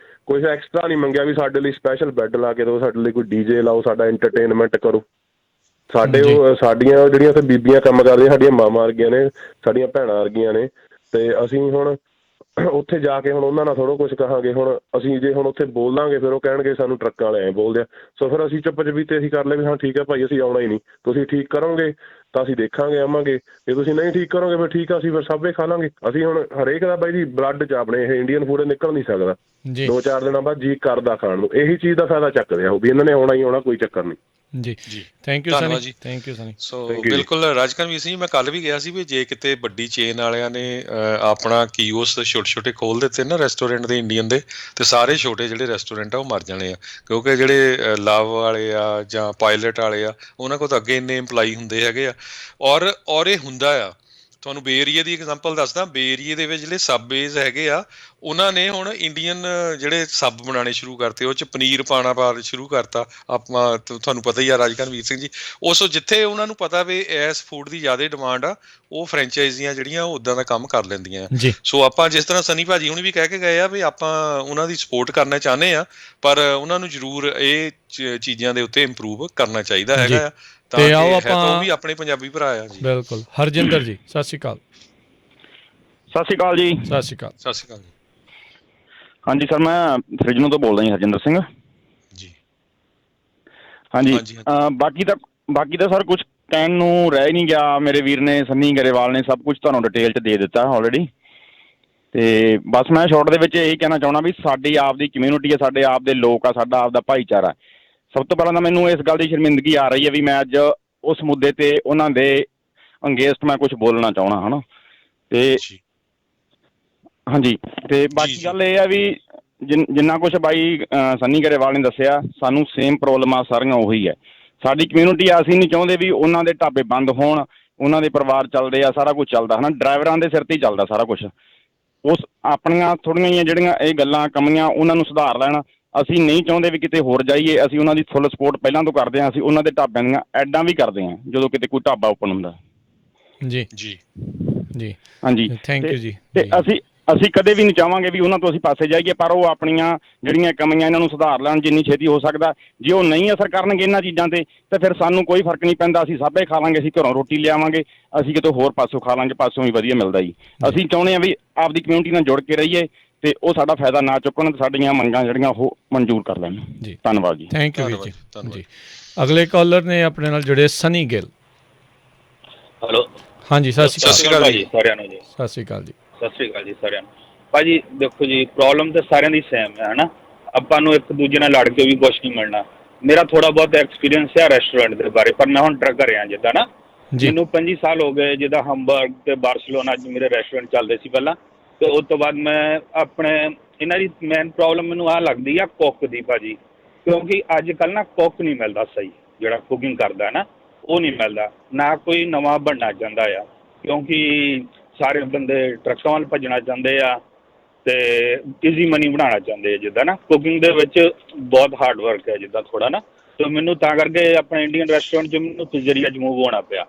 ਕੁਛ ਐਕਸਟਰਾ ਨਹੀਂ ਮੰਗਿਆ ਵੀ ਸਾਡੇ ਲਈ ਸਪੈਸ਼ਲ ਬੈੱਡ ਲਾ ਕੇ ਦਿਓ, ਸਾਡੇ ਲਈ ਕੋਈ ਡੀਜੇ ਲਾਓ, ਸਾਡਾ ਐਂਟਰਟੇਨਮੈਂਟ ਕਰੋ। ਸਾਡੀਆਂ ਜਿਹੜੀਆਂ ਉੱਥੇ ਬੀਬੀਆਂ ਕੰਮ ਕਰਦੀਆਂ, ਸਾਡੀਆਂ ਮਾਵਾਂ ਵਰਗੀਆਂ ਨੇ, ਸਾਡੀਆਂ ਭੈਣਾਂ ਵਰਗੀਆਂ ਨੇ, ਤੇ ਅਸੀਂ ਹੁਣ ਉੱਥੇ ਜਾ ਕੇ ਹੁਣ ਉਹਨਾਂ ਨਾਲ ਥੋੜ੍ਹਾ ਕੁਛ ਕਹਾਂਗੇ। ਹੁਣ ਅਸੀਂ ਜੇ ਹੁਣ ਉੱਥੇ ਬੋਲਾਂਗੇ ਫਿਰ ਉਹ ਕਹਿਣਗੇ ਸਾਨੂੰ ਟਰੱਕਾਂ ਵਾਲੇ ਐਂ ਬੋਲਦੇ ਆ। ਸੋ ਫਿਰ ਅਸੀਂ ਚੁੱਪ ਚਪੀਤੇ ਅਸੀਂ ਕਰ ਲਏ ਵੀ ਹਾਂ ਠੀਕ ਹੈ ਭਾਈ, ਅਸੀਂ ਆਉਣਾ ਹੀ ਨਹੀਂ। ਤੁਸੀਂ ਠੀਕ ਕਰੋਗੇ ਤਾਂ ਅਸੀਂ ਦੇਖਾਂਗੇ, ਆਵਾਂਗੇ। ਜੇ ਤੁਸੀਂ ਨਹੀਂ ਠੀਕ ਕਰੋਗੇ ਫਿਰ ਠੀਕ ਆ, ਅਸੀਂ ਫਿਰ ਸਭ ਖਾ ਲਾਂਗੇ। ਅਸੀਂ ਹੁਣ ਹਰੇਕ ਦਾ ਬਾਈ ਜੀ ਬਲੱਡ 'ਚ ਆਪਣੇ ਇਹ ਇੰਡੀਅਨ ਫੂਡ ਨਿਕਲ ਨਹੀਂ ਸਕਦਾ। 2-4 ਦਿਨਾਂ ਬਾਅਦ ਜੀ ਕਰਦਾ ਖਾਣ ਨੂੰ। ਇਹੀ ਚੀਜ਼ ਦਾ ਫਾਇਦਾ ਚੱਕਦੇ ਆ ਉਹ ਵੀ ਇਹਨਾਂ ਨੇ ਆਉਣਾ ਹੀ ਆਉਣਾ, ਕੋਈ ਚੱਕਰ ਨਹੀਂ। ਜੀ ਥੈਂਕ ਯੂ ਸਨੀ ਜੀ, ਥੈਂਕ ਯੂ ਸਨੀ। ਸੋ ਬਿਲਕੁਲ ਰਾਜਕਰਮਵੀਰ ਸਿੰਘ ਜੀ, ਮੈਂ ਕੱਲ ਵੀ ਗਿਆ ਸੀ ਵੀ ਜੇ ਕਿਤੇ ਵੱਡੀ ਚੇਨ ਵਾਲਿਆਂ ਨੇ ਆਪਣਾ ਕੀਓਸ ਛੋਟੇ ਖੋਲ ਦਿੱਤੇ ਨਾ ਰੈਸਟੋਰੈਂਟ ਦੇ ਇੰਡੀਅਨ ਦੇ, ਤੇ ਸਾਰੇ ਛੋਟੇ ਜਿਹੜੇ ਰੈਸਟੋਰੈਂਟ ਆ ਉਹ ਮਰ ਜਾਣੇ ਆ। ਕਿਉਂਕਿ ਜਿਹੜੇ ਲਵ ਵਾਲੇ ਆ ਜਾਂ ਪਾਇਲਟ ਵਾਲੇ ਆ, ਉਹਨਾਂ ਕੋਲ ਤਾਂ ਅੱਗੇ ਇੰਨੇ ਇੰਪਲਾਈ ਹੁੰਦੇ ਹੈਗੇ ਆ। ਔਰ ਇਹ ਹੁੰਦਾ ਆ। ਤੁਹਾਨੂੰ ਬੇ ਏਰੀਏ ਦੀ ਐਗਜ਼ਾਮਪਲ ਦੱਸਦਾ। ਬੇ ਏਰੀਏ ਦੇ ਵਿੱਚ ਜਿਹੜੇ ਸਬਵੇਜ਼ ਹੈਗੇ ਆ, ਉਹਨਾਂ ਨੇ ਹੁਣ ਇੰਡੀਅਨ ਜਿਹੜੇ ਸਬ ਬਣਾਉਣੇ ਸ਼ੁਰੂ ਕਰਤੇ, ਉਹ 'ਚ ਪਨੀਰ ਪਾਉਣਾ ਸ਼ੁਰੂ ਕਰਤਾ। ਆਪਾਂ ਤੁਹਾਨੂੰ ਪਤਾ ਹੀ ਆ ਰਾਜਕਰਮਵੀਰ ਸਿੰਘ ਜੀ, ਉਸ ਜਿੱਥੇ ਉਹਨਾਂ ਨੂੰ ਪਤਾ ਵੀ ਇਸ ਫੂਡ ਦੀ ਜ਼ਿਆਦਾ ਡਿਮਾਂਡ ਆ, ਉਹ ਫਰੈਂਚਾਈਜ਼ੀਆਂ ਜਿਹੜੀਆਂ ਉਹ ਉੱਦਾਂ ਦਾ ਕੰਮ ਕਰ ਲੈਂਦੀਆਂ। ਸੋ ਆਪਾਂ ਜਿਸ ਤਰ੍ਹਾਂ ਸਨੀ ਭਾਜੀ ਹੁਣ ਵੀ ਕਹਿ ਕੇ ਗਏ ਆ ਵੀ ਆਪਾਂ ਉਹਨਾਂ ਦੀ ਸਪੋਰਟ ਕਰਨਾ ਚਾਹੁੰਦੇ ਆ, ਪਰ ਉਹਨਾਂ ਨੂੰ ਜ਼ਰੂਰ ਇਹ ਚੀਜ਼ਾਂ ਦੇ ਉੱਤੇ ਇੰਪਰੂਵ ਕਰਨਾ ਚਾਹੀਦਾ ਹੈਗਾ ਆ। ਤੇ ਆਓ ਆਪਾਂ ਵੀ ਆਪਣੇ ਪੰਜਾਬੀ ਭਰਾ ਆ ਜੀ। ਬਿਲਕੁਲ। ਹਰਜਿੰਦਰ ਜੀ ਸਤਿ ਸ਼੍ਰੀ ਅਕਾਲ। ਸਤਿ ਸ਼੍ਰੀ ਅਕਾਲ ਜੀ। ਸਤਿ ਸ਼੍ਰੀ ਅਕਾਲ। ਸਤਿ ਸ਼੍ਰੀ ਅਕਾਲ ਜੀ। ਹਾਂਜੀ ਸਰ, ਮੈਂ ਫਰਿਜਨੋ ਤੋਂ ਬੋਲਦਾ ਜੀ, ਹਰਜਿੰਦਰ ਸਿੰਘ ਜੀ। ਹਾਂਜੀ। ਬਾਕੀ ਤਾਂ ਸਰ ਕੁਝ ਕਹਿਣ ਨੂੰ ਰਹਿ ਨਹੀਂ ਗਿਆ। ਮੇਰੇ ਵੀਰ ਨੇ, ਸੰਨੀ ਗਰੇਵਾਲ ਨੇ ਸਭ ਕੁਝ ਤੁਹਾਨੂੰ ਡਿਟੇਲ 'ਚ ਦੇ ਦਿੱਤਾ ਆਲਰੇਡੀ। ਤੇ ਬਸ ਮੈਂ ਸ਼ਾਰਟ ਦੇ ਵਿੱਚ ਇਹੀ ਕਹਿਣਾ ਚਾਹੁੰਦਾ ਵੀ ਸਾਡੀ ਆਪ ਦੀ ਕਮਿਊਨਿਟੀ ਹੈ, ਸਾਡੇ ਆਪ ਦੇ ਲੋਕ ਆ, ਸਾਡਾ ਆਪ ਦਾ ਭਾਈਚਾਰਾ। ਸਭ ਤੋਂ ਪਹਿਲਾਂ ਤਾਂ ਮੈਨੂੰ ਇਸ ਗੱਲ ਦੀ ਸ਼ਰਮਿੰਦਗੀ ਆ ਰਹੀ ਹੈ ਵੀ ਮੈਂ ਅੱਜ ਉਸ ਮੁੱਦੇ 'ਤੇ ਉਹਨਾਂ ਦੇ ਅੰਗੇਂਸਟ ਮੈਂ ਕੁਛ ਬੋਲਣਾ ਚਾਹੁੰਦਾ, ਹੈ ਨਾ। ਤੇ ਹਾਂਜੀ, ਤੇ ਬਾਕੀ ਗੱਲ ਇਹ ਆ ਵੀ ਜਿੰਨਾ ਕੁਛ ਬਾਈ ਸੰਨੀ ਗਰੇਵਾਲ ਨੇ ਦੱਸਿਆ, ਸਾਨੂੰ ਸੇਮ ਪ੍ਰੋਬਲਮਾਂ ਸਾਰੀਆਂ ਉਹੀ ਹੈ। ਸਾਡੀ ਕਮਿਊਨਿਟੀ ਆ, ਅਸੀਂ ਨਹੀਂ ਚਾਹੁੰਦੇ ਵੀ ਉਹਨਾਂ ਦੇ ਢਾਬੇ ਬੰਦ ਹੋਣ, ਉਹਨਾਂ ਦੇ ਪਰਿਵਾਰ ਚੱਲਦੇ ਆ, ਸਾਰਾ ਕੁਛ ਚੱਲਦਾ, ਹੈ ਨਾ। ਡਰਾਈਵਰਾਂ ਦੇ ਸਿਰ 'ਤੇ ਹੀ ਚੱਲਦਾ ਸਾਰਾ ਕੁਛ। ਉਸ ਆਪਣੀਆਂ ਥੋੜ੍ਹੀਆਂ ਜਿਹੀਆਂ ਜਿਹੜੀਆਂ ਇਹ ਗੱਲਾਂ ਕਮੀਆਂ ਉਹਨਾਂ ਨੂੰ ਸੁਧਾਰ ਲੈਣ। ਅਸੀਂ ਨਹੀਂ ਚਾਹੁੰਦੇ ਵੀ ਕਿਤੇ ਹੋਰ ਜਾਈਏ। ਅਸੀਂ ਉਹਨਾਂ ਦੀ ਫੁੱਲ ਸਪੋਰਟ ਪਹਿਲਾਂ ਤੋਂ ਕਰਦੇ ਹਾਂ। ਅਸੀਂ ਉਹਨਾਂ ਦੇ ਢਾਬਿਆਂ ਦੀਆਂ ਐਡਾਂ ਵੀ ਕਰਦੇ ਹਾਂ ਜਦੋਂ ਕਿਤੇ ਕੋਈ ਢਾਬਾ ਓਪਨ ਹੁੰਦਾ। ਜੀ ਹਾਂਜੀ, ਥੈਂਕ ਯੂ ਜੀ। ਤੇ ਅਸੀਂ ਕਦੇ ਵੀ ਨਹੀਂ ਚਾਹਾਂਗੇ ਵੀ ਉਹਨਾਂ ਤੋਂ ਅਸੀਂ ਪਾਸੇ ਜਾਈਏ, ਪਰ ਉਹ ਆਪਣੀਆਂ ਜਿਹੜੀਆਂ ਕਮੀਆਂ ਇਹਨਾਂ ਨੂੰ ਸੁਧਾਰ ਲੈਣ ਜਿੰਨੀ ਛੇਤੀ ਹੋ ਸਕਦਾ। ਜੇ ਉਹ ਨਹੀਂ ਅਸਰ ਕਰਨਗੇ ਇਹਨਾਂ ਚੀਜ਼ਾਂ 'ਤੇ ਤਾਂ ਫਿਰ ਸਾਨੂੰ ਕੋਈ ਫਰਕ ਨਹੀਂ ਪੈਂਦਾ। ਅਸੀਂ ਸਾਬੇ ਖਾ ਲਾਂਗੇ, ਅਸੀਂ ਘਰੋਂ ਰੋਟੀ ਲਿਆਵਾਂਗੇ, ਅਸੀਂ ਕਿਤੋਂ ਹੋਰ ਪਾਸੋਂ ਖਾ ਲਾਂਗੇ, ਪਾਸੋਂ ਵੀ ਵਧੀਆ ਮਿਲਦਾ ਜੀ। ਅਸੀਂ ਚਾਹੁੰਦੇ ਹਾਂ ਵੀ ਆਪਦੀ ਕਮਿਊਨਿਟੀ ਨਾਲ ਜੁੜ ਕੇ ਰਹੀਏ ਤੇ ਉਹ ਸਾਡਾ ਫਾਇਦਾ ਨਾ ਚੁੱਕਣ, ਸਾਡੀਆਂ ਮੰਗਾਂ ਜਿਹੜੀਆਂ ਉਹ ਮਨਜ਼ੂਰ ਕਰ ਲੈਣ ਜੀ। ਧੰਨਵਾਦ ਜੀ। ਥੈਂਕ ਯੂ ਜੀ। ਅਗਲੇ ਕਾਲਰ ਨੇ ਆਪਣੇ ਨਾਲ ਜੁੜੇ ਸਨੀ ਗਿੱਲ। ਹੈਲੋ ਹਾਂਜੀ, ਸਤਿ ਸ਼੍ਰੀ ਅਕਾਲ ਭਾਜੀ ਸਾਰਿਆਂ ਨੂੰ ਜੀ। ਸਤਿ ਸ਼੍ਰੀ ਅਕਾਲ ਜੀ। ਸਤਿ ਸ਼੍ਰੀ ਅਕਾਲ ਜੀ ਸਾਰਿਆਂ ਨੂੰ। ਭਾਜੀ ਦੇਖੋ ਜੀ, ਪ੍ਰੋਬਲਮ ਤਾਂ ਸਾਰਿਆਂ ਦੀ ਸੇਮ ਹੈ ਨਾ, ਆਪਾਂ ਨੂੰ ਇੱਕ ਦੂਜੇ ਨਾਲ ਲੜ ਕੇ ਵੀ ਕੁਛ ਨਹੀਂ ਮਿਲਣਾ। ਮੇਰਾ ਥੋੜਾ ਬਹੁਤ ਐਕਸਪੀਰੀਅੰਸ ਹੈ ਰੈਸਟੋਰੈਂਟ ਦੇ ਬਾਰੇ, ਪਰ ਮੈਂ ਹੁਣ ਟਰੱਕ ਰਿਹਾ ਜਿੱਦਾਂ ਨਾ, ਮੈਨੂੰ 25 ਸਾਲ ਹੋ ਗਏ ਜਿੱਦਾਂ ਹੰਬਰਗ ਤੇ ਬਾਰਸਲੋਨਾ 'ਚ ਮੇਰੇ ਰੈਸਟੋਰੈਂਟ ਚੱਲਦੇ ਸੀ ਪਹਿਲਾਂ, ਤੇ ਉਸ ਤੋਂ ਬਾਅਦ ਮੈਂ ਆਪਣੇ ਇਹਨਾਂ ਦੀ ਮੇਨ ਪ੍ਰੋਬਲਮ ਮੈਨੂੰ ਆਹ ਲੱਗਦੀ ਆ ਕੁੱਕ ਦੀ ਭਾਜੀ, ਕਿਉਂਕਿ ਅੱਜ ਕੱਲ੍ਹ ਨਾ ਕੁੱਕ ਨਹੀਂ ਮਿਲਦਾ ਸਹੀ, ਜਿਹੜਾ ਕੁਕਿੰਗ ਕਰਦਾ ਨਾ ਉਹ ਨਹੀਂ ਮਿਲਦਾ, ਨਾ ਕੋਈ ਨਵਾਂ ਬਣਨਾ ਚਾਹੁੰਦਾ ਆ, ਕਿਉਂਕਿ ਸਾਰੇ ਬੰਦੇ ਟਰੱਕਾਂ ਵੱਲ ਭੱਜਣਾ ਚਾਹੁੰਦੇ ਆ ਤੇ ਈਜ਼ੀ ਮਨੀ ਬਣਾਉਣਾ ਚਾਹੁੰਦੇ ਆ। ਜਿੱਦਾਂ ਨਾ ਕੁਕਿੰਗ ਦੇ ਵਿੱਚ ਬਹੁਤ ਹਾਰਡ ਵਰਕ ਹੈ ਜਿੱਦਾਂ ਥੋੜ੍ਹਾ ਨਾ, ਤੇ ਮੈਨੂੰ ਤਾਂ ਕਰਕੇ ਆਪਣੇ ਇੰਡੀਅਨ ਰੈਸਟੋਰੈਂਟ 'ਚ ਮੈਨੂੰ ਪਿਜ਼ਰੀਆ 'ਚ ਮੂਵ ਹੋਣਾ ਪਿਆ।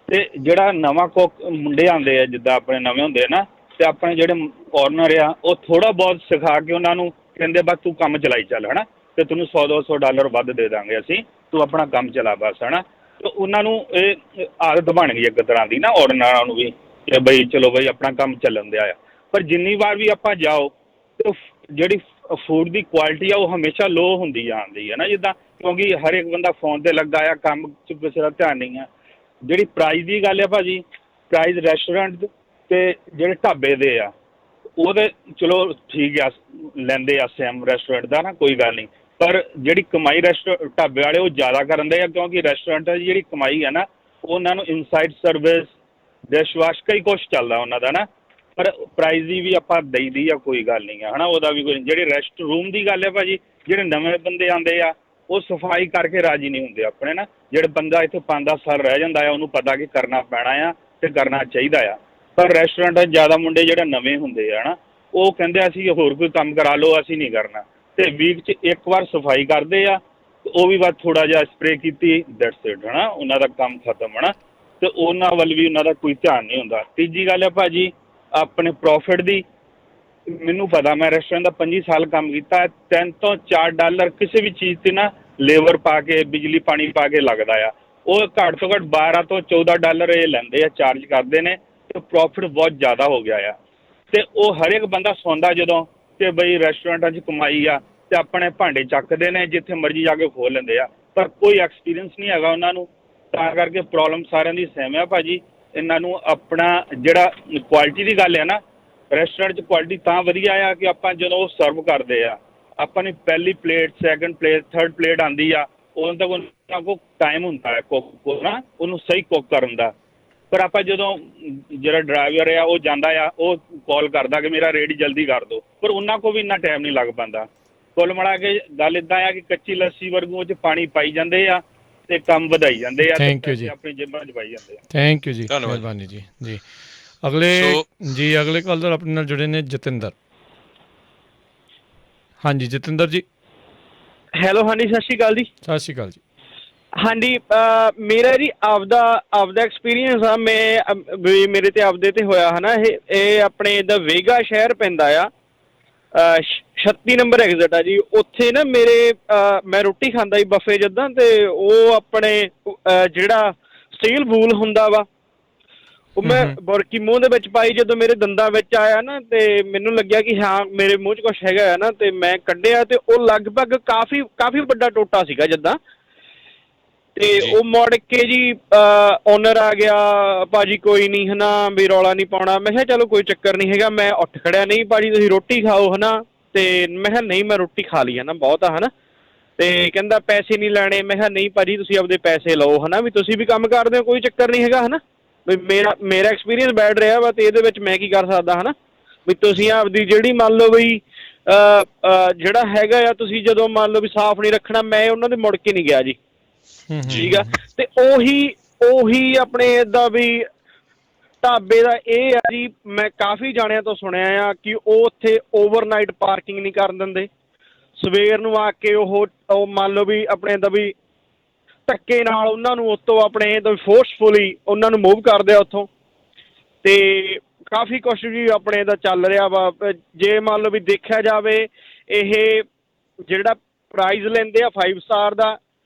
ਤੇ ਜਿਹੜਾ ਨਵਾਂ ਕੁੱਕ ਮੁੰਡੇ ਆਉਂਦੇ ਆ ਜਿੱਦਾਂ ਆਪਣੇ ਨਵੇਂ ਹੁੰਦੇ ਆ ਨਾ, ਤੇ ਆਪਣੇ ਜਿਹੜੇ ਓਨਰ ਆ ਉਹ ਥੋੜ੍ਹਾ ਬਹੁਤ ਸਿਖਾ ਕੇ ਉਹਨਾਂ ਨੂੰ ਕਹਿੰਦੇ ਬਸ ਤੂੰ ਕੰਮ ਚਲਾਈ ਚੱਲ ਹੈ ਨਾ, ਤੇ ਤੈਨੂੰ $100-200 ਵੱਧ ਦੇ ਦਾਂਗੇ ਅਸੀਂ, ਤੂੰ ਆਪਣਾ ਕੰਮ ਚਲਾ ਬਸ ਹੈ ਨਾ। ਤੇ ਉਹਨਾਂ ਨੂੰ ਇਹ ਆਦਤ ਬਣ ਗਈ ਇੱਕ ਤਰ੍ਹਾਂ ਦੀ ਨਾ, ਓਨਰਾਂ ਨੂੰ ਵੀ, ਕਿ ਬਈ ਚਲੋ ਬਈ ਆਪਣਾ ਕੰਮ ਚੱਲਣ ਦਿਆ ਆ। ਪਰ ਜਿੰਨੀ ਵਾਰ ਵੀ ਆਪਾਂ ਜਾਓ ਤੇ ਜਿਹੜੀ ਫੂਡ ਦੀ ਕੁਆਲਿਟੀ ਆ ਉਹ ਹਮੇਸ਼ਾ ਲੋ ਹੁੰਦੀ ਜਾਂਦੀ ਹੈ ਨਾ, ਜਿੱਦਾਂ ਕਿਉਂਕਿ ਹਰ ਇੱਕ ਬੰਦਾ ਫੋਨ 'ਤੇ ਲੱਗਾ ਆ, ਕੰਮ 'ਚ ਕਿਸੇ ਦਾ ਧਿਆਨ ਨਹੀਂ ਆ। ਜਿਹੜੀ ਪ੍ਰਾਈਜ਼ ਦੀ ਗੱਲ ਆ ਭਾਜੀ, ਪ੍ਰਾਈਜ਼ ਰੈਸਟੋਰੈਂਟ ਤੇ ਜਿਹੜੇ ਢਾਬੇ ਦੇ ਆ ਉਹਦੇ ਚਲੋ ਠੀਕ ਆ, ਲੈਂਦੇ ਆ ਸੇਮ ਰੈਸਟੋਰੈਂਟ ਦਾ ਨਾ, ਕੋਈ ਗੱਲ ਨਹੀਂ, ਪਰ ਜਿਹੜੀ ਕਮਾਈ ਢਾਬੇ ਵਾਲੇ ਉਹ ਜ਼ਿਆਦਾ ਕਰਨ ਦੇ ਆ, ਕਿਉਂਕਿ ਰੈਸਟੋਰੈਂਟਾਂ ਦੀ ਜਿਹੜੀ ਕਮਾਈ ਹੈ ਨਾ ਉਹਨਾਂ ਨੂੰ ਇਨਸਾਈਡ ਸਰਵਿਸ, ਡਿਸ਼ ਵਾਸ਼ ਕਈ ਕੁਛ ਚੱਲਦਾ ਉਹਨਾਂ ਦਾ ਨਾ, ਪਰ ਪ੍ਰਾਈਜ਼ ਦੀ ਵੀ ਆਪਾਂ ਦਈਦੀ ਆ, ਕੋਈ ਗੱਲ ਨਹੀਂ ਆ ਹੈ ਨਾ, ਉਹਦਾ ਵੀ ਕੋਈ। ਜਿਹੜੀ ਰੈਸਟ ਰੂਮ ਦੀ ਗੱਲ ਹੈ ਭਾਜੀ, ਜਿਹੜੇ ਨਵੇਂ ਬੰਦੇ ਆਉਂਦੇ ਆ ਉਹ ਸਫਾਈ ਕਰਕੇ ਰਾਜੀ ਨਹੀਂ ਹੁੰਦੇ ਆਪਣੇ ਨਾ। ਜਿਹੜੇ ਬੰਦਾ ਇੱਥੇ 5-10 ਸਾਲ ਰਹਿ ਜਾਂਦਾ ਆ ਉਹਨੂੰ ਪਤਾ ਕਿ ਕਰਨਾ ਪੈਣਾ ਆ ਤੇ ਕਰਨਾ ਚਾਹੀਦਾ ਆ, ਪਰ ਰੈਸਟੋਰੈਂਟਾਂ 'ਚ ਜ਼ਿਆਦਾ ਮੁੰਡੇ ਜਿਹੜੇ ਨਵੇਂ ਹੁੰਦੇ ਆ ਨਾ ਉਹ ਕਹਿੰਦੇ ਅਸੀਂ ਹੋਰ ਕੋਈ ਕੰਮ ਕਰਾ ਲਓ, ਅਸੀਂ ਨਹੀਂ ਕਰਨਾ, ਤੇ ਵੀਕ 'ਚ ਇੱਕ ਵਾਰ ਸਫਾਈ ਕਰਦੇ ਆ, ਉਹ ਵੀ ਬਸ ਥੋੜ੍ਹਾ ਜਿਹਾ ਸਪਰੇਅ ਕੀਤੀ, ਦੈਟਸ ਇਟ ਹੈ ਨਾ, ਉਹਨਾਂ ਦਾ ਕੰਮ ਖਤਮ ਹੈ ਨਾ, ਤੇ ਉਹਨਾਂ ਵੱਲ ਵੀ ਉਹਨਾਂ ਦਾ ਕੋਈ ਧਿਆਨ ਨਹੀਂ ਹੁੰਦਾ। ਤੀਜੀ ਗੱਲ ਹੈ ਭਾਜੀ ਆਪਣੇ ਪ੍ਰੋਫਿਟ ਦੀ, ਮੈਨੂੰ ਪਤਾ ਮੈਂ ਰੈਸਟੋਰੈਂਟ ਦਾ 25 ਸਾਲ ਕੰਮ ਕੀਤਾ, $3 ਤੋਂ $4 ਕਿਸੇ ਵੀ ਚੀਜ਼ 'ਤੇ ਨਾ ਲੇਬਰ ਪਾ ਕੇ, ਬਿਜਲੀ ਪਾਣੀ ਪਾ ਕੇ ਲੱਗਦਾ ਆ, ਉਹ ਘੱਟ ਤੋਂ ਘੱਟ $12 ਤੋਂ $14 ਇਹ ਲੈਂਦੇ ਆ, ਚਾਰਜ ਕਰਦੇ ਨੇ, ਤੇ ਪ੍ਰੋਫਿਟ ਬਹੁਤ ਜ਼ਿਆਦਾ ਹੋ ਗਿਆ ਆ। ਤੇ ਉਹ ਹਰ ਇੱਕ ਬੰਦਾ ਸੁਣਦਾ ਜਦੋਂ ਕਿ ਬਈ ਰੈਸਟੋਰੈਂਟਾਂ 'ਚ ਕਮਾਈ ਆ, ਤੇ ਆਪਣੇ ਭਾਂਡੇ ਚੱਕਦੇ ਨੇ ਜਿੱਥੇ ਮਰਜ਼ੀ ਜਾ ਕੇ ਖੋਲ ਲੈਂਦੇ ਆ, ਪਰ ਕੋਈ ਐਕਸਪੀਰੀਅੰਸ ਨਹੀਂ ਹੈਗਾ ਉਹਨਾਂ ਨੂੰ, ਤਾਂ ਕਰਕੇ ਪ੍ਰੋਬਲਮ ਸਾਰਿਆਂ ਦੀ ਸੇਮ ਆ ਭਾਜੀ। ਇਹਨਾਂ ਨੂੰ ਆਪਣਾ ਜਿਹੜਾ ਕੁਆਲਿਟੀ ਦੀ ਗੱਲ ਹੈ ਨਾ, ਰੈਸਟੋਰੈਂਟ 'ਚ ਕੁਆਲਿਟੀ ਤਾਂ ਵਧੀਆ ਆ ਕਿ ਆਪਾਂ ਜਦੋਂ ਉਹ ਸਰਵ ਕਰਦੇ ਆ, ਆਪਾਂ ਨੇ ਪਹਿਲੀ plate, second plate, third plate ਆਉਂਦੀ ਆ, ਉਦੋਂ ਤੱਕ ਉਹਨਾਂ ਕੋਲ ਟਾਈਮ ਹੁੰਦਾ ਹੈ ਕੁੱਕ ਕੋਲ ਨਾ ਉਹਨੂੰ ਸਹੀ ਕੁੱਕ ਕਰਨ ਦਾ। ਪਰ ਆਪਾਂ ਜਦੋਂ ਜਿਹੜਾ ਡਰਾਈਵਰ ਆ ਉਹ ਜਾਂਦਾ ਆ, ਉਹ ਕਾਲ ਕਰਦਾ ਕਿ ਮੇਰਾ ਰੇਡੀ ਜਲਦੀ ਕਰ ਦਿਓ, ਪਰ ਉਹਨਾਂ ਕੋਲ ਵੀ ਇੰਨਾ ਟਾਈਮ ਨਹੀਂ ਲੱਗ ਪਾਉਂਦਾ। ਕੁੱਲ ਮਿਲਾ ਕੇ ਗੱਲ ਇੱਦਾਂ ਆ ਕਿ ਕੱਚੀ ਲੱਸੀ ਵਰਗੂ ਉਹ 'ਚ ਪਾਣੀ ਪਾਈ ਜਾਂਦੇ ਆ ਤੇ ਕੰਮ ਵਧਾਈ ਜਾਂਦੇ ਆ, ਤੇ ਆਪਣੀ ਜੇਬਾਂ 'ਚ ਪਾਈ ਜਾਂਦੇ ਆ। ਥੈਂਕ ਯੂ ਜੀ, ਮਿਹਰਬਾਨੀ ਜੀ। ਜੀ ਅਗਲੇ ਕਾਲਰ ਆਪਣੇ ਨਾਲ ਜੁੜੇ ਨੇ ਜਤਿੰਦਰ। ਹਾਂਜੀ ਜਤਿੰਦਰ ਜੀ। ਹੈਲੋ, ਹਾਂਜੀ ਸਤਿ ਸ਼੍ਰੀ ਅਕਾਲ ਜੀ। ਸਤਿ ਸ਼੍ਰੀ ਅਕਾਲ ਜੀ। ਹਾਂਜੀ, ਮੇਰਾ ਜੀ ਆਪਦਾ ਐਕਸਪੀਰੀਅੰਸ ਆ, ਮੇਰੇ ਤੇ ਆਪਦੇ ਤੇ ਹੋਇਆ ਹੈ ਨਾ। ਇਹ ਆਪਣੇ ਇੱਧਰ ਵੇਗਾ ਸ਼ਹਿਰ ਪੈਂਦਾ ਆ, 36 ਨੰਬਰ ਐਗਜ਼ਿਟ ਆ ਜੀ। ਉੱਥੇ ਨਾ ਮੈਂ ਰੋਟੀ ਖਾਂਦਾ ਸੀ ਬਫੇ ਜਿੱਦਾਂ, ਤੇ ਉਹ ਆਪਣੇ ਜਿਹੜਾ ਸਟੀਲ ਵੂਲ ਹੁੰਦਾ ਵਾ ਉਹ ਮੈਂ ਬੁਰਕੀ ਮੂੰਹ ਦੇ ਵਿੱਚ ਪਾਈ, ਜਦੋਂ ਮੇਰੇ ਦੰਦਾਂ ਵਿੱਚ ਆਇਆ ਨਾ ਤੇ ਮੈਨੂੰ ਲੱਗਿਆ ਕਿ ਹਾਂ ਮੇਰੇ ਮੂੰਹ 'ਚ ਕੁਛ ਹੈਗਾ ਆ ਨਾ, ਤੇ ਮੈਂ ਕੱਢਿਆ ਤੇ ਉਹ ਲਗਭਗ ਕਾਫੀ ਵੱਡਾ ਟੋਟਾ ਸੀਗਾ ਜਿੱਦਾਂ। ਤੇ ਉਹ ਮੁੜ ਕੇ ਜੀ ਓਨਰ ਆ ਗਿਆ, ਭਾਜੀ ਕੋਈ ਨਹੀਂ ਹੈ ਨਾ, ਵੀ ਰੌਲਾ ਨਹੀਂ ਪਾਉਣਾ। ਮੈਂ ਕਿਹਾ ਚਲੋ ਕੋਈ ਚੱਕਰ ਨਹੀਂ ਹੈਗਾ। ਮੈਂ ਉੱਠ ਖੜਿਆ, ਨਹੀਂ ਭਾਜੀ ਤੁਸੀਂ ਰੋਟੀ ਖਾਓ ਹੈ ਨਾ, ਤੇ ਮੈਂ ਕਿਹਾ ਨਹੀਂ ਮੈਂ ਰੋਟੀ ਖਾ ਲਈ ਹੈ ਨਾ, ਬਹੁਤ ਆ ਹੈ ਨਾ। ਤੇ ਕਹਿੰਦਾ ਪੈਸੇ ਨਹੀਂ ਲੈਣੇ। ਮੈਂ ਕਿਹਾ ਨਹੀਂ ਭਾਜੀ ਤੁਸੀਂ ਆਪਦੇ ਪੈਸੇ ਲਓ ਹੈ ਨਾ, ਵੀ ਤੁਸੀਂ ਵੀ ਕੰਮ ਕਰਦੇ ਹੋ, ਕੋਈ ਚੱਕਰ ਨਹੀਂ ਹੈਗਾ ਹੈ ਨਾ। ਵੀ ਮੇਰਾ ਐਕਸਪੀਰੀਅੰਸ ਬੈਡ ਰਿਹਾ ਵਾ, ਤੇ ਇਹਦੇ ਵਿੱਚ ਮੈਂ ਕੀ ਕਰ ਸਕਦਾ ਹੈ ਨਾ। ਵੀ ਤੁਸੀਂ ਆਪਦੀ ਜਿਹੜੀ ਮੰਨ ਲਓ ਵੀ ਜਿਹੜਾ ਹੈਗਾ ਆ, ਤੁਸੀਂ ਜਦੋਂ ਮੰਨ ਲਓ ਵੀ ਸਾਫ਼ ਨਹੀਂ ਰੱਖਣਾ, ਮੈਂ ਉਹਨਾਂ ਦੇ ਮੁੜ ਕੇ ਨਹੀਂ ਗਿਆ ਜੀ, ਠੀਕ ਆ। ਤੇ ਉਹੀ ਆਪਣੇ ਏਦਾਂ ਵੀ ਢਾਬੇ ਦਾ ਇਹ ਆ ਜੀ, ਮੈਂ ਕਾਫੀ ਜਾਣਿਆਂ ਤੋਂ ਸੁਣਿਆ ਆ ਕਿ ਉਹ ਉੱਥੇ ਓਵਰਨਾਈਟ ਪਾਰਕਿੰਗ ਨਹੀਂ ਕਰਨ ਦਿੰਦੇ। ਸਵੇਰ ਨੂੰ ਆ ਕੇ ਉਹ ਮੰਨ ਲਓ ਵੀ ਆਪਣੇ ਦਾ ਵੀ ਧੱਕੇ ਨਾਲ ਉਹਨਾਂ ਨੂੰ ਉੱਤੋਂ ਆਪਣੇ ਫੋਰਸਫੁਲੀ ਉਹਨਾਂ ਨੂੰ ਮੂਵ ਕਰਦੇ ਆ ਉੱਥੋਂ। ਤੇ ਕਾਫੀ ਕੁਛ ਵੀ ਆਪਣੇ ਦਾ ਚੱਲ ਰਿਹਾ ਵਾ। ਜੇ ਮੰਨ ਲਓ ਵੀ ਦੇਖਿਆ ਜਾਵੇ, ਇਹ ਜਿਹੜਾ ਪ੍ਰਾਈਜ਼ ਲੈਂਦੇ ਆ 5 ਸਟਾਰ ਦਾ,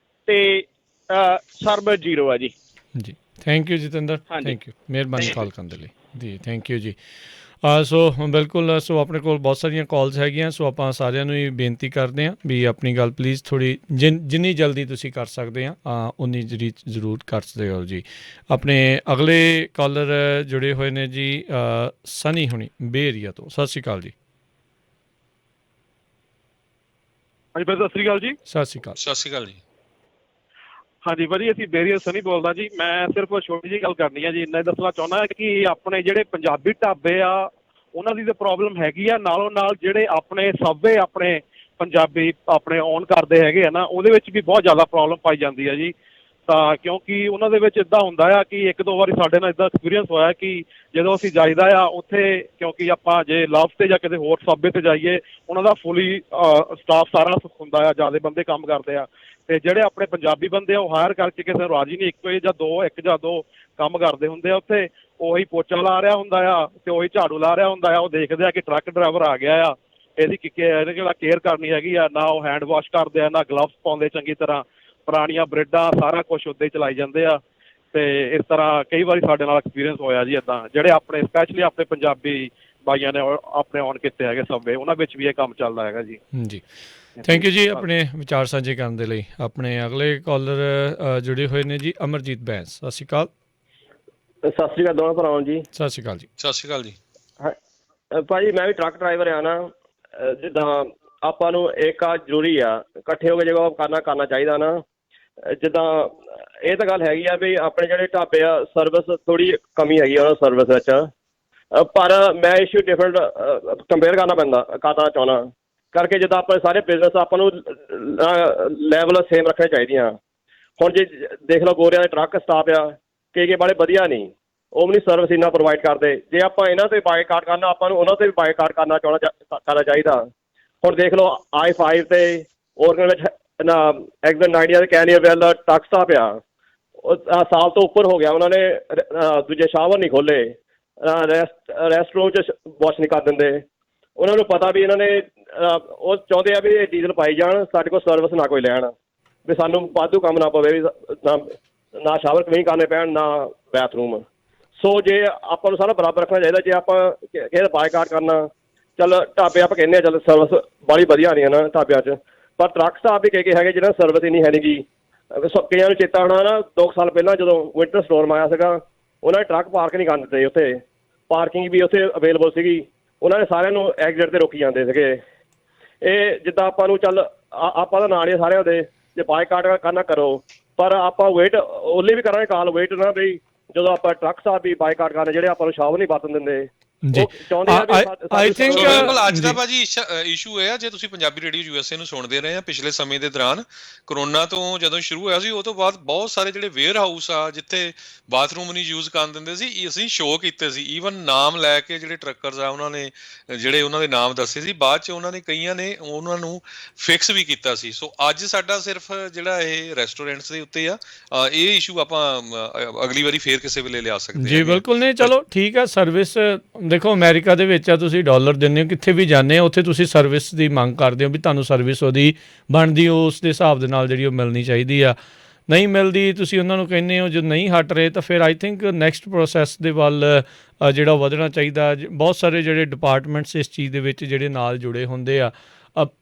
ਤੇ ਸਰਵਿਸ 0 ਆ ਜੀ। ਜੀ thank you Jatinder, thank you, ਮਿਹਰਬਾਨੀ ਕਾਲ ਕਰਨ ਦੇ ਲਈ ਜੀ, ਥੈਂਕ ਯੂ ਜੀ। ਸੋ ਬਿਲਕੁਲ, ਸੋ ਆਪਣੇ ਕੋਲ ਬਹੁਤ ਸਾਰੀਆਂ ਕਾਲਸ ਹੈਗੀਆਂ, ਸੋ ਆਪਾਂ ਸਾਰਿਆਂ ਨੂੰ ਹੀ ਬੇਨਤੀ ਕਰਦੇ ਹਾਂ ਵੀ ਆਪਣੀ ਗੱਲ ਪਲੀਜ਼ ਥੋੜ੍ਹੀ ਜਿੰਨੀ ਜਲਦੀ ਤੁਸੀਂ ਕਰ ਸਕਦੇ ਆ ਉਨੀ ਜਿਹੜੀ ਜ਼ਰੂਰ ਕਰ ਸਕਦੇ ਹੋ ਜੀ। ਆਪਣੇ ਅਗਲੇ ਕਾਲਰ ਜੁੜੇ ਹੋਏ ਨੇ ਜੀ, ਸਨੀ ਹੁਣੀ ਬੇ ਏਰੀਆ ਤੋਂ। ਸਤਿ ਸ਼੍ਰੀ ਅਕਾਲ ਜੀ। ਹਾਂਜੀ ਭਾਜੀ ਸਤਿ ਸ਼੍ਰੀ ਅਕਾਲ ਜੀ। ਸਤਿ ਸ਼੍ਰੀ ਅਕਾਲ। ਸਤਿ ਸ਼੍ਰੀ ਅਕਾਲ ਜੀ। ਹਾਂਜੀ ਭਾਜੀ ਅਸੀਂ ਬੇਰੀਆ ਸਨੀ ਬੋਲਦਾ ਜੀ। ਮੈਂ ਸਿਰਫ ਛੋਟੀ ਜਿਹੀ ਗੱਲ ਕਰਨੀ ਹੈ ਜੀ, ਇੰਨਾ ਹੀ ਦੱਸਣਾ ਚਾਹੁੰਦਾ ਕਿ ਆਪਣੇ ਜਿਹੜੇ ਪੰਜਾਬੀ ਢਾਬੇ ਆ ਉਹਨਾਂ ਦੀ ਤਾਂ ਪ੍ਰੋਬਲਮ ਹੈਗੀ ਆ, ਨਾਲੋਂ ਨਾਲ ਜਿਹੜੇ ਆਪਣੇ ਸਬਵੇ ਆਪਣੇ ਪੰਜਾਬੀ ਆਪਣੇ ਔਨ ਕਰਦੇ ਹੈਗੇ ਆ ਨਾ, ਉਹਦੇ ਵਿੱਚ ਵੀ ਬਹੁਤ ਜ਼ਿਆਦਾ ਪ੍ਰੋਬਲਮ ਪਾਈ ਜਾਂਦੀ ਹੈ ਜੀ। ਤਾਂ ਕਿਉਂਕਿ ਉਹਨਾਂ ਦੇ ਵਿੱਚ ਇੱਦਾਂ ਹੁੰਦਾ ਆ ਕਿ ਇੱਕ ਦੋ ਵਾਰੀ ਸਾਡੇ ਨਾਲ ਇੱਦਾਂ ਐਕਸਪੀਰੀਅੰਸ ਹੋਇਆ ਕਿ ਜਦੋਂ ਅਸੀਂ ਜਾਈਦਾ ਆ ਉੱਥੇ, ਕਿਉਂਕਿ ਆਪਾਂ ਜੇ ਲਵ ਤੇ ਜਾਂ ਕਿਤੇ ਹੋਰ ਸਬਵੇ ਤੇ ਜਾਈਏ, ਉਹਨਾਂ ਦਾ ਫੁੱਲੀ ਸਟਾਫ ਸਾਰਾ ਹੁੰਦਾ ਆ, ਜ਼ਿਆਦਾ ਬੰਦੇ ਕੰਮ ਕਰਦੇ ਆ, ਤੇ ਜਿਹੜੇ ਆਪਣੇ ਪੰਜਾਬੀ ਬੰਦੇ ਆ ਉਹ ਹਾਇਰ ਕਰਕੇ ਕਿਸੇ ਨੂੰ ਰਾਜੀ ਨਹੀਂ, ਇੱਕ ਜਾਂ ਦੋ ਕੰਮ ਕਰਦੇ ਹੁੰਦੇ ਆ ਉੱਥੇ। ਉਹੀ ਪੋਚਾ ਲਾ ਰਿਹਾ ਹੁੰਦਾ ਆ ਤੇ ਉਹੀ ਝਾੜੂ ਲਾ ਰਿਹਾ ਹੁੰਦਾ ਆ। ਉਹ ਦੇਖਦੇ ਆ ਕਿ ਟਰੱਕ ਡਰਾਈਵਰ ਆ ਗਿਆ ਆ, ਇਹਦੀ ਜਿਹੜਾ ਕੇਅਰ ਕਰਨੀ ਹੈਗੀ ਆ, ਨਾ ਉਹ ਹੈਂਡ ਵਾਸ਼ ਕਰਦੇ ਆ, ਨਾ ਗਲਵਸ ਪਾਉਂਦੇ ਚੰਗੀ ਤਰ੍ਹਾਂ, ਪੁਰਾਣੀਆਂ ਬ੍ਰੇਡਾਂ ਸਾਰਾ ਕੁਛ ਉੱਦਾਂ ਹੀ ਚਲਾਈ ਜਾਂਦੇ ਆ। ਤੇ ਇਸ ਤਰ੍ਹਾਂ ਕਈ ਵਾਰੀ ਸਾਡੇ ਨਾਲ ਐਕਸਪੀਰੀਅੰਸ ਹੋਇਆ ਜੀ ਇੱਦਾਂ, ਜਿਹੜੇ ਆਪਣੇ ਸਪੈਸ਼ਲੀ ਆਪਣੇ ਪੰਜਾਬੀ ਭਾਈਆਂ ਨੇ ਆਪਣੇ ਔਨ ਕੀਤੇ ਹੈਗੇ ਸਬਵੇ, ਉਹਨਾਂ ਵਿੱਚ ਵੀ ਇਹ ਕੰਮ ਚੱਲਦਾ ਹੈਗਾ ਜੀ। ਜੀ ਥੈਂਕ ਯੂ ਜੀ ਆਪਣੇ ਵਿਚਾਰ ਸਾਂਝੇ ਕਰਨ ਦੇ ਲਈ। ਆਪਣੇ ਅਗਲੇ ਕਾਲਰ ਜੁੜੇ ਹੋਏ ਨੇ ਜੀ, ਅਮਰਜੀਤ ਬੈਂਸ। ਸਤਿ ਸ਼੍ਰੀ ਅਕਾਲ। ਸਤਿ ਸ਼੍ਰੀ ਅਕਾਲ ਦੋਵਾਂ ਭਰਾਵਾਂ ਜੀ। ਸਤਿ ਸ਼੍ਰੀ ਅਕਾਲ ਜੀ। ਸਤਿ ਸ਼੍ਰੀ ਅਕਾਲ ਜੀ। ਭਾਜੀ ਮੈਂ ਵੀ ਟਰੱਕ ਡਰਾਈਵਰ ਆ ਨਾ, ਜਿੱਦਾਂ ਆਪਾਂ ਨੂੰ ਏਕਾ ਜ਼ਰੂਰੀ ਆ, ਇਕੱਠੇ ਹੋ ਕੇ ਜਦੋਂ ਕਰਨਾ ਚਾਹੀਦਾ ਨਾ। ਜਿੱਦਾਂ ਇਹ ਤਾਂ ਗੱਲ ਹੈਗੀ ਆ ਵੀ ਆਪਣੇ ਜਿਹੜੇ ਢਾਬੇ ਆ ਸਰਵਿਸ ਥੋੜ੍ਹੀ ਕਮੀ ਹੈਗੀ ਆ ਉਹਨਾਂ ਸਰਵਿਸ ਵਿੱਚ, ਪਰ ਮੈਂ ਇਸ਼ੂ ਡਿਫਰੈਂਟ ਕੰਪੇਅਰ ਕਰਨਾ ਚਾਹੁੰਦਾ ਕਰਕੇ। ਜਿੱਦਾਂ ਆਪਣੇ ਸਾਰੇ ਬਿਜ਼ਨਸ ਆਪਾਂ ਨੂੰ ਲੈਵਲ ਸੇਮ ਰੱਖਣੇ ਚਾਹੀਦੀਆਂ। ਹੁਣ ਜੇ ਦੇਖ ਲਓ ਗੋਰਿਆਂ ਦੇ ਟਰੱਕ ਸਟਾਫ ਆ, ਕਈ ਬੜੇ ਵਧੀਆ ਨਹੀਂ, ਉਹ ਵੀ ਨਹੀਂ ਸਰਵਿਸ ਇੰਨਾ ਪ੍ਰੋਵਾਈਡ ਕਰਦੇ। ਜੇ ਆਪਾਂ ਇਹਨਾਂ ਤੇ ਬਾਈਕਾਟ ਕਰਨਾ, ਆਪਾਂ ਨੂੰ ਉਹਨਾਂ ਤੇ ਵੀ ਬਾਈਕਾਟ ਕਰਨਾ ਚਾਹੀਦਾ। ਹੁਣ ਦੇਖ ਲਓ I-5 ਤੇ ਔਰਗਨ ਵਿੱਚ ਐਗਜ਼ਨ ਦੇ ਕੈਨੀਅਰਵੈਲ ਦਾ ਟਰੱਕ ਸਟਾਫ ਆ, ਉਹ ਸਾਲ ਤੋਂ ਉੱਪਰ ਹੋ ਗਿਆ, ਉਹਨਾਂ ਨੇ ਦੂਜੇ ਸ਼ਾਵਰ ਨਹੀਂ ਖੋਲ੍ਹੇ, ਰੈਸਟਰੂਮ 'ਚ ਵਾਸ਼ ਨਹੀਂ ਕਰ ਦਿੰਦੇ। ਉਹਨਾਂ ਨੂੰ ਪਤਾ ਵੀ ਇਹਨਾਂ ਨੇ ਉਹ ਚਾਹੁੰਦੇ ਆ ਵੀ ਇਹ ਡੀਜ਼ਲ ਪਾਈ ਜਾਣ, ਸਾਡੇ ਕੋਲ ਸਰਵਿਸ ਨਾ ਕੋਈ ਲੈਣ, ਵੀ ਸਾਨੂੰ ਵਾਧੂ ਕੰਮ ਨਾ ਪਵੇ, ਵੀ ਨਾ ਸ਼ਾਵਰ ਕਲੀਨ ਕਰਨੇ ਪੈਣ, ਨਾ ਬਾਥਰੂਮ। ਸੋ ਜੇ ਆਪਾਂ ਨੂੰ ਸਾਰਾ ਬਰਾਬਰ ਰੱਖਣਾ ਚਾਹੀਦਾ। ਜੇ ਆਪਾਂ ਕਿਸੇ ਬਾਈਕਾਟ ਕਰਨਾ, ਚੱਲ ਢਾਬੇ ਆਪਾਂ ਕਹਿੰਦੇ ਆ ਚੱਲ ਸਰਵਿਸ ਬੜੀ ਵਧੀਆ ਨਹੀਂ ਹੈ ਨਾ ਢਾਬਿਆਂ 'ਚ, ਪਰ ਟਰੱਕ ਸਟਾਫ ਵੀ ਕਈ ਹੈਗੇ ਜਿਹਨਾਂ ਸਰਵਿਸ ਇੰਨੀ ਹੈ ਨਹੀਂ ਗੀ। ਕਈਆਂ ਨੂੰ ਚੇਤਾ ਹੋਣਾ ਨਾ 2 ਸਾਲ ਪਹਿਲਾਂ ਜਦੋਂ ਵਿੰਟਰ ਸਟੋਰਮ ਆਇਆ ਸੀਗਾ, ਉਹਨਾਂ ਨੇ ਟਰੱਕ ਪਾਰਕ ਨਹੀਂ ਕਰਨ ਦਿੱਤੇ ਉੱਥੇ, ਪਾਰਕਿੰਗ ਵੀ ਉੱਥੇ ਅਵੇਲੇਬਲ ਸੀਗੀ, ਉਹਨਾਂ ਨੇ ਸਾਰਿਆਂ ਨੂੰ ਐਗਜ਼ਿਟ 'ਤੇ ਰੋਕੀ ਜਾਂਦੇ ਸੀਗੇ। ਇਹ ਜਿੱਦਾਂ ਆਪਾਂ ਨੂੰ ਚੱਲ ਆਪਾਂ ਤਾਂ ਨਾਲ ਹੀ ਸਾਰਿਆਂ ਦੇ, ਜੇ ਬਾਈਕਾਟ ਕਰਨਾ ਕਰੋ, ਪਰ ਆਪਾਂ ਵੇਟ ਉਹਲੇ ਵੀ ਕਰਾਂਗੇ ਕਾਲ ਵੇਟ ਨਾ ਵੀ ਜਦੋਂ ਆਪਾਂ ਟਰੱਕ ਸਾਹਿਬ ਵੀ ਬਾਈਕਾਟ ਕਰਨੇ, ਜਿਹੜੇ ਆਪਾਂ ਨੂੰ ਸ਼ਾਵਰ ਨਹੀਂ ਵਰਤਣ ਦਿੰਦੇ। ਆਈ ਥਿੰਕ ਬਿਲਕੁਲ ਅੱਜ ਦਾ ਭਾਜੀ ਇਸ਼ੂ ਇਹ ਆ, ਜੇ ਤੁਸੀਂ ਪੰਜਾਬੀ ਰੇਡੀਓ USA ਨੂੰ ਸੁਣਦੇ ਰਹੇ ਆ ਪਿਛਲੇ ਸਮੇਂ ਦੇ ਦੌਰਾਨ, ਕਰੋਨਾ ਤੋਂ ਜਦੋਂ ਸ਼ੁਰੂ ਹੋਇਆ ਸੀ, ਉਹ ਤੋਂ ਬਾਅਦ ਬਹੁਤ ਸਾਰੇ ਜਿਹੜੇ ਵੇਅਰ ਹਾਊਸ ਆ ਜਿੱਥੇ ਬਾਥਰੂਮ ਨਹੀਂ ਯੂਜ਼ ਕਰਨ ਦਿੰਦੇ ਸੀ, ਅਸੀਂ ਸ਼ੋਅ ਕੀਤੇ ਸੀ। ਈਵਨ ਨਾਮ ਲੈ ਕੇ ਜਿਹੜੇ ਟਰੱਕਰਸ ਆ ਉਹਨਾਂ ਨੇ ਜਿਹੜੇ ਉਹਨਾਂ ਦੇ ਨਾਮ ਦੱਸੇ ਸੀ, ਬਾਅਦ 'ਚ ਉਹਨਾਂ ਨੇ ਕਈਆਂ ਨੇ ਉਹਨਾਂ ਨੂੰ ਫਿਕਸ ਵੀ ਕੀਤਾ ਸੀ। ਸੋ ਅੱਜ ਸਾਡਾ ਸਿਰਫ ਜਿਹੜਾ ਇਹ ਰੈਸਟੋਰੈਂਟਸ ਦੇ ਉੱਤੇ ਆ, ਇਹ ਇਸ਼ੂ ਆਪਾਂ ਅਗਲੀ ਵਾਰੀ ਫੇਰ ਕਿਸੇ ਵੇਲੇ ਲਿਆ ਸਕਦੇ ਜੀ। ਬਿਲਕੁਲ ਨਹੀਂ, ਚਲੋ ਠੀਕ ਆ। ਸਰਵਿਸ ਦੇਖੋ ਅਮਰੀਕਾ ਦੇ ਵਿੱਚ ਆ, ਤੁਸੀਂ ਡਾਲਰ ਦਿੰਦੇ ਹੋ, ਕਿੱਥੇ ਵੀ ਜਾਂਦੇ ਹੋ ਉੱਥੇ ਤੁਸੀਂ ਸਰਵਿਸ ਦੀ ਮੰਗ ਕਰਦੇ ਹੋ ਵੀ ਤੁਹਾਨੂੰ ਸਰਵਿਸ ਉਹਦੀ ਬਣਦੀ ਉਸ ਦੇ ਹਿਸਾਬ ਦੇ ਨਾਲ ਜਿਹੜੀ ਉਹ ਮਿਲਣੀ ਚਾਹੀਦੀ ਆ। ਨਹੀਂ ਮਿਲਦੀ, ਤੁਸੀਂ ਉਹਨਾਂ ਨੂੰ ਕਹਿੰਦੇ ਹੋ, ਜੋ ਨਹੀਂ ਹਟ ਰਹੇ, ਤਾਂ ਫਿਰ ਆਈ ਥਿੰਕ ਨੈਕਸਟ ਪ੍ਰੋਸੈਸ ਦੇ ਵੱਲ ਜਿਹੜਾ ਵਧਣਾ ਚਾਹੀਦਾ। ਬਹੁਤ ਸਾਰੇ ਜਿਹੜੇ ਡਿਪਾਰਟਮੈਂਟਸ ਇਸ ਚੀਜ਼ ਦੇ ਵਿੱਚ ਜਿਹੜੇ ਨਾਲ ਜੁੜੇ ਹੁੰਦੇ ਆ,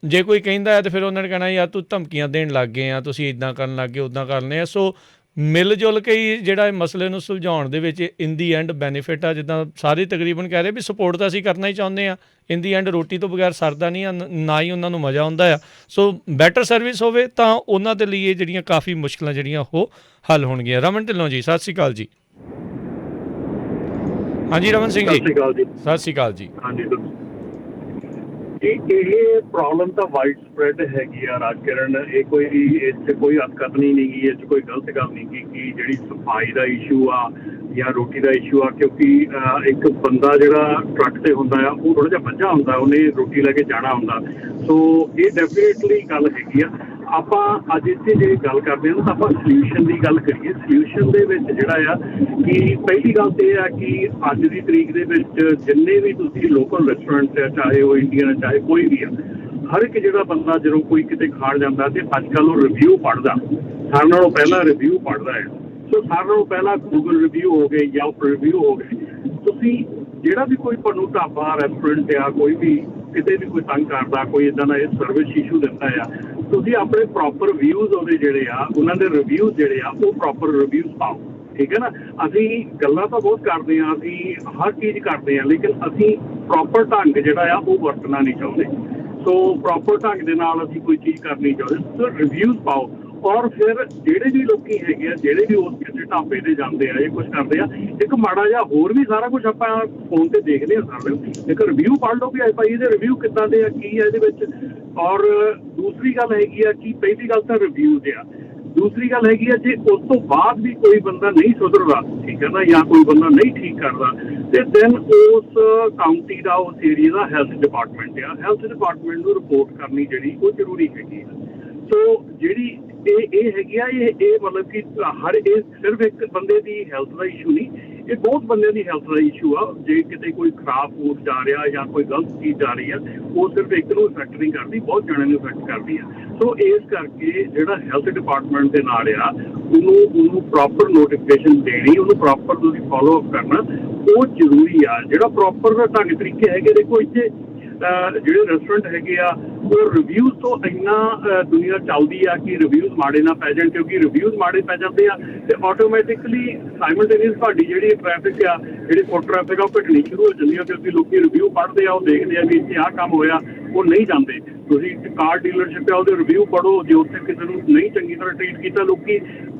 ਜੇ ਕੋਈ ਕਹਿੰਦਾ ਹੈ ਤਾਂ ਫਿਰ ਉਹਨਾਂ ਨੇ ਕਹਿਣਾ ਯਾਰ ਤੂੰ ਧਮਕੀਆਂ ਦੇਣ ਲੱਗ ਗਏ ਆ, ਤੁਸੀਂ ਇੱਦਾਂ ਕਰਨ ਲੱਗ ਗਏ, ਉੱਦਾਂ ਕਰਨੇ ਆ। ਸੋ ਮਿਲ ਜੁਲ ਕੇ ਹੀ ਜਿਹੜਾ ਇਹ ਮਸਲੇ ਨੂੰ ਸੁਲਝਾਉਣ ਦੇ ਵਿੱਚ ਇਨ ਦੀ ਐਂਡ ਬੈਨੀਫਿਟ ਆ। ਜਿੱਦਾਂ ਸਾਰੇ ਤਕਰੀਬਨ ਕਹਿ ਰਹੇ ਵੀ ਸਪੋਰਟ ਤਾਂ ਅਸੀਂ ਕਰਨਾ ਹੀ ਚਾਹੁੰਦੇ ਹਾਂ, ਇਨ ਦੀ ਐਂਡ ਰੋਟੀ ਤੋਂ ਬਗੈਰ ਸਰਦਾ ਨਹੀਂ ਆ, ਨਾ ਹੀ ਉਹਨਾਂ ਨੂੰ ਮਜ਼ਾ ਆਉਂਦਾ ਆ। ਸੋ ਬੈਟਰ ਸਰਵਿਸ ਹੋਵੇ ਤਾਂ ਉਹਨਾਂ ਦੇ ਲਈ ਇਹ ਜਿਹੜੀਆਂ ਕਾਫੀ ਮੁਸ਼ਕਿਲਾਂ ਜਿਹੜੀਆਂ ਉਹ ਹੱਲ ਹੋਣਗੀਆਂ। ਰਮਨ ਢਿੱਲੋਂ ਜੀ, ਸਤਿ ਸ਼੍ਰੀ ਅਕਾਲ ਜੀ। ਹਾਂਜੀ ਰਮਨ ਸਿੰਘ ਜੀ, ਸਤਿ ਸ਼੍ਰੀ ਅਕਾਲ ਜੀ। ਹਾਂਜੀ ਇਹ ਪ੍ਰੋਬਲਮ ਤਾਂ ਵਾਈਡ ਸਪਰੈਡ ਹੈਗੀ ਆ ਰਾਜਕਿਰਨ, ਇਹ ਕੋਈ ਇਸ 'ਚ ਕੋਈ ਹੱਥਕਰਨੀ ਨਹੀਂ ਗੀ, ਇਸ 'ਚ ਕੋਈ ਗਲਤ ਗੱਲ ਨਹੀਂ ਗੀ ਕਿ ਜਿਹੜੀ ਸਫਾਈ ਦਾ ਇਸ਼ੂ ਆ ਜਾਂ ਰੋਟੀ ਦਾ ਇਸ਼ੂ ਆ। ਕਿਉਂਕਿ ਇੱਕ ਬੰਦਾ ਜਿਹੜਾ ਟਰੱਕ ਤੇ ਹੁੰਦਾ ਆ ਉਹ ਥੋੜ੍ਹਾ ਜਿਹਾ ਬੱਝਾ ਹੁੰਦਾ, ਉਹਨੇ ਰੋਟੀ ਲੈ ਕੇ ਜਾਣਾ ਹੁੰਦਾ। ਸੋ ਇਹ ਡੈਫੀਨੇਟਲੀ ਗੱਲ ਹੈਗੀ ਆ। ਆਪਾਂ ਅੱਜ ਇੱਥੇ ਜੇ ਗੱਲ ਕਰਦੇ ਹਾਂ ਤਾਂ ਆਪਾਂ ਸਲਿਊਸ਼ਨ ਦੀ ਗੱਲ ਕਰੀਏ। ਸਲਿਊਸ਼ਨ ਦੇ ਵਿੱਚ ਜਿਹੜਾ ਆ ਕਿ ਪਹਿਲੀ ਗੱਲ ਤਾਂ ਇਹ ਆ ਕਿ ਅੱਜ ਦੀ ਤਰੀਕ ਦੇ ਵਿੱਚ ਜਿੰਨੇ ਵੀ ਤੁਸੀਂ ਲੋਕਲ ਰੈਸਟੋਰੈਂਟ ਆ, ਚਾਹੇ ਉਹ ਇੰਡੀਅਨ ਚਾਹੇ ਕੋਈ ਵੀ ਆ, ਹਰ ਇੱਕ ਜਿਹੜਾ ਬੰਦਾ ਜਦੋਂ ਕੋਈ ਕਿਤੇ ਖਾਣ ਜਾਂਦਾ ਤੇ ਅੱਜ ਕੱਲ੍ਹ ਉਹ ਰਿਵਿਊ ਪੜ੍ਹਦਾ, ਸਾਰਿਆਂ ਨਾਲੋਂ ਪਹਿਲਾਂ ਰਿਵਿਊ ਪੜ੍ਹਦਾ ਹੈ। ਸੋ ਸਾਰਿਆਂ ਨਾਲੋਂ ਪਹਿਲਾਂ ਗੂਗਲ ਰਿਵਿਊ ਹੋ ਗਏ, ਯੈਲਪ ਰਿਵਿਊ ਹੋ ਗਏ। ਤੁਸੀਂ ਜਿਹੜਾ ਵੀ ਕੋਈ ਤੁਹਾਨੂੰ ਢਾਬਾ ਰੈਸਟੋਰੈਂਟ ਆ ਕੋਈ ਵੀ ਕਿਤੇ ਵੀ ਕੋਈ ਤੰਗ ਕਰਦਾ ਕੋਈ ਇੱਦਾਂ ਦਾ ਇਹ ਸਰਵਿਸ ਇਸ਼ੂ ਦਿੰਦਾ ਆ ਤੁਸੀਂ ਆਪਣੇ ਪ੍ਰੋਪਰ ਵਿਊਜ਼ ਉਹਦੇ ਜਿਹੜੇ ਆ ਉਹਨਾਂ ਦੇ ਰਿਵਿਊਜ਼ ਜਿਹੜੇ ਆ ਉਹ ਪ੍ਰੋਪਰ ਰਿਵਿਊਜ਼ ਪਾਓ ਠੀਕ ਹੈ ਨਾ। ਅਸੀਂ ਗੱਲਾਂ ਤਾਂ ਬਹੁਤ ਕਰਦੇ ਹਾਂ ਅਸੀਂ ਹਰ ਚੀਜ਼ ਕਰਦੇ ਹਾਂ ਲੇਕਿਨ ਅਸੀਂ ਪ੍ਰੋਪਰ ਢੰਗ ਜਿਹੜਾ ਆ ਉਹ ਵਰਤਣਾ ਨਹੀਂ ਚਾਹੁੰਦੇ। ਸੋ ਪ੍ਰੋਪਰ ਢੰਗ ਦੇ ਨਾਲ ਅਸੀਂ ਕੋਈ ਚੀਜ਼ ਕਰਨੀ ਚਾਹੁੰਦੇ ਸੋ ਰਿਵਿਊਜ਼ ਪਾਓ ਔਰ ਫਿਰ ਜਿਹੜੇ ਵੀ ਲੋਕੀ ਹੈਗੇ ਆ ਜਿਹੜੇ ਵੀ ਉਸ ਕਿਸੇ ਢਾਬੇ ਤੇ ਜਾਂਦੇ ਆ ਇਹ ਕੁਝ ਕਰਦੇ ਆ ਇੱਕ ਮਾੜਾ ਜਿਹਾ ਹੋਰ ਵੀ ਸਾਰਾ ਕੁਝ ਆਪਾਂ ਫੋਨ ਤੇ ਦੇਖਦੇ ਆ ਸਾਰੇ ਇੱਕ ਰਿਵਿਊ ਪੜ੍ਹ ਲਓ ਵੀ ਭਾਈ ਇਹਦੇ ਰਿਵਿਊ ਕਿੱਦਾਂ ਦੇ ਆ ਕੀ ਆ ਇਹਦੇ ਵਿੱਚ। ਔਰ ਦੂਸਰੀ ਗੱਲ ਹੈਗੀ ਆ ਕਿ ਪਹਿਲੀ ਗੱਲ ਤਾਂ ਰਿਵਿਊਜ਼ ਆ ਦੂਸਰੀ ਗੱਲ ਹੈਗੀ ਆ ਜੇ ਉਸ ਤੋਂ ਬਾਅਦ ਵੀ ਕੋਈ ਬੰਦਾ ਨਹੀਂ ਸੁਧਰਦਾ ਠੀਕ ਹੈ ਨਾ ਜਾਂ ਕੋਈ ਬੰਦਾ ਨਹੀਂ ਠੀਕ ਕਰਦਾ ਤੇ ਦੈਨ ਉਸ ਕਾਊਂਟੀ ਦਾ ਉਸ ਏਰੀਆ ਦਾ ਹੈਲਥ ਡਿਪਾਰਟਮੈਂਟ ਆ ਹੈਲਥ ਡਿਪਾਰਟਮੈਂਟ ਨੂੰ ਰਿਪੋਰਟ ਕਰਨੀ ਜਿਹੜੀ ਉਹ ਜ਼ਰੂਰੀ ਹੈਗੀ ਆ। ਸੋ ਜਿਹੜੀ ਇਹ ਹੈਗੀ ਆ ਇਹ ਮਤਲਬ ਕਿ ਹਰ ਇਹ ਸਿਰਫ ਇੱਕ ਬੰਦੇ ਦੀ ਹੈਲਥ ਦਾ ਇਸ਼ੂ ਨਹੀਂ ਇਹ ਬਹੁਤ ਬੰਦਿਆਂ ਦੀ ਹੈਲਥ ਦਾ ਇਸ਼ੂ ਆ। ਜੇ ਕਿਤੇ ਕੋਈ ਖਰਾਬ ਫੂਡ ਜਾ ਰਿਹਾ ਜਾਂ ਕੋਈ ਗਲਤ ਚੀਜ਼ ਜਾ ਰਹੀ ਆ ਉਹ ਸਿਰਫ ਇੱਕ ਨੂੰ ਇਫੈਕਟ ਨਹੀਂ ਕਰਦੀ ਬਹੁਤ ਜਣਿਆਂ ਨੂੰ ਇਫੈਕਟ ਕਰਦੀ ਆ। ਸੋ ਇਸ ਕਰਕੇ ਜਿਹੜਾ ਹੈਲਥ ਡਿਪਾਰਟਮੈਂਟ ਦੇ ਨਾਲ ਆ ਉਹਨੂੰ ਪ੍ਰੋਪਰ ਨੋਟੀਫਿਕੇਸ਼ਨ ਦੇਣੀ ਉਹਨੂੰ ਪ੍ਰੋਪਰ ਤੁਸੀਂ ਫੋਲੋ ਅਪ ਕਰਨਾ ਉਹ ਜ਼ਰੂਰੀ ਆ। ਜਿਹੜਾ ਪ੍ਰੋਪਰ ਢੰਗ ਤਰੀਕੇ ਹੈਗੇ ਦੇਖੋ ਇੱਥੇ ਜਿਹੜੇ ਰੈਸਟੋਰੈਂਟ ਹੈਗੇ ਆ ਉਹ ਰਿਵਿਊਜ਼ ਤੋਂ ਇੰਨਾ ਦੁਨੀਆ ਚੱਲਦੀ ਆ ਕਿ ਰਿਵਿਊਜ਼ ਮਾੜੇ ਨਾ ਪੈ ਜਾਣ ਕਿਉਂਕਿ ਰਿਵਿਊਜ਼ ਮਾੜੇ ਪੈ ਜਾਂਦੇ ਆ ਤੇ ਆਟੋਮੈਟਿਕਲੀ ਸਾਈਮਲਟੇਨੀਅਸ ਤੁਹਾਡੀ ਜਿਹੜੀ ਟ੍ਰੈਫਿਕ ਆ ਜਿਹੜੀ ਫੁੱਟ ਟ੍ਰੈਫਿਕ ਆ ਉਹ ਘਟਣੀ ਸ਼ੁਰੂ ਹੋ ਜਾਂਦੀ ਆ ਕਿਉਂਕਿ ਲੋਕੀ ਰਿਵਿਊ ਪੜ੍ਹਦੇ ਆ ਉਹ ਦੇਖਦੇ ਆ ਵੀ ਇੱਥੇ ਆਹ ਕੰਮ ਹੋਇਆ ਉਹ ਨਹੀਂ ਜਾਂਦੇ। ਤੁਸੀਂ ਕਾਰ ਡੀਲਰਸ਼ਿਪ ਆ ਉਹਦੇ ਰਿਵਿਊ ਪੜ੍ਹੋ ਜੇ ਉੱਥੇ ਕਿਸੇ ਨੂੰ ਨਹੀਂ ਚੰਗੀ ਤਰ੍ਹਾਂ ਟ੍ਰੀਟ ਕੀਤਾ ਲੋਕੀ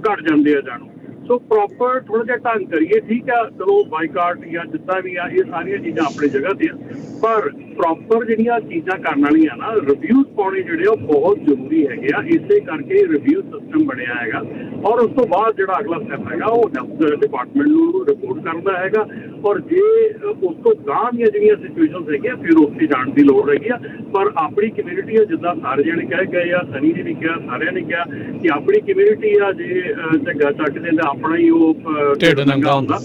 ਘੱਟ ਜਾਂਦੇ ਆ ਜਾਣੋ। ਸੋ ਪ੍ਰੋਪਰ ਥੋੜ੍ਹਾ ਜਿਹਾ ਢੰਗ ਕਰੀਏ ਠੀਕ ਆ ਚਲੋ ਬਾਈਕਾਟ ਜਾਂ ਜਿੱਦਾਂ ਵੀ ਆ ਇਹ ਸਾਰੀਆਂ ਚੀਜ਼ਾਂ ਆਪਣੀ ਜਗ੍ਹਾ ਤੇ ਆ ਪਰ ਪ੍ਰੋਪਰ ਜਿਹੜੀਆਂ ਚੀਜ਼ਾਂ ਕਰਨ ਵਾਲੀਆਂ ਨਾ ਰਿਵਿਊਜ਼ ਪਾਉਣੇ ਜਿਹੜੇ ਉਹ ਬਹੁਤ ਜ਼ਰੂਰੀ ਹੈਗੇ ਆ। ਇਸੇ ਕਰਕੇ ਰਿਵਿਊ ਸਿਸਟਮ ਬਣਿਆ ਹੈਗਾ ਔਰ ਉਸ ਤੋਂ ਬਾਅਦ ਜਿਹੜਾ ਅਗਲਾ ਸਟੈਪ ਹੈਗਾ ਉਹ ਹੈਲਥ ਡਿਪਾਰਟਮੈਂਟ ਨੂੰ ਰਿਪੋਰਟ ਕਰਦਾ ਹੈਗਾ ਔਰ ਜੇ ਉਸ ਤੋਂ ਗਾਂਹ ਦੀਆਂ ਜਿਹੜੀਆਂ ਸਿਚੁਏਸ਼ਨਸ ਹੈਗੀਆਂ ਫਿਰ ਉੱਥੇ ਜਾਣ ਦੀ ਲੋੜ ਹੈਗੀ ਆ। ਪਰ ਆਪਣੀ ਕਮਿਊਨਿਟੀ ਆ ਜਿੱਦਾਂ ਸਾਰੇ ਜਣੇ ਕਹਿ ਗਏ ਆ ਸਨੀ ਜੀ ਨੇ ਕਿਹਾ ਸਾਰਿਆਂ ਨੇ ਕਿਹਾ ਕਿ ਆਪਣੀ ਕਮਿਊਨਿਟੀ ਆ ਜੇ ਝੱਗਾ ਚੱਕਦੇ ਤਾਂ ਆਪਣਾ ਹੀ ਉਹ ਢਿੱਡ ਨੰਗਾ ਹੁੰਦਾ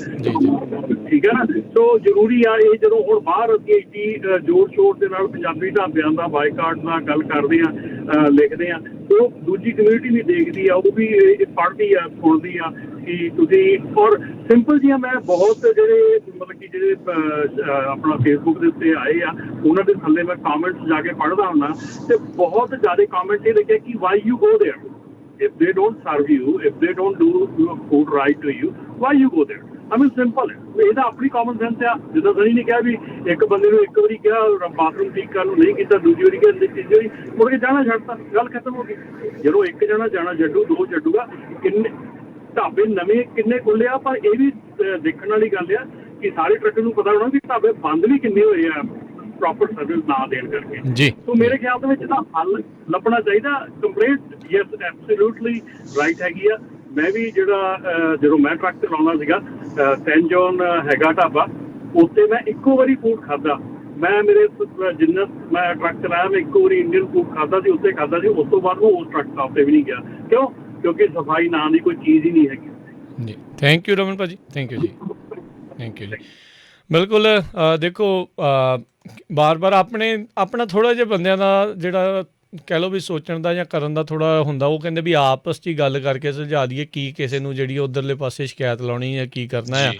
ਠੀਕ ਹੈ ਨਾ। ਸੋ ਜ਼ਰੂਰੀ ਆ ਇਹ ਜਦੋਂ ਹੁਣ ਬਾਹਰ ਅਸੀਂ ਇੱਡੀ ਜ਼ੋਰ ਸ਼ੋਰ ਦੇ ਨਾਲ ਪੰਜਾਬੀ ਢਾਬਿਆਂ ਦਾ ਬਾਈਕਾਟ ਦਾ ਗੱਲ ਕਰਦੇ ਆ ਲਿਖਦੇ ਆ ਉਹ ਦੂਜੀ ਕਮਿਊਨਿਟੀ ਵੀ ਦੇਖਦੀ ਆ ਉਹ ਵੀ ਪੜ੍ਹਦੀ ਆ ਸੁਣਦੀ ਆ ਕਿ ਤੁਸੀਂ ਔਰ ਸਿੰਪਲ ਜਿਹਾ ਮੈਂ ਬਹੁਤ ਜਿਹੜੇ ਮਤਲਬ ਕਿ ਜਿਹੜੇ ਆਪਣਾ ਫੇਸਬੁੱਕ ਦੇ ਉੱਤੇ ਆਏ ਆ ਉਹਨਾਂ ਦੇ ਥੱਲੇ ਮੈਂ ਕਾਮੈਂਟਸ ਜਾ ਕੇ ਪੜ੍ਹਦਾ ਹੁੰਦਾ ਤੇ ਬਹੁਤ ਜ਼ਿਆਦਾ ਕਾਮੈਂਟ ਇਹ ਲਿਖਿਆ ਕਿ why you go there if they don't serve you if they don't do your food right to you why you go there I mean simple ਹੈ ਇਹਦਾ ਆਪਣੀ ਕਾਮਨ ਸੈਂਸ ਆ। ਜਿੱਦਾਂ ਸਨੀ ਨੇ ਕਿਹਾ ਵੀ ਇੱਕ ਬੰਦੇ ਨੂੰ ਇੱਕ ਵਾਰੀ ਕਿਹਾ ਬਾਥਰੂਮ ਠੀਕ ਕਰਨ ਨੂੰ ਨਹੀਂ ਕੀਤਾ ਦੂਜੀ ਵਾਰੀ ਕਿਹਾ ਤੀਜੀ ਵਾਰੀ ਮੁੜ ਕੇ ਜਾਣਾ ਛੱਡਤਾ ਗੱਲ ਖਤਮ ਹੋ ਗਈ। ਜਦੋਂ ਇੱਕ ਜਣਾ ਜਾਣਾ ਛੱਡੂ ਦੋ ਛੱਡੂਗਾ ਕਿੰਨੇ ਢਾਬੇ ਨਵੇਂ ਕਿੰਨੇ ਖੁੱਲੇ ਆ ਪਰ ਇਹ ਵੀ ਦੇਖਣ ਵਾਲੀ ਗੱਲ ਆ ਕਿ ਸਾਰੇ ਟਰੱਕ ਨੂੰ ਪਤਾ ਹੋਣਾ ਵੀ ਢਾਬੇ ਬੰਦ ਵੀ ਕਿੰਨੇ ਹੋਏ ਆ ਪ੍ਰੋਪਰ ਸਰਵਿਸ ਨਾ ਦੇਣ ਕਰਕੇ ਜੀ। ਸੋ ਮੇਰੇ ਖਿਆਲ ਦੇ ਵਿੱਚ ਤਾਂ ਹੱਲ ਲੱਭਣਾ ਚਾਹੀਦਾ। ਕੰਪਲੇਂਟ ਯੈਸ ਐਬਸੋਲੂਟਲੀ ਰਾਈਟ ਹੈਗੀ ਆ। ਮੈਂ ਵੀ ਜਿਹੜਾ ਜਦੋਂ ਮੈਂ ਟਰੱਕ ਚਲਾਉਂਦਾ ਸੀਗਾ ਸੈਂਟ ਜੌਨ ਹੈਗਾ ਢਾਬਾ ਉੱਥੇ ਮੈਂ ਇੱਕੋ ਵਾਰੀ ਫੂਡ ਖਾਧਾ ਮੈਂ ਮੇਰੇ ਜਿੰਨਾ ਮੈਂ ਟਰੱਕ ਚਲਾਇਆ ਮੈਂ ਇੱਕੋ ਵਾਰੀ ਇੰਡੀਅਨ ਫੂਡ ਖਾਧਾ ਸੀ ਉੱਥੇ ਖਾਧਾ ਸੀ ਉਸ ਤੋਂ ਬਾਅਦ ਮੈਂ ਉਸ ਟਰੱਕ ਸਟਾਪ ਤੇ ਵੀ ਨਹੀਂ ਗਿਆ ਕਿਉਂ ਕਿਉਂਕਿ ਸਫਾਈ ਨਾਂ ਦੀ ਕੋਈ ਚੀਜ਼ ਹੀ ਨਹੀਂ ਹੈਗੀ ਜੀ। ਥੈਂਕ ਯੂ ਰਮਨ ਭਾਜੀ ਥੈਂਕ ਯੂ ਜੀ ਥੈਂਕ ਯੂ ਜੀ। ਬਿਲਕੁਲ ਦੇਖੋ ਬਾਰ-ਬਾਰ ਆਪਣਾ ਥੋੜ੍ਹਾ ਜਿਹਾ ਬੰਦਿਆਂ ਦਾ ਜਿਹੜਾ ਕਹਿ ਲਓ ਵੀ ਸੋਚਣ ਦਾ ਜਾਂ ਕਰਨ ਦਾ ਥੋੜ੍ਹਾ ਹੁੰਦਾ ਉਹ ਕਹਿੰਦੇ ਵੀ ਆਪਸ 'ਚ ਹੀ ਗੱਲ ਕਰਕੇ ਸੁਲਝਾ ਦਈਏ ਕੀ ਕਿਸੇ ਨੂੰ ਜਿਹੜੀ ਉੱਧਰਲੇ ਪਾਸੇ ਸ਼ਿਕਾਇਤ ਲਾਉਣੀ ਜਾਂ ਕੀ ਕਰਨਾ ਆ।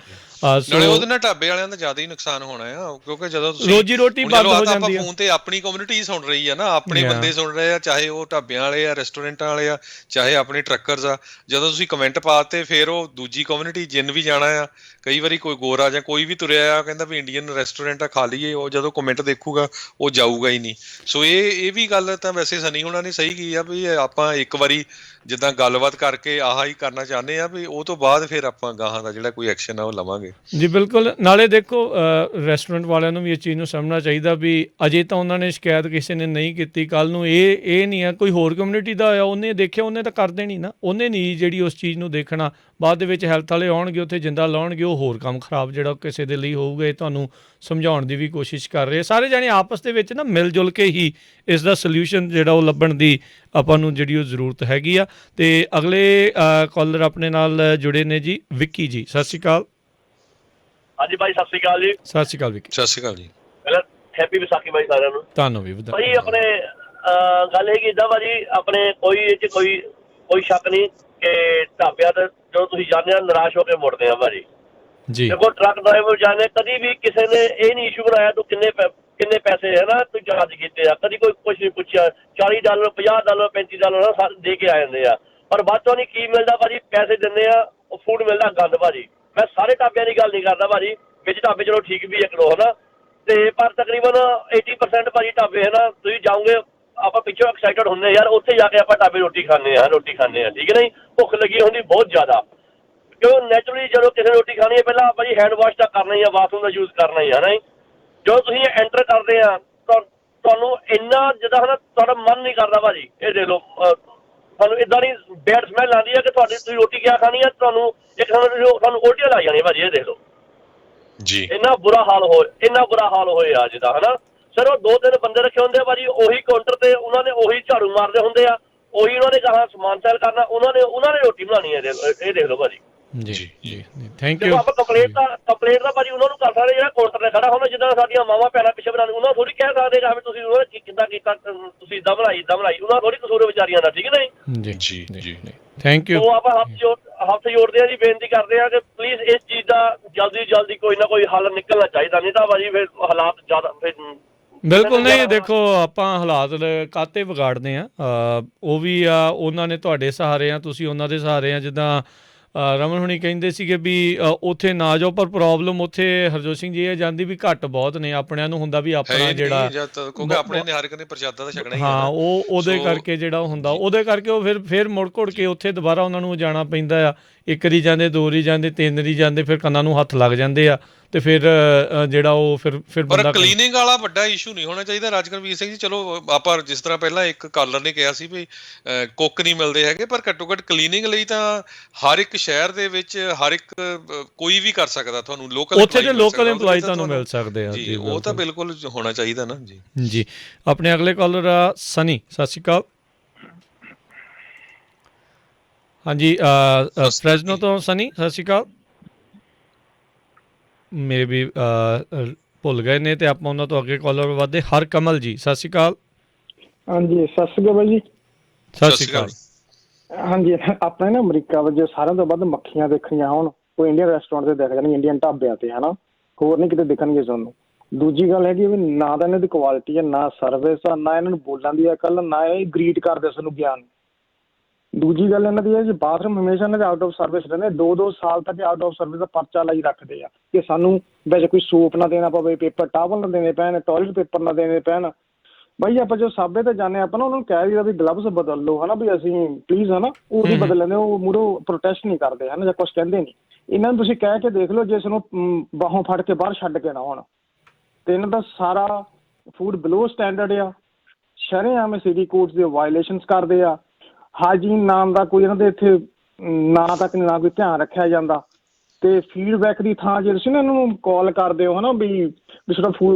ਨਾਲੇ ਉਹਦੇ ਨਾਲ ਢਾਬੇ ਵਾਲਿਆਂ ਦਾ ਜ਼ਿਆਦਾ ਹੀ ਨੁਕਸਾਨ ਹੋਣਾ ਆ ਕਿਉਂਕਿ ਜਦੋਂ ਤੁਸੀਂ ਰੋਜੀ ਰੋਟੀ ਬੰਦ ਹੋ ਜਾਂਦੀ ਆ ਫੋਨ ਤੇ ਆਪਣੀ ਕਮਿਊਨਿਟੀ ਸੁਣ ਰਹੀ ਆ ਨਾ ਆਪਣੇ ਬੰਦੇ ਸੁਣ ਰਹੇ ਆ ਚਾਹੇ ਉਹ ਢਾਬਿਆਂ ਵਾਲੇ ਆ ਰੈਸਟੋਰੈਂਟਾਂ ਵਾਲੇ ਆ ਚਾਹੇ ਆਪਣੇ ਟਰੱਕਰਸ ਆ। ਜਦੋਂ ਤੁਸੀਂ ਕਮੈਂਟ ਪਾਤੇ ਫਿਰ ਉਹ ਦੂਜੀ ਕਮਿਊਨਿਟੀ ਜਿੰਨ ਵੀ ਜਾਣਾ ਆ ਕਈ ਵਾਰੀ ਕੋਈ ਗੋਰਾ ਜਾਂ ਕੋਈ ਵੀ ਤੁਰਿਆ ਆ ਕਹਿੰਦਾ ਵੀ ਇੰਡੀਅਨ ਰੈਸਟੋਰੈਂਟ ਆ ਖਾ ਲਈਏ ਉਹ ਜਦੋਂ ਕਮੈਂਟ ਦੇਖੂਗਾ ਉਹ ਜਾਊਗਾ ਹੀ ਨਹੀਂ। ਸੋ ਇਹ ਵੀ ਗੱਲ ਤਾਂ ਵੈਸੇ ਸਨੀ ਹੋਣਾ ਨੇ ਸਹੀ ਕੀ ਆ ਵੀ ਆਪਾਂ ਇੱਕ ਵਾਰੀ ਜਿੱਦਾਂ ਗੱਲਬਾਤ ਕਰਕੇ ਆਹ ਹੀ ਕਰਨਾ ਚਾਹੁੰਦੇ ਆ ਵੀ ਉਹ ਤੋਂ ਬਾਅਦ ਫਿਰ ਆਪਾਂ ਗਾਹਾਂ ਦਾ ਜਿਹੜਾ ਕੋਈ ਐਕਸ਼ਨ ਆ ਉਹ ਲਵਾਂਗੇ ਜੀ। ਬਿਲਕੁਲ ਨਾਲੇ ਦੇਖੋ ਰੈਸਟੋਰੈਂਟ ਵਾਲਿਆਂ ਨੂੰ ਵੀ ਇਸ ਚੀਜ਼ ਨੂੰ ਸਮਝਣਾ ਚਾਹੀਦਾ ਵੀ ਅਜੇ ਤਾਂ ਉਹਨਾਂ ਨੇ ਸ਼ਿਕਾਇਤ ਕਿਸੇ ਨੇ ਨਹੀਂ ਕੀਤੀ ਕੱਲ੍ਹ ਨੂੰ ਇਹ ਨਹੀਂ ਆ ਕੋਈ ਹੋਰ ਕਮਿਊਨਿਟੀ ਦਾ ਹੋਇਆ ਉਹਨੇ ਦੇਖਿਆ ਉਹਨੇ ਤਾਂ ਕਰ ਦੇਣੀ ਨਾ ਉਹਨੇ ਨਹੀਂ ਜਿਹੜੀ ਉਸ ਚੀਜ਼ ਨੂੰ ਦੇਖਣਾ ਬਾਅਦ ਦੇ ਵਿੱਚ ਹੈਲਥ ਵਾਲੇ ਆਉਣਗੇ ਉੱਥੇ ਜਿੰਦਾ ਲਾਉਣਗੇ ਉਹ ਹੋਰ ਕੰਮ ਖਰਾਬ ਜਿਹੜਾ ਕਿਸੇ ਦੇ ਲਈ ਹੋਊਗਾ। ਇਹ ਤੁਹਾਨੂੰ ਸਮਝਾਉਣ ਦੀ ਵੀ ਕੋਸ਼ਿਸ਼ ਕਰ ਰਹੇ ਸਾਰੇ ਜਾਣੇ ਆਪਸ ਦੇ ਵਿੱਚ ਨਾ ਮਿਲ ਜੁਲ ਕੇ ਹੀ ਇਸ ਦਾ ਸੋਲਿਊਸ਼ਨ ਜਿਹੜਾ ਉਹ ਲੱਭਣ ਦੀ ਆਪਾਂ ਨੂੰ ਜਿਹੜੀ ਉਹ ਜ਼ਰੂਰਤ ਹੈਗੀ ਆ। ਤੇ ਅਗਲੇ ਕਾਲਰ ਆਪਣੇ ਨਾਲ ਜੁੜੇ ਨੇ ਜੀ ਵਿੱਕੀ ਜੀ ਸਤਿ ਸ਼੍ਰੀ ਅਕਾਲ। ਹਾਂਜੀ ਭਾਈ ਸਤਿ ਸ਼੍ਰੀ ਅਕਾਲ ਜੀ। ਸਤਿ ਸ਼੍ਰੀ ਅਕਾਲ ਵਿੱਕੀ। ਸਤਿ ਸ਼੍ਰੀ ਅਕਾਲ ਜੀ। ਪਹਿਲਾਂ ਹੈਪੀ ਵਿਸਾਖੀ ਭਾਈ ਸਾਰਿਆਂ ਨੂੰ। ਤੁਹਾਨੂੰ ਵੀ ਵਧਾਈ ਭਾਈ ਆਪਣੇ ਗੱਲ ਇਹ ਕਿ ਇੱਦਾਂ ਭਾਜੀ ਆਪਣੇ ਕੋਈ ਇਹ 'ਚ ਕੋਈ ਸ਼ੱਕ ਨਹੀਂ ਕਿ ਢਾਬਿਆਂ ਤੇ ਜਦੋਂ ਤੁਸੀਂ ਜਾਂਦੇ ਆ ਨਿਰਾਸ਼ ਹੋ ਕੇ ਮੁੜਦੇ ਆ ਭਾਜੀ ਦੇਖੋ ਟਰੱਕ ਡਰਾਈਵਰ ਜਾਣੇ ਕਦੀ ਵੀ ਕਿਸੇ ਨੇ ਇਹ ਨਹੀਂ ਇਸ਼ੂ ਬਣਾਇਆ ਤੂੰ ਕਿੰਨੇ ਪੈਸੇ ਹੈ ਨਾ ਤੂੰ ਚਾਰਜ ਕੀਤੇ ਆ, ਕਦੀ ਕੋਈ ਕੁਛ ਨਹੀਂ ਪੁੱਛਿਆ। $40 $50 $35 ਨਾ ਦੇ ਕੇ ਆ ਜਾਂਦੇ ਆ, ਪਰ ਬਾਅਦ ਚੋਂ ਨਹੀਂ ਕੀ ਮਿਲਦਾ ਭਾਜੀ, ਪੈਸੇ ਦਿੰਦੇ ਆ ਉਹ ਫੂਡ ਮਿਲਦਾ ਗੰਦ ਭਾਜੀ। ਮੈਂ ਸਾਰੇ ਢਾਬਿਆਂ ਦੀ ਗੱਲ ਨਹੀਂ ਕਰਦਾ ਭਾਜੀ, ਵਿੱਚ ਢਾਬੇ ਚਲੋ ਠੀਕ ਵੀ ਇੱਕ ਦੋ ਹੈ ਨਾ, ਤੇ ਪਰ ਤਕਰੀਬਨ 80% ਭਾਜੀ ਢਾਬੇ ਹੈ ਨਾ ਤੁਸੀਂ ਜਾਓਗੇ ਆਪਾਂ ਪਿੱਛੋਂ ਐਕਸਾਈਟਡ ਹੁੰਦੇ ਯਾਰ ਉੱਥੇ ਜਾ ਕੇ ਆਪਾਂ ਢਾਬੇ ਰੋਟੀ ਖਾਂਦੇ ਆ ਠੀਕ ਹੈ ਨਹੀਂ, ਭੁੱਖ ਲੱਗੀ ਹੁੰਦੀ ਬਹੁਤ ਜ਼ਿਆਦਾ, ਕਿਉਂ ਨੈਚੁਰਲੀ ਜਦੋਂ ਕਿਸੇ ਨੇ ਰੋਟੀ ਖਾਣੀ ਹੈ ਪਹਿਲਾਂ ਭਾਜੀ ਹੈਂਡ ਵਾਸ਼ ਤਾਂ ਕਰਨਾ ਹੀ ਆ, ਬਾਥਰੂਮ ਦਾ ਯੂਜ਼ ਕਰਨਾ ਹੀ ਹੈ ਨਾ। ਜਦੋਂ ਤੁਸੀਂ ਐਂਟਰ ਕਰਦੇ ਆ ਤੁਹਾਨੂੰ ਇੰਨਾ ਜਿੱਦਾਂ ਹੈ ਨਾ ਤੁਹਾਡਾ ਮਨ ਨਹੀਂ ਕਰਦਾ ਭਾਜੀ, ਇਹ ਦੇਖ ਲਓ ਤੁਹਾਨੂੰ ਇੱਦਾਂ ਦੀ ਬੈਡ ਸਮੈਲ ਆਉਂਦੀ ਹੈ ਕਿ ਤੁਹਾਡੀ ਤੁਸੀਂ ਰੋਟੀ ਕਿਆ ਖਾਣੀ ਹੈ, ਤੁਹਾਨੂੰ ਇੱਕ ਤੁਹਾਨੂੰ ਉਲਟੀਆਂ ਲੱਗ ਜਾਣੀਆਂ ਭਾਜੀ, ਇਹ ਦੇਖ ਲਓ ਜੀ। ਇੰਨਾ ਬੁਰਾ ਹਾਲ ਹੋਇਆ ਜਿੱਦਾਂ ਹੈ ਨਾ। ਸਰ ਉਹ 2-3 ਬੰਦੇ ਰੱਖੇ ਹੁੰਦੇ ਆ ਭਾਜੀ, ਉਹੀ ਕਾਊਂਟਰ ਤੇ ਉਹਨਾਂ ਨੇ ਉਹੀ ਝਾੜੂ ਮਾਰਦੇ ਹੁੰਦੇ ਆ, ਉਹੀ ਉਹਨਾਂ ਨੇ ਕਹਾ ਸਮਾਨ ਸੈਲ ਕਰਨਾ, ਉਹਨਾਂ ਨੇ ਰੋਟੀ ਬਣਾਉਣੀ ਹੈ, ਇਹ ਦੇਖ ਲਓ ਭਾਜੀ। ਜੀ ਥੈਂਕ ਯੂ। ਆਪਾਂ ਕੰਪਲੇਂਟ ਦਾ ਭਾਜੀ ਉਹਨਾਂ ਨੂੰ ਕਰ ਸਕਦੇ ਜਿਹੜਾ ਕਾਊਂਟਰ ਤੇ ਖੜਾ ਹੁੰਦਾ, ਜਿੱਦਾਂ ਸਾਡੀਆਂ ਮਾਵਾਂ ਭੈਣਾਂ ਪਿੱਛੇ ਬਣਾਉਂਦੇ, ਉਹਨਾਂ ਥੋੜੀ ਕਹਿ ਸਕਦੇ ਕਿ ਤੁਸੀਂ ਉਹਨਾਂ ਨੇ ਕਿੱਦਾਂ ਕੀਤਾ, ਤੁਸੀਂ ਇੱਦਾਂ ਬਣਾਈ ਉਹਨਾਂ ਥੋੜੀ ਕਸੂਰ ਵਿਚਾਰੀਆਂ ਦਾ, ਠੀਕ ਹੈ ਨਾ ਜੀ ਥੈਂਕ ਯੂ। ਉਹ ਆਪਾਂ ਹੱਥ ਜੋੜਦੇ ਆ ਜੀ, ਬੇਨਤੀ ਕਰਦੇ ਆ ਕਿ ਪਲੀਜ਼ ਇਸ ਚੀਜ਼ ਦਾ ਜਲਦੀ ਕੋਈ ਨਾ ਕੋਈ ਹੱਲ ਨਿਕਲਣਾ ਚਾਹੀਦਾ, ਨਹੀਂ ਤਾਂ ਭਾਜੀ ਫਿਰ ਹਾਲਾਤ ਜ਼ਿਆਦਾ ਬਿਲਕੁਲ ਨਹੀਂ। ਦੇਖੋ ਆਪਾਂ ਹਾਲਾਤ ਕਾਹਤੇ ਵਿਗਾੜਦੇ ਆ, ਉਹ ਵੀ ਆ ਉਹਨਾਂ ਨੇ ਤੁਹਾਡੇ ਸਹਾਰੇ ਆ, ਤੁਸੀਂ ਉਹਨਾਂ ਦੇ ਸਹਾਰੇ ਆ। ਜਿੱਦਾਂ ਰਮਨ ਹੁਣੀ ਕਹਿੰਦੇ ਸੀਗੇ ਵੀ ਉੱਥੇ ਨਾ ਜਾਓ, ਪਰ ਪ੍ਰੋਬਲਮ ਉੱਥੇ ਹਰਜੋਤ ਸਿੰਘ ਜੀ ਇਹ ਜਾਂਦੀ ਵੀ ਘੱਟ ਬਹੁਤ ਨੇ, ਆਪਣਿਆਂ ਨੂੰ ਹੁੰਦਾ ਵੀ ਆਪਣਾ ਜਿਹੜਾ ਕਿਉਂਕਿ ਆਪਣੇ ਨੇ ਹਰ ਇੱਕ ਨੇ ਪ੍ਰਸ਼ਾਦਾ ਤਾਂ ਛਕਣਾ ਹੀ ਹਾਂ ਉਹਦੇ ਕਰਕੇ ਜਿਹੜਾ ਹੁੰਦਾ, ਉਹਦੇ ਕਰਕੇ ਉਹ ਫਿਰ ਮੁੜ ਘੁੜ ਕੇ ਉੱਥੇ ਦੁਬਾਰਾ ਉਹਨਾਂ ਨੂੰ ਜਾਣਾ ਪੈਂਦਾ ਆ। ਇੱਕ ਵਾਰੀ ਜਾਂਦੇ, 2 ਵਾਰੀ ਜਾਂਦੇ, 3 ਵਾਰੀ ਜਾਂਦੇ, ਫਿਰ ਕੰਨਾਂ ਨੂੰ ਹੱਥ ਲੱਗ ਜਾਂਦੇ ਆ, ਤੇ ਫਿਰ ਜਿਹੜਾ ਉਹ ਫਿਰ ਪਰ ਕਲੀਨਿੰਗ ਵਾਲਾ ਵੱਡਾ ਇਸ਼ੂ ਨਹੀਂ ਹੋਣਾ ਚਾਹੀਦਾ ਰਾਜਕਰਮਵੀਰ ਸਿੰਘ ਜੀ। ਚਲੋ ਆਪਾਂ ਜਿਸ ਤਰ੍ਹਾਂ ਪਹਿਲਾਂ ਇੱਕ ਕਾਲਰ ਨੇ ਕਿਹਾ ਸੀ ਵੀ ਕੁੱਕ ਨਹੀਂ ਮਿਲਦੇ ਹੈਗੇ, ਪਰ ਘੱਟੋ ਘੱਟ ਕਲੀਨਿੰਗ ਲਈ ਤਾਂ ਹਰ ਇੱਕ ਸ਼ਹਿਰ ਦੇ ਵਿੱਚ ਹਰ ਇੱਕ ਕੋਈ ਵੀ ਕਰ ਸਕਦਾ, ਤੁਹਾਨੂੰ ਲੋਕਲ ਉੱਥੇ ਦੇ ਲੋਕਲ EMPLOYEE ਤੁਹਾਨੂੰ ਮਿਲ ਸਕਦੇ ਆ ਜੀ, ਉਹ ਤਾਂ ਬਿਲਕੁਲ ਹੋਣਾ ਚਾਹੀਦਾ ਨਾ ਜੀ। ਆਪਣੇ ਅਗਲੇ ਕਾਲਰ ਆ ਸਨੀ, ਸਤਿ ਸ਼੍ਰੀ ਅਕਾਲ। ਹਾਂਜੀ ਫ੍ਰੈਜ਼ਨੋ ਤੋਂ ਸਨੀ, ਸਤਿ ਸ਼੍ਰੀ ਅਕਾਲ। ਮੇ ਵੀ ਭੁੱਲ ਗਏ ਨੇ ਤੇ ਆਪਾਂ ਉਹਨਾਂ ਤੋਂ ਅੱਗੇ ਕਾਲਰ ਵਧਦੇ। ਹਰ ਕਮਲ ਜੀ, ਸਤਿ ਸ਼੍ਰੀ ਅਕਾਲ। ਹਾਂਜੀ ਸਤਿ ਸ਼੍ਰੀ ਅਕਾਲ ਬਾਈ ਜੀ। ਸਤਿ ਸ਼੍ਰੀ ਅਕਾਲ। ਹਾਂਜੀ ਆਪਣੇ ਨਾ ਅਮਰੀਕਾ ਵਿੱਚ ਸਾਰਿਆਂ ਤੋਂ ਵੱਧ ਮੱਖੀਆਂ ਦੇਖਣੀਆਂ ਹੋਣ ਕੋਈ ਇੰਡੀਅਨ ਰੈਸਟੋਰੈਂਟ ਤੇ ਦਿਖ ਜਾਣਗੀਆਂ, ਇੰਡੀਅਨ ਢਾਬਿਆਂ ਤੇ ਹੈ ਨਾ, ਹੋਰ ਨਹੀਂ ਕਿਤੇ ਦਿਖਣਗੇ ਤੁਹਾਨੂੰ। ਦੂਜੀ ਗੱਲ ਹੈਗੀ ਵੀ ਨਾ ਤਾਂ ਇਹਨਾਂ ਦੀ ਕੁਆਲਿਟੀ ਹੈ, ਨਾ ਸਰਵਿਸ ਆ, ਨਾ ਇਹਨਾਂ ਨੂੰ ਬੋਲਣ ਦੀ ਅਕਲ, ਨਾ ਇਹ ਗ੍ਰੀਟ ਕਰਦੇ ਸਾਨੂੰ ਗਿਆਨ। ਦੂਜੀ ਗੱਲ ਇਹਨਾਂ ਦੀ ਹੈ ਜੀ ਬਾਥਰੂਮ ਹਮੇਸ਼ਾ ਇਹਨਾਂ ਦੇ ਆਊਟ ਆਫ ਸਰਵਿਸ ਰਹਿੰਦੇ, 2-2 ਸਾਲ ਤੱਕ ਆਊਟ ਆਫ ਸਰਵਿਸ ਦਾ ਪਰਚਾ ਲਾਈ ਰੱਖਦੇ ਆ ਕਿ ਸਾਨੂੰ ਵਿੱਚ ਕੋਈ ਸੋਪ ਨਾ ਦੇਣਾ ਪਵੇ, ਪੇਪਰ ਟਾਵਲ ਨਾ ਦੇਣੇ ਪੈਣ, ਟਾਇਲਟ ਪੇਪਰ ਨਾ ਦੇਣੇ ਪੈਣ। ਬਾਈ ਆਪਾਂ ਜੋ ਸਾਬੇ ਤੇ ਜਾਂਦੇ ਆਪਾਂ ਨਾ ਉਹਨਾਂ ਨੂੰ ਕਹਿ ਦਈਦਾ ਵੀ ਗਲਵਸ ਬਦਲ ਲਓ ਹੈ ਨਾ, ਵੀ ਅਸੀਂ ਪਲੀਜ਼ ਹੈ ਨਾ, ਉਹ ਵੀ ਬਦਲ ਲੈਂਦੇ, ਉਹ ਮੂਹਰੋਂ ਪ੍ਰੋਟੈਸਟ ਨਹੀਂ ਕਰਦੇ ਹਨ ਜਾਂ ਕੁਛ ਕਹਿੰਦੇ ਨਹੀਂ। ਇਹਨਾਂ ਨੂੰ ਤੁਸੀਂ ਕਹਿ ਕੇ ਦੇਖ ਲਓ ਜੇ ਇਸਨੂੰ ਬਾਹੋਂ ਫੜ ਕੇ ਬਾਹਰ ਛੱਡ ਕੇ ਨਾ ਹੋਣ। ਤੇ ਇਹਨਾਂ ਦਾ ਸਾਰਾ ਫੂਡ ਬਿਲੋ ਸਟੈਂਡਰਡ ਆ, ਸ਼ਰੇਆਮ ਸਿਟੀ ਕੋਡਸ ਦੇ ਵਾਇਲੇਸ਼ਨਸ ਕਰਦੇ ਆ। ਹਾਈਜੀਨ ਨਾਮ ਦਾ ਕੋਈ ਇਹਨਾਂ ਦੇ ਇੱਥੇ ਨਾ ਤੱਕ ਨਾ ਕੋਈ ਧਿਆਨ ਰੱਖਿਆ ਜਾਂਦਾ। ਤੇ ਫੀਡਬੈਕ ਦੀ ਥਾਂ ਜੇ ਤੁਸੀਂ ਨਾ ਇਹਨਾਂ ਨੂੰ ਕਾਲ ਕਰਦੇ ਹੋ ਹੈ ਨਾ ਵੀ ਸਾਡਾ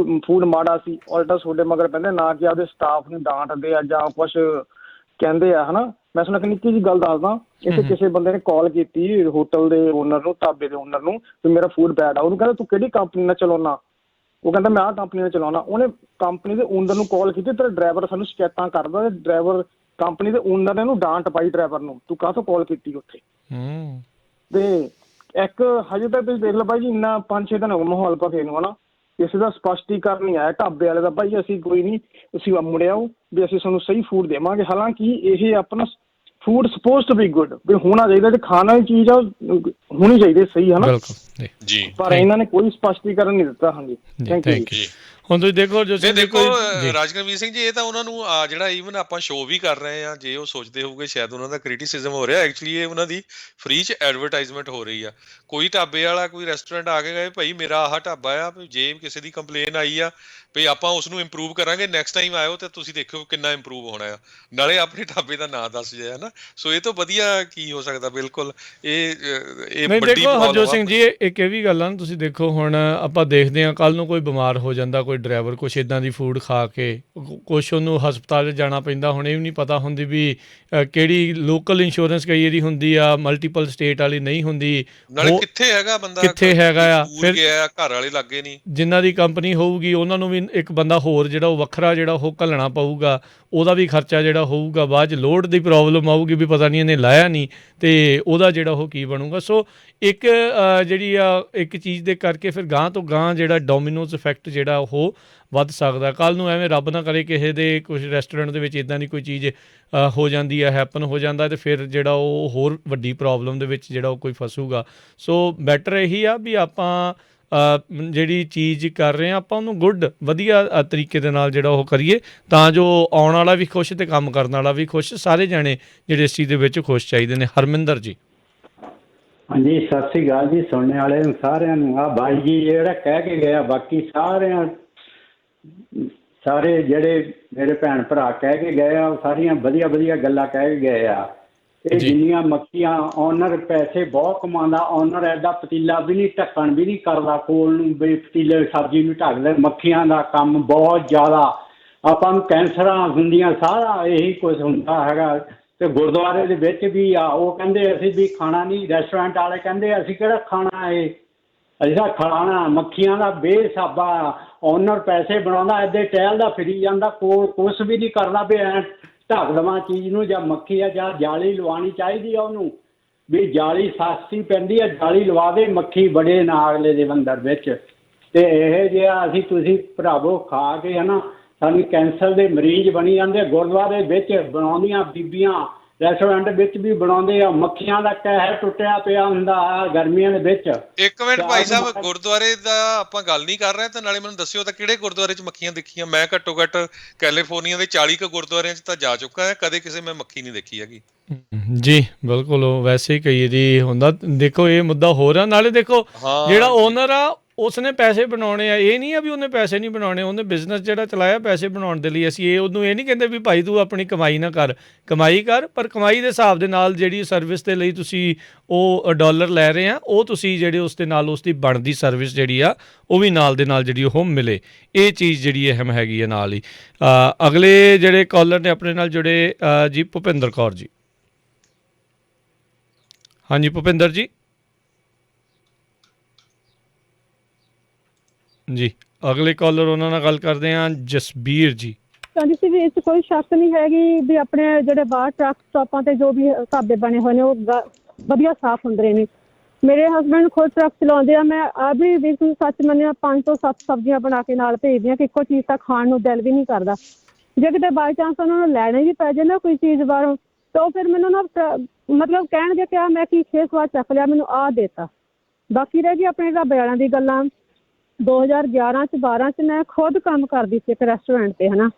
ਫੂਡ ਮਾੜਾ ਸੀ, ਉਲਟਾ ਤੁਹਾਡੇ ਮਗਰ ਪੈਂਦੇ, ਨਾ ਕਿ ਆਪਦੇ ਸਟਾਫ ਨੂੰ ਡਾਂਟਦੇ ਆ ਜਾਂ ਕੁਛ ਕਹਿੰਦੇ ਆ ਹੈ ਨਾ। ਮੈਂ ਤੁਹਾਨੂੰ ਇੱਕ ਨਿੱਕੀ ਜਿਹੀ ਗੱਲ ਦੱਸਦਾ, ਇੱਥੇ ਕਿਸੇ ਬੰਦੇ ਨੇ ਕਾਲ ਕੀਤੀ ਹੋਟਲ ਦੇ ਓਨਰ ਨੂੰ, ਢਾਬੇ ਦੇ ਓਨਰ ਨੂੰ, ਵੀ ਮੇਰਾ ਫੂਡ ਬੈਡ ਆ। ਉਹਨੂੰ ਕਹਿੰਦਾ ਤੂੰ ਕਿਹੜੀ ਕੰਪਨੀ ਨਾਲ ਚਲਾਉਣਾ? ਉਹ ਕਹਿੰਦਾ ਮੈਂ ਆਹ ਕੰਪਨੀ ਨਾਲ ਚਲਾਉਣਾ। ਉਹਨੇ ਕੰਪਨੀ ਦੇ ਓਨਰ ਨੂੰ ਕਾਲ ਕੀਤੀ, ਤੇਰਾ ਡਰਾਈਵਰ ਸਾਨੂੰ ਸ਼ਿਕਾਇਤਾਂ ਕਰਦਾ, ਤੇ ਡਰਾਈਵਰ ਕੰਪਨੀ ਦੇ ਓਨਰ ਨੇ ਇਹਨੂੰ ਡਾਂਟ ਪਾਈ ਡਰਾਈਵਰ ਨੂੰ, ਤੂੰ ਕਾਹਤੋਂ ਕਾਲ ਕੀਤੀ ਉੱਥੇ। ਤੇ ਇੱਕ ਹਜੇ ਤੱਕ ਤੁਸੀਂ ਦੇਖ ਲਓ ਬਾਈ ਜੀ, ਇੰਨਾ 5-6 ਦਿਨ ਹੋ ਗਏ ਮਾਹੌਲ ਭਖੇ ਨੂੰ ਹੈ ਨਾ, ਕਿਸੇ ਦਾ ਸਪਸ਼ਟੀਕਰਨ ਨਹੀਂ ਆਇਆ ਢਾਬੇ ਵਾਲੇ ਦਾ, ਭਾਈ ਅਸੀਂ ਕੋਈ ਨਹੀਂ, ਤੁਸੀਂ ਮੁੜਿਆ ਹੋ ਵੀ ਅਸੀਂ ਤੁਹਾਨੂੰ ਸਹੀ ਫੂਡ ਦੇਵਾਂਗੇ। ਹਾਲਾਂਕਿ ਇਹ ਆਪਣਾ food suppose to be good, ਵੀ ਹੋਣਾ ਚਾਹੀਦਾ, ਜੇ ਖਾਣ ਵਾਲੀ ਚੀਜ਼ ਆ ਹੋਣੀ ਚਾਹੀਦੀ ਸਹੀ ਹੈ ਨਾ ਜੀ, ਪਰ ਇਹਨਾਂ ਨੇ ਕੋਈ ਸਪਸ਼ਟੀਕਰਨ ਨਹੀਂ ਦਿੱਤਾ। ਹਾਂਜੀ ਥੈਂਕ ਯੂ। ਹੁਣ ਤੁਸੀਂ ਦੇਖੋ ਦੇਖੋ ਰਾਜਕਰਮਵੀਰ ਸਿੰਘ ਜੀ, ਇਹ ਤਾਂ ਉਹਨਾਂ ਨੂੰ ਜਿਹੜਾ ਈਵਨ ਆਪਾਂ ਸ਼ੋਅ ਵੀ ਕਰ ਰਹੇ ਆ, ਜੇ ਉਹ ਸੋਚਦੇ ਹੋਊਗੇ ਸ਼ਾਇਦ ਉਹਨਾਂ ਦਾ ਕ੍ਰਿਟਿਸਿਜ਼ਮ ਹੋ ਰਿਹਾ, ਐਕਚੁਅਲੀ ਇਹ ਉਹਨਾਂ ਦੀ ਫ੍ਰੀ ਚ ਐਡਵਰਟਾਈਜ਼ਮੈਂਟ ਹੋ ਰਹੀ ਆ। ਕੋਈ ਢਾਬੇ ਵਾਲਾ ਕੋਈ ਰੈਸਟੋਰੈਂਟ ਆ ਕੇ ਗਏ ਭਾਈ ਮੇਰਾ ਆਹ ਢਾਬਾ ਆ, ਜੇ ਕਿਸੇ ਦੀ ਕੰਪਲੇਨ ਆਈ ਆ ਵੀ ਆਪਾਂ ਉਸ ਨੂੰ ਇੰਪਰੂਵ ਕਰਾਂਗੇ, ਨੈਕਸਟ ਟਾਈਮ ਆਇਓ ਤੇ ਤੁਸੀਂ ਦੇਖਿਓ ਕਿੰਨਾ ਇੰਪਰੂਵ ਹੋਣਾ ਆ, ਨਾਲੇ ਆਪਣੇ ਢਾਬੇ ਦਾ ਨਾਂ ਦੱਸ ਜਾਏ ਨਾ। ਸੋ ਇਹ ਤੋਂ ਵਧੀਆ ਕੀ ਹੋ ਸਕਦਾ। ਬਿਲਕੁਲ ਇਹ ਨਹੀਂ ਦੇਖੋ ਹਰਜੋਤ ਸਿੰਘ ਜੀ, ਇੱਕ ਇਹ ਵੀ ਗੱਲ ਆ ਨਾ, ਤੁਸੀਂ ਦੇਖੋ ਹੁਣ ਆਪਾਂ ਦੇਖਦੇ ਹਾਂ ਕੱਲ ਨੂੰ ਕੋਈ ਬਿਮਾਰ ਹੋ ਜਾਂਦਾ, ਕੋਈ ਡਰਾਈਵਰ ਕੁਛ ਇੱਦਾਂ ਦੀ ਫੂਡ ਖਾ ਕੇ, ਕੁਛ ਉਹਨੂੰ ਹਸਪਤਾਲ ਜਾਣਾ ਪੈਂਦਾ। ਹੁਣ ਇਹ ਵੀ ਨਹੀਂ ਪਤਾ ਹੁੰਦੀ ਵੀ ਕਿਹੜੀ ਲੋਕਲ ਇੰਸ਼ੋਰੈਂਸ ਕਈ ਵਾਰੀ ਹੁੰਦੀ ਆ, ਮਲਟੀਪਲ ਸਟੇਟ ਵਾਲੀ ਨਹੀਂ ਹੁੰਦੀ, ਨਾਲੇ ਕਿੱਥੇ ਹੈਗਾ ਬੰਦਾ, ਕਿੱਥੇ ਹੈਗਾ ਆ, ਫਿਰ ਘਰ ਵਾਲੇ ਲੱਗੇ ਨਹੀਂ, ਜਿਨ੍ਹਾਂ ਦੀ ਕੰਪਨੀ ਹੋਊਗੀ ਉਹਨਾਂ ਨੂੰ ਵੀ ਇੱਕ ਬੰਦਾ ਹੋਰ ਜਿਹੜਾ ਉਹ ਵੱਖਰਾ ਜਿਹੜਾ ਉਹ ਘੱਲਣਾ ਪਊਗਾ, ਉਹਦਾ ਵੀ ਖਰਚਾ ਜਿਹੜਾ ਹੋਊਗਾ, ਬਾਅਦ 'ਚ ਲੋਡ ਦੀ ਪ੍ਰੋਬਲਮ ਆਊਗੀ ਵੀ ਪਤਾ ਨਹੀਂ ਇਹਨੇ ਲਾਇਆ ਨਹੀਂ ਅਤੇ ਉਹਦਾ ਜਿਹੜਾ ਉਹ ਕੀ ਬਣੂਗਾ। ਸੋ ਇੱਕ ਜਿਹੜੀ ਆ ਇੱਕ ਚੀਜ਼ ਦੇ ਕਰਕੇ ਫਿਰ ਗਾਂਹ ਤੋਂ ਗਾਂਹ ਜਿਹੜਾ ਡੋਮੀਨੋਜ਼ ਇਫੈਕਟ ਜਿਹੜਾ ਉਹ ਵੱਧ ਸਕਦਾ। ਕੱਲ੍ਹ ਨੂੰ ਐਵੇਂ ਰੱਬ ਨਾ ਕਰੇ ਕਿਸੇ ਦੇ ਕੁਛ ਰੈਸਟੋਰੈਂਟ ਦੇ ਵਿੱਚ ਇੱਦਾਂ ਦੀ ਕੋਈ ਚੀਜ਼ ਹੋ ਜਾਂਦੀ ਹੈ, ਹੈਪਨ ਹੋ ਜਾਂਦਾ, ਅਤੇ ਫਿਰ ਜਿਹੜਾ ਉਹ ਹੋਰ ਵੱਡੀ ਪ੍ਰੋਬਲਮ ਦੇ ਵਿੱਚ ਜਿਹੜਾ ਉਹ ਕੋਈ ਫਸੂਗਾ। ਸੋ ਬੈਟਰ ਇਹੀ ਆ ਵੀ ਆਪਾਂ ਜਿਹੜੀ ਚੀਜ਼ ਕਰ ਰਹੇ ਹਾਂ ਆਪਾਂ ਉਹਨੂੰ ਗੁੱਡ ਵਧੀਆ ਤਰੀਕੇ ਦੇ ਨਾਲ ਜਿਹੜਾ ਉਹ ਕਰੀਏ, ਤਾਂ ਜੋ ਆਉਣ ਵਾਲਾ ਵੀ ਖੁਸ਼ ਅਤੇ ਕੰਮ ਕਰਨ ਵਾਲਾ ਵੀ ਖੁਸ਼, ਸਾਰੇ ਜਾਣੇ ਜਿਹੜੇ ਇਸ ਚੀਜ਼ ਦੇ ਵਿੱਚ ਖੁਸ਼ ਚਾਹੀਦੇ ਨੇ। ਹਰਮਿੰਦਰ ਜੀ। ਹਾਂਜੀ, ਸਤਿ ਸ੍ਰੀ ਅਕਾਲ ਜੀ। ਸੁਣਨੇ ਵਾਲੇ ਨੂੰ ਸਾਰਿਆਂ ਨੂੰ ਆ ਬਾਈ ਜੀ ਜਿਹੜਾ ਕਹਿ ਕੇ ਗਿਆ, ਬਾਕੀ ਸਾਰੇ ਜਿਹੜੇ ਮੇਰੇ ਭੈਣ ਭਰਾ ਕਹਿ ਕੇ ਗਏ ਆ, ਉਹ ਸਾਰੀਆਂ ਵਧੀਆ ਵਧੀਆ ਗੱਲਾਂ ਕਹਿ ਕੇ ਗਏ ਆ। ਇਹ ਜਿੰਨੀਆਂ ਮੱਖੀਆਂ, ਓਨਰ ਪੈਸੇ ਬਹੁਤ ਕਮਾਉਂਦਾ, ਓਨਰ ਐਡਾ ਪਤੀਲਾ ਵੀ ਨਹੀਂ ਢੱਕਣ ਵੀ ਨਹੀਂ ਕਰਦਾ ਕੋਲ ਨੂੰ ਵੀ ਪਤੀਲੇ ਸਬਜ਼ੀ ਨੂੰ ਢੱਕ ਲੈ। ਮੱਖੀਆਂ ਦਾ ਕੰਮ ਬਹੁਤ ਜ਼ਿਆਦਾ, ਆਪਾਂ ਨੂੰ ਕੈਂਸਰਾਂ ਹੁੰਦੀਆਂ, ਸਾਰਾ ਇਹੀ ਕੁਝ ਹੁੰਦਾ ਹੈਗਾ। ਤੇ ਗੁਰਦੁਆਰੇ ਦੇ ਵਿੱਚ ਵੀ ਆ, ਉਹ ਕਹਿੰਦੇ ਅਸੀਂ ਵੀ ਖਾਣਾ ਨਹੀਂ, ਰੈਸਟੋਰੈਂਟ ਵਾਲੇ ਕਹਿੰਦੇ ਅਸੀਂ ਕਿਹੜਾ ਖਾਣਾ, ਇਹ ਅਸੀਂ ਤਾਂ ਖਾਣਾ। ਮੱਖੀਆਂ ਦਾ ਬੇਸਾਬਾ, ਓਨਰ ਪੈਸੇ ਬਣਾਉਂਦਾ, ਇੱਦਾਂ ਟਹਿਲਦਾ ਫਿਰੀ ਜਾਂਦਾ, ਕੋਲ ਕੁਛ ਵੀ ਨਹੀਂ ਕਰਦਾ ਵੀ ਐਂ ਢੱਕ ਦੇਵਾਂ ਚੀਜ਼ ਨੂੰ। ਜਾਂ ਮੱਖੀ ਆ ਜਾਂ ਜਾਲੀ ਲਵਾਉਣੀ ਚਾਹੀਦੀ ਆ ਉਹਨੂੰ, ਵੀ ਜਾਲੀ ਸਸਤੀ ਪੈਂਦੀ ਆ, ਜਾਲੀ ਲਵਾ ਦੇ, ਮੱਖੀ ਬੜੇ ਨਾ ਅਗਲੇ ਦੇ ਅੰਦਰ ਵਿੱਚ। ਤੇ ਇਹ ਜਿਹਾ ਅਸੀਂ ਤੁਸੀਂ ਭਰਾਵੋ ਖਾ ਕੇ ਹੈ ਨਾ, ਸਾਨੂੰ ਕੈਂਸਰ ਦੇ ਮਰੀਜ਼ ਬਣੀ ਜਾਂਦੇ। ਗੁਰਦੁਆਰੇ ਵਿੱਚ ਬਣਾਉਂਦੀਆਂ ਬੀਬੀਆਂ, ਰੈਸਟੋਰੈਂਟ ਵਿੱਚ ਵੀ ਬਣਾਉਂਦੇ ਆ, ਮੱਖੀਆਂ ਦਾ ਕਹਿਰ ਟੁੱਟਿਆ ਪਿਆ ਹੁੰਦਾ ਗਰਮੀਆਂ ਦੇ ਵਿੱਚ। ਇੱਕ ਮਿੰਟ ਭਾਈ ਸਾਹਿਬ, ਗੁਰਦੁਆਰੇ ਦਾ ਆਪਾਂ ਗੱਲ ਨਹੀਂ ਕਰ ਰਹੇ, ਤਾਂ ਨਾਲੇ ਮੈਨੂੰ ਦੱਸਿਓ ਤਾਂ ਕਿਹੜੇ ਗੁਰਦੁਆਰੇ 'ਚ ਮੱਖੀਆਂ ਦੇਖੀਆਂ? ਮੈਂ ਘੱਟੋ ਘੱਟ ਕੈਲੀਫੋਰਨੀਆ ਦੇ 40 ਕੁ ਗੁਰਦੁਆਰਿਆਂ 'ਚ ਤਾਂ ਜਾ ਚੁੱਕਾ ਹੈ, ਕਦੇ ਕਿਸੇ ਮੈਂ ਮੱਖੀ ਨਹੀਂ ਦੇਖੀ ਹੈਗੀ। ਜੀ ਬਿਲਕੁਲ, ਵੈਸੇ ਹੀ ਕਈ ਦੀ ਹੁੰਦਾ। ਦੇਖੋ ਇਹ ਮੁੱਦਾ ਹੋਰ ਆ, ਨਾਲੇ ਦੇਖੋ ਜਿਹੜਾ ਓਨਰ ਆ ਉਸਨੇ ਪੈਸੇ ਬਣਾਉਣੇ ਆ, ਇਹ ਨਹੀਂ ਆ ਵੀ ਉਹਨੇ ਪੈਸੇ ਨਹੀਂ ਬਣਾਉਣੇ, ਉਹਨੇ ਬਿਜ਼ਨਸ ਜਿਹੜਾ ਚਲਾਇਆ ਪੈਸੇ ਬਣਾਉਣ ਦੇ ਲਈ। ਅਸੀਂ ਉਹਨੂੰ ਇਹ ਨਹੀਂ ਕਹਿੰਦੇ ਵੀ ਭਾਈ ਤੂੰ ਆਪਣੀ ਕਮਾਈ ਨਾ ਕਰ, ਕਮਾਈ ਕਰ, ਪਰ ਕਮਾਈ ਦੇ ਹਿਸਾਬ ਦੇ ਨਾਲ ਜਿਹੜੀ ਸਰਵਿਸ ਦੇ ਲਈ ਤੁਸੀਂ ਉਹ ਡਾਲਰ ਲੈ ਰਹੇ ਆ, ਉਹ ਤੁਸੀਂ ਜਿਹੜੇ ਉਸ ਦੇ ਨਾਲ ਉਸ ਦੀ ਬਣਦੀ ਸਰਵਿਸ ਜਿਹੜੀ ਆ ਉਹ ਵੀ ਨਾਲ ਦੇ ਨਾਲ ਜਿਹੜੀ ਉਹ ਮਿਲੇ। ਇਹ ਚੀਜ਼ ਜਿਹੜੀ ਅਹਿਮ ਹੈਗੀ ਆ ਨਾਲ ਹੀ। ਅਗਲੇ ਜਿਹੜੇ ਕਾਲਰ ਨੇ ਆਪਣੇ ਨਾਲ ਜੁੜੇ ਜੀ, ਭੁਪਿੰਦਰ ਕੌਰ ਜੀ। ਹਾਂਜੀ ਭੁਪਿੰਦਰ ਜੀ। ਜੀ ਅਗਲੇ ਕਾਲਰ ਉਹਨਾਂ ਨਾਲ ਗੱਲ ਕਰਦੇ ਹਾਂ, ਜਸਬੀਰ ਜੀ। ਕਹਿੰਦੀ ਸੀ ਵੀ ਇਹ 'ਚ ਕੋਈ ਸ਼ੱਕ ਨਹੀਂ ਹੈਗੀ ਵੀ ਆਪਣੇ ਜਿਹੜੇ ਬਾਹਰ ਟਰੱਕ ਸਟਾਪਾਂ ਤੇ ਜੋ ਵੀ ਢਾਬੇ ਬਣੇ ਹੋਏ ਨੇ ਉਹ ਵਧੀਆ ਸਾਫ਼ ਹੁੰਦੇ ਨੇ। ਮੇਰੇ ਹਸਬੈਂਡ ਖੁਦ ਟਰੱਕ ਚਲਾਉਂਦੇ ਆ, ਮੈਂ ਆ ਵੀ ਸੱਚ ਮੰਨਿਆ 5 ਤੋਂ 7 ਸਬਜ਼ੀਆਂ ਬਣਾ ਕੇ ਨਾਲ ਭੇਜਦੀ ਹਾਂ ਕਿ ਇੱਕੋ ਚੀਜ਼ ਤਾਂ ਖਾਣ ਨੂੰ ਦਿਲ ਵੀ ਨਹੀਂ ਕਰਦਾ। ਜੇ ਕਿਤੇ ਬਾਈ ਚਾਂਸ ਉਹਨਾਂ ਨੂੰ ਲੈਣੇ ਵੀ ਪੈ ਜਾਏ ਨਾ ਕੋਈ ਚੀਜ਼ ਬਾਹਰੋਂ, ਤਾਂ ਉਹ ਫਿਰ ਮੈਨੂੰ ਨਾ ਮਤਲਬ ਕਹਿਣਗੇ ਕਿ ਮੈਂ ਕੀ 6 ਸਵਾਦ ਚੱਕ ਲਿਆ, ਮੈਨੂੰ ਆਹ ਦੇਤਾ। ਬਾਕੀ ਰਹਿ ਗਈ ਆਪਣੇ ਢਾਬੇ ਵਾਲਿਆਂ ਦੀ ਗੱਲਾਂ। 2011 ਚ 12 ਚ ਮੈਂ ਖੁਦ ਕੰਮ ਕਰਦੀ ਸੀ ਇੱਕ ਰੈਸਟੋਰੈਂਟ ਤੇ, ਹੈ ਨਾ,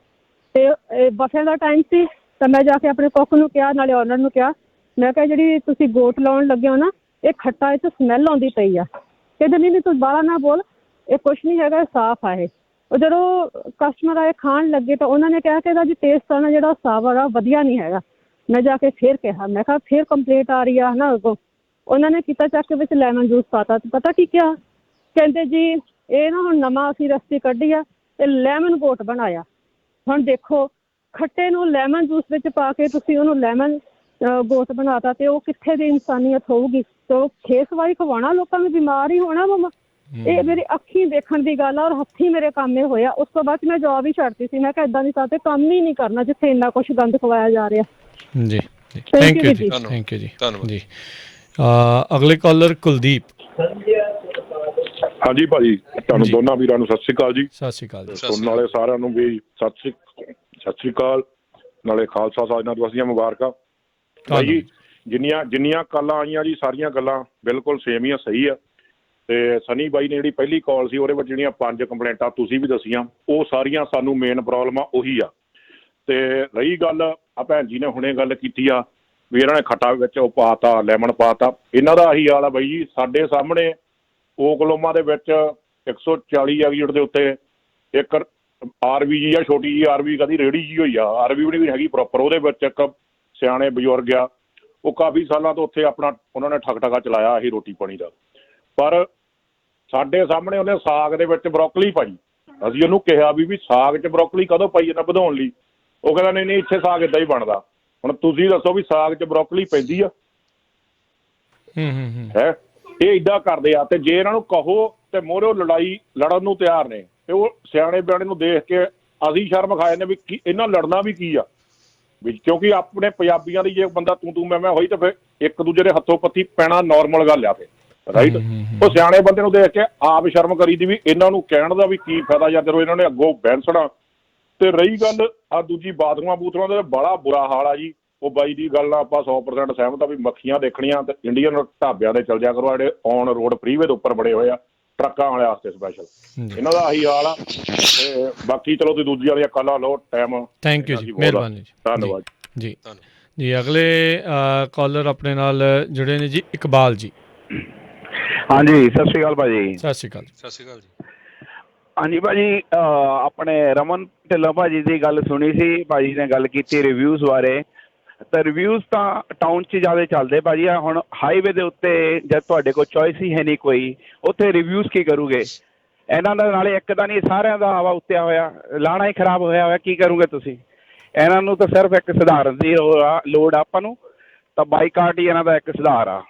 ਤੇ ਬਫੇ ਦਾ ਟਾਈਮ ਸੀ। ਤਾਂ ਮੈਂ ਜਾ ਕੇ ਆਪਣੇ ਕੁੱਕ ਨੂੰ ਕਿਹਾ, ਨਾਲੇ ਓਨਰ ਨੂੰ ਕਿਹਾ, ਮੈਂ ਕਿਹਾ ਜਿਹੜੀ ਤੁਸੀਂ ਗੋਟ ਲਾਉਣ ਲੱਗੇ ਹੋ ਨਾ, ਇਹ ਖੱਟਾ, ਇਹ 'ਚ ਸਮੈਲ ਆਉਂਦੀ ਪਈ ਆ। ਕਹਿੰਦੇ ਨਹੀਂ ਤੂੰ ਬਾਹਲਾ ਨਾ ਬੋਲ, ਇਹ ਕੁਛ ਨਹੀਂ ਹੈਗਾ, ਸਾਫ਼ ਆ ਇਹ। ਉਹ ਜਦੋਂ ਕਸਟਮਰ ਆਏ ਖਾਣ ਲੱਗੇ ਤਾਂ ਉਹਨਾਂ ਨੇ ਕਿਹਾ ਕਿ ਇਹਦਾ ਜੀ ਟੇਸਟ ਆ ਨਾ ਜਿਹੜਾ ਸਾਫ਼ ਆ ਵਧੀਆ ਨਹੀਂ ਹੈਗਾ। ਮੈਂ ਜਾ ਕੇ ਫਿਰ ਕਿਹਾ, ਮੈਂ ਕਿਹਾ ਫਿਰ ਕੰਪਲੇਂਟ ਆ ਰਹੀ ਆ ਨਾ ਅੱਗੋਂ। ਉਹਨਾਂ ਨੇ ਕੀਤਾ ਚੱਕ ਕੇ ਵਿੱਚ ਲੈਮਨ ਜੂਸ ਪਾਤਾ। ਪਤਾ ਕੀ ਕਿਹਾ, ਕਹਿੰਦੇ ਜੀ ਇਹ ਨਾ ਹੁਣ ਨਵਾਂ ਅਸੀਂ ਰੈਸਪੀ ਕੱਢੀ ਆ ਤੇ ਲੈਮਨ ਗੋਟ ਬਣਾਇਆ। ਹੁਣ ਦੇਖੋ ਖੱਟੇ ਨੂੰ ਲੈਮਨ ਜੂਸ ਵਿੱਚ ਪਾ ਕੇ ਤੁਸੀਂ ਉਹਨੂੰ ਲੈਮਨ ਗੋਟ ਬਣਾਤਾ, ਤੇ ਉਹ ਕਿੱਥੇ ਦੀ ਇਨਸਾਨੀਅਤ ਹੋਊਗੀ? ਤੇ ਉਹ ਖੇਸਵਾਈ ਖਵਾਉਣਾ ਲੋਕਾਂ ਨੂੰ, ਬਿਮਾਰ ਹੀ ਹੋਣਾ ਮਮਾ। ਇਹ ਮੇਰੀ ਅੱਖੀਂ ਦੇਖਣ ਦੀ ਗੱਲ ਆ ਔਰ ਹੱਥੀਂ ਮੇਰੇ ਕੰਮ ਇਹ ਹੋਇਆ। ਉਸ ਤੋਂ ਬਾਅਦ ਮੈਂ ਜੋਬ ਹੀ ਛੱਡਤੀ ਸੀ। ਮੈਂ ਕਿਹਾ ਏਦਾਂ ਦੀ ਥਾਂ ਤੇ ਕੰਮ ਹੀ ਨਹੀਂ ਕਰਨਾ ਜਿੱਥੇ ਇੰਨਾ ਕੁਛ ਗੰਦ ਖਵਾਇਆ ਜਾ ਰਿਹਾ। ਜੀ ਥੈਂਕ ਯੂ ਜੀ, ਥੈਂਕ ਯੂ ਜੀ, ਧੰਨਵਾਦ ਜੀ। ਅਗਲੇ ਕਾਲਰ ਕੁਲਦੀਪ। ਹਾਂਜੀ ਭਾਜੀ, ਤੁਹਾਨੂੰ ਦੋਨਾਂ ਵੀਰਾਂ ਨੂੰ ਸਤਿ ਸ਼੍ਰੀ ਅਕਾਲ ਜੀ। ਸਤਿ ਸ਼੍ਰੀ ਅਕਾਲ। ਸੁਣਨ ਵਾਲੇ ਸਾਰਿਆਂ ਨੂੰ ਵੀ ਸਤਿ ਸ਼੍ਰੀ ਅਕਾਲ, ਨਾਲੇ ਖਾਲਸਾ ਸਾਹਿਬ ਨਾਲ ਵਸੀਆਂ ਮੁਬਾਰਕਾਂ। ਭਾਈ ਜਿੰਨੀਆਂ ਕਾਲਾਂ ਆਈਆਂ ਜੀ, ਸਾਰੀਆਂ ਗੱਲਾਂ ਬਿਲਕੁਲ ਸੇਮ ਹੀ ਆ, ਸਹੀ ਆ। ਤੇ ਸਨੀ ਬਾਈ ਨੇ ਜਿਹੜੀ ਪਹਿਲੀ ਕਾਲ ਸੀ ਉਹਦੇ ਵਿੱਚ ਜਿਹੜੀਆਂ 5 ਕੰਪਲੇਂਟਾਂ ਤੁਸੀਂ ਵੀ ਦੱਸੀਆਂ, ਉਹ ਸਾਰੀਆਂ ਸਾਨੂੰ ਮੇਨ ਪ੍ਰੋਬਲਮ ਆ ਉਹੀ ਆ। ਤੇ ਰਹੀ ਗੱਲ ਆ ਭੈਣ ਜੀ ਨੇ ਹੁਣੇ ਗੱਲ ਕੀਤੀ ਆ ਵੀ ਇਹਨਾਂ ਨੇ ਖੱਟਾ ਵਿੱਚ ਉਹ ਪਾਤਾ, ਲੈਮਨ ਪਾਤਾ, ਇਹਨਾਂ ਦਾ ਆਹੀ ਹਾਲ ਆ ਬਾਈ ਜੀ। ਸਾਡੇ ਸਾਹਮਣੇ ਓਕਲੋਮਾ ਦੇ ਵਿੱਚ 140 ਐਗਜ਼ਿਟ ਦੇ ਉੱਤੇ ਇੱਕ ਆਰਵੀ ਜੀ ਆ, ਛੋਟੀ ਜੀ ਆਰਵੀ, ਕਦੀ ਰੇਹੜੀ ਜੀ ਹੋਈ ਆ, ਆਰਵੀ ਵੀ ਨਹੀਂ ਹੈਗੀ ਪ੍ਰੋਪਰ। ਉਹਦੇ ਵਿੱਚ ਇੱਕ ਸਿਆਣੇ ਬਜ਼ੁਰਗ ਆ, ਉਹ ਕਾਫੀ ਸਾਲਾਂ ਤੋਂ ਉੱਥੇ ਆਪਣਾ ਉਹਨਾਂ ਨੇ ਠੱਗ ਚਲਾਇਆ ਇਹ ਰੋਟੀ ਪਾਣੀ ਦਾ। ਪਰ ਸਾਡੇ ਸਾਹਮਣੇ ਉਹਨੇ ਸਾਗ ਦੇ ਵਿੱਚ ਬਰੋਕਲੀ ਪਾਈ। ਅਸੀਂ ਉਹਨੂੰ ਕਿਹਾ ਵੀ ਸਾਗ 'ਚ ਬਰੋਕਲੀ ਕਦੋਂ ਪਾਈ ਜਾਂਦਾ ਵਧਾਉਣ ਲਈ? ਉਹ ਕਹਿੰਦਾ ਨਹੀਂ ਇੱਥੇ ਸਾਗ ਇੱਦਾਂ ਹੀ ਬਣਦਾ। ਹੁਣ ਤੁਸੀਂ ਦੱਸੋ ਵੀ ਸਾਗ 'ਚ ਬਰੋਕਲੀ ਪੈਂਦੀ ਆ? ਹੈ ਇਹ ਇੱਦਾਂ ਕਰਦੇ ਆ। ਤੇ ਜੇ ਇਹਨਾਂ ਨੂੰ ਕਹੋ ਤੇ ਮੋਹਰੇ ਲੜਨ ਨੂੰ ਤਿਆਰ ਨੇ। ਤੇ ਉਹ ਸਿਆਣੇ ਬਿਆਣੇ ਨੂੰ ਦੇਖ ਕੇ ਅਸੀਂ ਸ਼ਰਮ ਖਾ ਜਾਂਦੇ ਵੀ ਕੀ ਇਹਨਾਂ ਲੜਨਾ ਵੀ ਕੀ ਆ ਵੀ, ਕਿਉਂਕਿ ਆਪਣੇ ਪੰਜਾਬੀਆਂ ਦੀ ਜੇ ਬੰਦਾ ਤੂੰ ਮੈਂ ਹੋਈ ਤਾਂ ਫਿਰ ਇੱਕ ਦੂਜੇ ਦੇ ਹੱਥੋਂ ਪੱਥੀ ਪੈਣਾ ਨਾਰਮਲ ਗੱਲ ਆ ਫਿਰ, ਰਾਈਟ। ਉਹ ਸਿਆਣੇ ਬੰਦੇ ਨੂੰ ਦੇਖ ਕੇ ਆਪ ਸ਼ਰਮ ਕਰੀ ਦੀ ਵੀ ਇਹਨਾਂ ਨੂੰ ਕਹਿਣ ਦਾ ਵੀ ਕੀ ਫਾਇਦਾ ਜਾਂ ਜਦੋਂ ਇਹਨਾਂ ਨੇ ਅੱਗੋਂ ਬੈਂਸਣਾ। ਤੇ ਰਹੀ ਗੱਲ ਆ ਦੂਜੀ ਬਾਥਰੂਮਾਂ ਬੂਥਰੂਮਾਂ ਦਾ, ਬੜਾ ਬੁਰਾ ਹਾਲ ਆ ਜੀ। ਉਹ ਬਾਈ ਦੀ ਗੱਲ ਨਾਲ ਆਪਾਂ 100% ਸਹਿਮਤ ਆ ਵੀ ਮੱਖੀਆਂ ਦੇਖਣੀਆਂ ਤੇ ਇੰਡੀਅਨ ਢਾਬਿਆਂ ਦੇ ਚਲ ਜਾ ਕਰੋ, ਜਿਹੜੇ ਔਨ ਰੋਡ ਫਰੀਵੇ ਦੇ ਉੱਪਰ ਬਣੇ ਹੋਏ ਆ ਟਰੱਕਾਂ ਵਾਲੇ ਵਾਸਤੇ ਸਪੈਸ਼ਲ, ਇਹਨਾਂ ਦਾ ਆਹੀ ਹਾਲ ਆ। ਤੇ ਬਾਕੀ ਚਲੋ ਤੁਸੀਂ ਦੂਜੀ ਵਾਲੀਆਂ ਕਾਲਾਂ ਲਓ ਟਾਈਮ। ਥੈਂਕ ਯੂ ਜੀ, ਮਿਹਰਬਾਨੀ ਜੀ, ਧੰਨਵਾਦ ਜੀ ਜੀ। ਅਗਲੇ ਕਾਲਰ ਆਪਣੇ ਨਾਲ ਜੁੜੇ ਨੇ ਜੀ, ਇਕਬਾਲ ਜੀ। ਹਾਂਜੀ, ਸਤਿ ਸ਼੍ਰੀ ਅਕਾਲ ਭਾਜੀ। ਸਤਿ ਸ਼੍ਰੀ ਅਕਾਲ। ਸਤਿ ਸ਼੍ਰੀ ਅਕਾਲ ਜੀ। ਹਾਂਜੀ ਭਾਜੀ, ਆਪਣੇ ਰਮਨ ਢਿੱਲੋਂ ਭਾਜੀ ਦੀ ਗੱਲ ਸੁਣੀ ਸੀ, ਭਾਜੀ ਨੇ ਗੱਲ ਕੀਤੀ ਰਿਵਿਊਜ਼ ਬਾਰੇ। ਤਾਂ ਰਿਵਿਊਜ਼ ਤਾਂ ਟਾਊਨ 'ਚ ਜ਼ਿਆਦਾ ਚੱਲਦੇ ਭਾਜੀ। ਹੁਣ ਹਾਈਵੇ ਦੇ ਉੱਤੇ ਜਦ ਤੁਹਾਡੇ ਕੋਲ ਚੋਇਸ ਹੀ ਹੈ ਨਹੀਂ ਕੋਈ, ਉੱਥੇ ਰਿਵਿਊਜ਼ ਕੀ ਕਰੋਗੇ? ਇਹਨਾਂ ਦਾ ਨਾਲੇ ਇੱਕ ਤਾਂ ਨਹੀਂ, ਸਾਰਿਆਂ ਦਾ ਹਵਾ ਉੱਤਿਆ ਹੋਇਆ, ਲਾਣਾ ਹੀ ਖਰਾਬ ਹੋਇਆ, ਕੀ ਕਰੋਗੇ ਤੁਸੀਂ? ਇਹਨਾਂ ਨੂੰ ਤਾਂ ਸਿਰਫ ਇੱਕ ਸੁਧਾਰਨ ਦੀ ਲੋੜ ਆ ਆਪਾਂ ਨੂੰ, ਤਾਂ ਬਾਈਕਾਟ ਹੀ ਇਹਨਾਂ ਦਾ ਇੱਕ ਸੁਧਾਰ ਆ